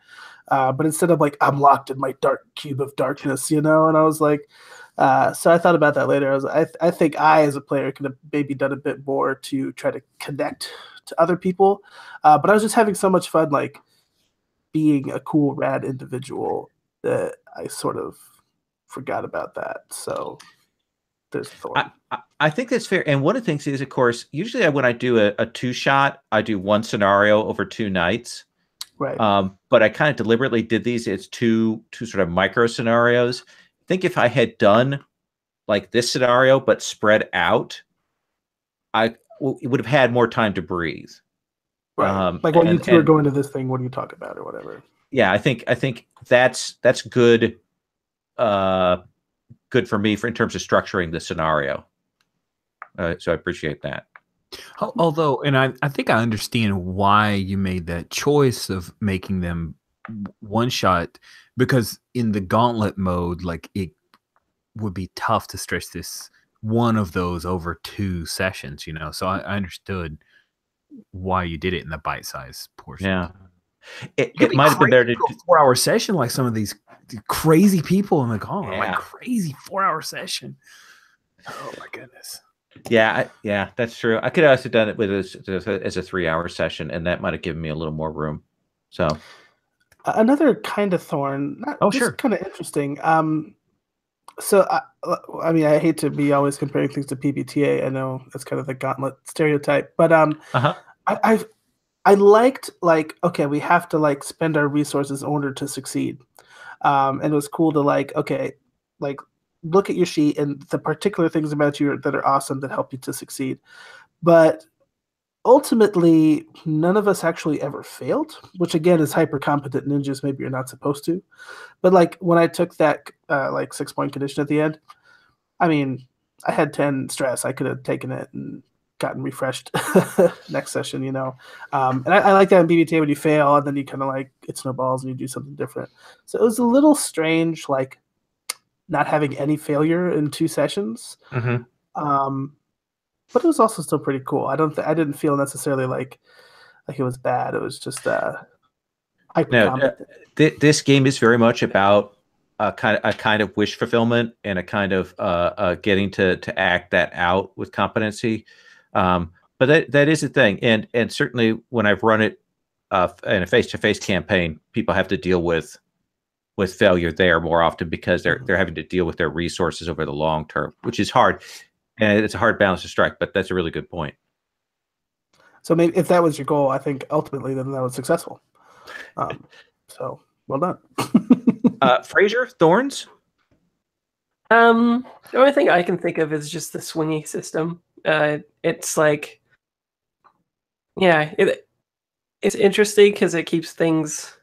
But instead of like, I'm locked in my dark cube of darkness, and I was like, so I thought about that later. I think I, as a player, could have maybe done a bit more to try to connect to other people. But I was just having so much fun, like being a cool, rad individual, that I sort of forgot about that. So there's Thorn. I think that's fair. And one of the things is, of course, usually when I do a two-shot, I do one scenario over 2 nights. Right. But I kind of deliberately did these as two sort of micro scenarios. I think if I had done like this scenario but spread out, I would have had more time to breathe. Right. Like when you two are going to this thing, what do you talk about or whatever? Yeah, I think that's good. Good for me in terms of structuring the scenario. So I appreciate that. Although, and I think I understand why you made that choice of making them one shot, because in the gauntlet mode, like it would be tough to stretch this one of those over 2 sessions, So I understood why you did it in the bite-size portion. Yeah. It might have been better to do a 4-hour session like some of these crazy people in the gauntlet. Like crazy 4-hour session. Oh my goodness. Yeah, that's true. I could have also done it with as a 3-hour session, and that might have given me a little more room. So another kind of thorn. Sure. Kind of interesting. So I mean, I hate to be always comparing things to PBTA. I know that's kind of the gauntlet stereotype, but I liked, like, okay, we have to like spend our resources in order to succeed. And it was cool to look at your sheet and the particular things about you that are awesome that help you to succeed. But ultimately, none of us actually ever failed, which again is hyper competent ninjas. Maybe you're not supposed to. But like when I took that 6-point condition at the end, I mean, I had 10 stress. I could have taken it and gotten refreshed next session, And I like that in BBTA when you fail and then you kind of like it snowballs and you do something different. So it was a little strange, like not having any failure in 2 sessions. Mm-hmm. But it was also still pretty cool. I didn't feel necessarily like it was bad. It was just No, Hypercombat. this game is very much about a kind of wish fulfillment and a kind of getting to act that out with competency. But that is a thing, and certainly when I've run it in a face-to-face campaign, people have to deal with failure there more often because they're having to deal with their resources over the long term, which is hard, and it's a hard balance to strike. But that's a really good point. So maybe if that was your goal, I think ultimately then that was successful. So well done. Fraser, Thorns. The only thing I can think of is just the swingy system. It's like, yeah, it's interesting because it keeps things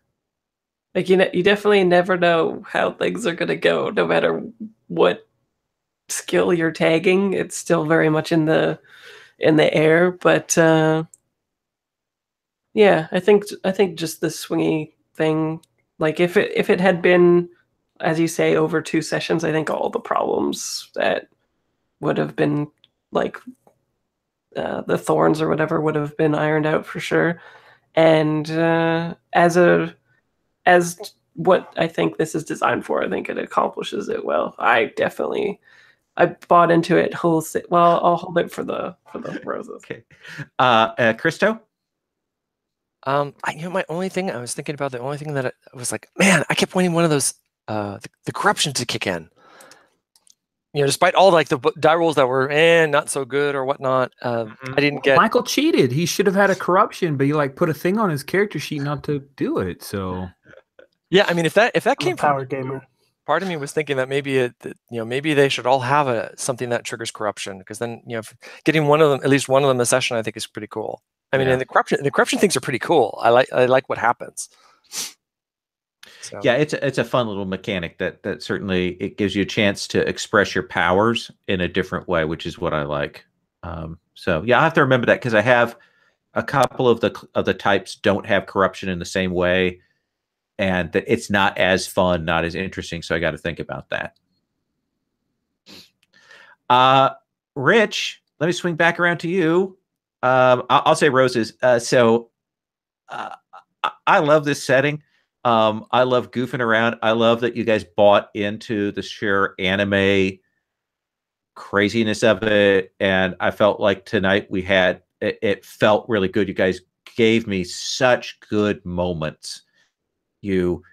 like you definitely never know how things are gonna go, no matter what skill you're tagging. It's still very much in the air, but yeah, I think just the swingy thing. Like if it had been, as you say, over 2 sessions, I think all the problems that would have been like the thorns or whatever would have been ironed out for sure. And as what I think this is designed for, I think it accomplishes it well. I bought into it well, I'll hold it for the roses. Okay, Christo. My only thing I was thinking about, the only thing that I was like, man, I kept wanting one of those the corruption to kick in. Despite all like the die rolls that were not so good or whatnot, I didn't get. Michael cheated. He should have had a corruption, but he like put a thing on his character sheet not to do it. So yeah, I mean, if that came from power gamer, part of me was thinking that maybe maybe they should all have something that triggers corruption, because then getting one of them, at least one of them a session, I think is pretty cool. I mean, and the corruption things are pretty cool. I like what happens. So. Yeah, it's a fun little mechanic that certainly it gives you a chance to express your powers in a different way, which is what I like. So yeah, I have to remember that because I have a couple of the types don't have corruption in the same way, and that it's not as fun, not as interesting. So I got to think about that. Rich, let me swing back around to you. I'll say roses. So I love this setting. I love goofing around. I love that you guys bought into the sheer anime craziness of it. And I felt like tonight it felt really good. You guys gave me such good moments. You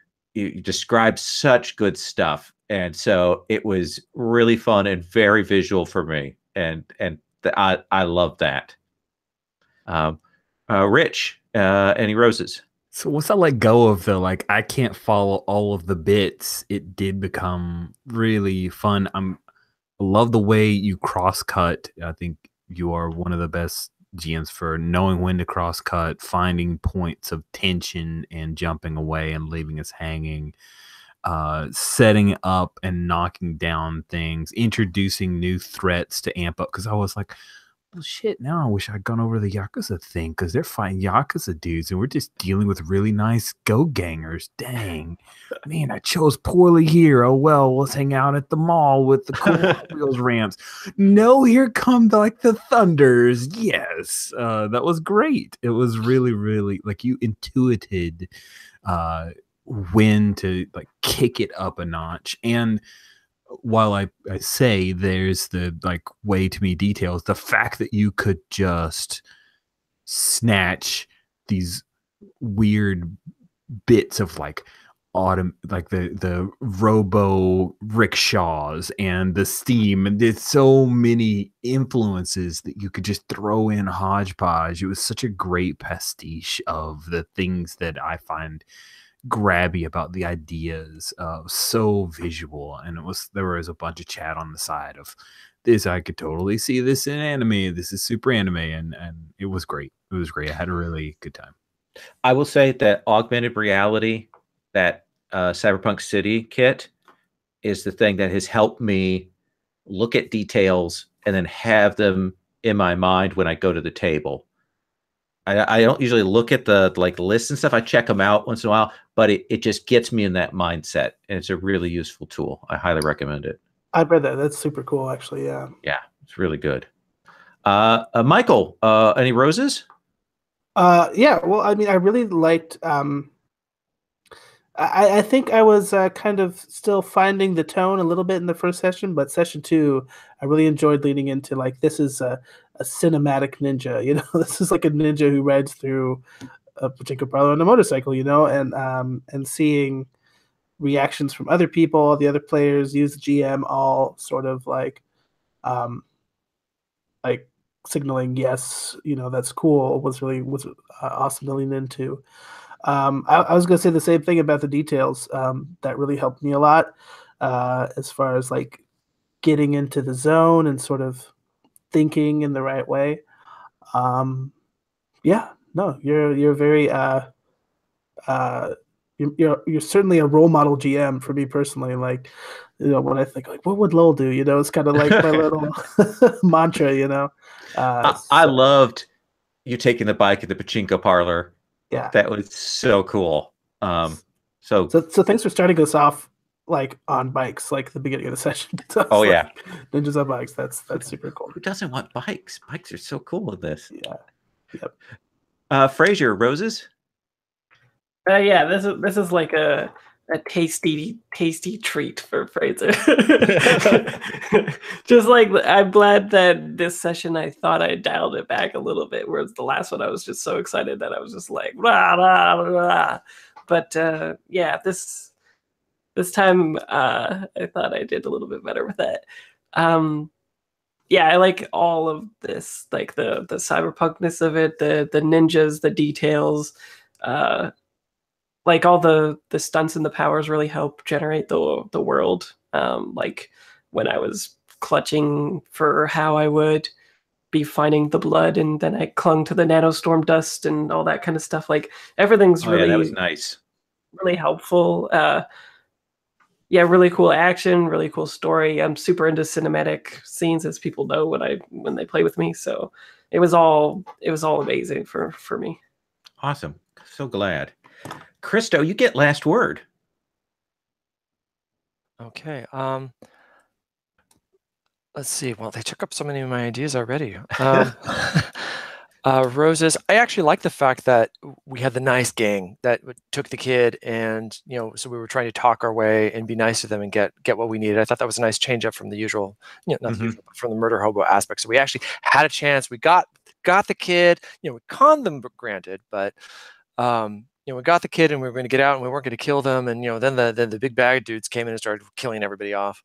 described such good stuff. And so it was really fun and very visual for me. And I love that. Rich, any roses? So once I let go of the I can't follow all of the bits, it did become really fun. I love the way you cross cut. I think you are one of the best GMs for knowing when to cross cut, finding points of tension and jumping away and leaving us hanging, setting up and knocking down things, introducing new threats to amp up. Because I was like, well, shit, now I wish I'd gone over the Yakuza thing because they're fighting Yakuza dudes and we're just dealing with really nice go-gangers. Dang. Man, I chose poorly here. Oh, well, let's hang out at the mall with the cool Hot Wheels ramps. No, here come the thunders. Yes. That was great. It was really, really, you intuited when to, kick it up a notch. And while I say there's the way too many details, the fact that you could just snatch these weird bits of the robo rickshaws and the steam, and there's so many influences that you could just throw in hodgepodge. It was such a great pastiche of the things that I find grabby about the ideas, so visual. And there was a bunch of chat on the side of this. I could totally see this in anime. This is super anime, and it was great. It was great. I had a really good time. I will say that augmented reality, that Cyberpunk City kit, is the thing that has helped me look at details and then have them in my mind when I go to the table. I don't usually look at the lists and stuff. I check them out once in a while, but it just gets me in that mindset, and it's a really useful tool. I highly recommend it. I've read that. That's super cool, actually. Yeah. Yeah, it's really good. Michael, any roses? Yeah. Well, I mean, I really liked I think I was kind of still finding the tone a little bit in the first session, but session 2, I really enjoyed leaning into like this is a cinematic ninja. You know, this is like a ninja who rides through a particular parlor on a motorcycle. You know, and seeing reactions from other people, the other players, use the GM, all sort of um, like signaling yes, you know, that's cool. Was awesome to lean into. I was going to say the same thing about the details. That really helped me a lot as far as like getting into the zone and sort of thinking in the right way. Yeah, no, you're very you're certainly a role model GM for me personally. Like, you know, when I think like, what would Lowell do? You know, it's kind of like my little mantra. You know, I loved you taking the bike at the pachinko parlor. Yeah, that was so cool. So thanks for starting us off like on bikes, like the beginning of the session. Oh yeah, ninjas on bikes. That's super cool. Who doesn't want bikes? Bikes are so cool with this. Yeah. Yep. Frazier, roses. Yeah, this is like a tasty treat for Fraser. Just like, I'm glad that this session I thought I dialed it back a little bit, whereas the last one I was just so excited that I was just like rah, rah, rah. But yeah, this time I thought I did a little bit better with that. Yeah, I like all of this, like the cyberpunkness of it, the ninjas, the details, like all the stunts and the powers really help generate the world. Like when I was clutching for how I would be finding the blood, and then I clung to the nanostorm dust and all that kind of stuff. Like everything's really that was nice, really helpful. Yeah, really cool action, really cool story. I'm super into cinematic scenes, as people know when they play with me. So it was all amazing for me. Awesome, so glad. Christo, you get last word. Okay. Let's see. Well, they took up so many of my ideas already. Roses. I actually like the fact that we had the nice gang that took the kid, and so we were trying to talk our way and be nice to them and get what we needed. I thought that was a nice change up from the usual, not the usual, but from the murder hobo aspect. So we actually had a chance. We got the kid. We conned them, granted, but we got the kid, and we were going to get out, and we weren't going to kill them. And then the big bad dudes came in and started killing everybody off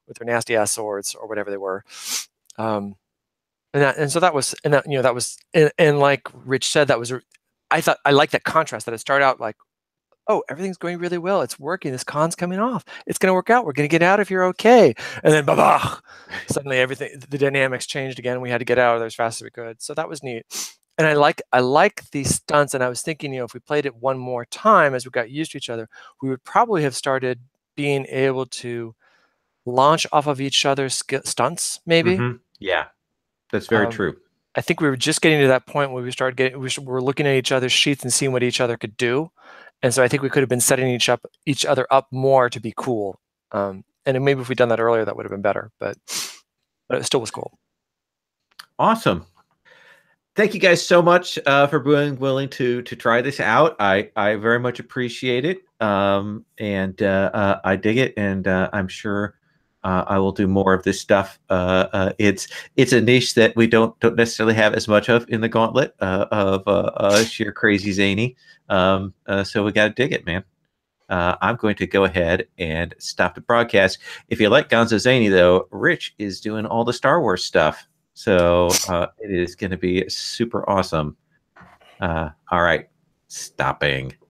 with their nasty ass swords or whatever they were. And like Rich said, I thought I liked that contrast, that it started out like, oh, everything's going really well, it's working, this con's coming off, it's going to work out, we're going to get out if you're okay, and then bah, suddenly everything, the dynamics changed again. We had to get out of there as fast as we could. So that was neat. And I like these stunts, and I was thinking, if we played it one more time as we got used to each other, we would probably have started being able to launch off of each other's stunts, maybe. Yeah, that's very true. I think we were just getting to that point where we were looking at each other's sheets and seeing what each other could do, and so I think we could have been setting each other up more to be cool. And maybe if we'd done that earlier, that would have been better. But it still was cool. Awesome. Thank you guys so much for being willing to try this out. I very much appreciate it, and I dig it, and I'm sure I will do more of this stuff. It's a niche that we don't necessarily have as much of in the Gauntlet of sheer crazy zany. So we got to dig it, man. I'm going to go ahead and stop the broadcast. If you like Gonzo Zany, though, Rich is doing all the Star Wars stuff. So it is going to be super awesome. All right, stopping.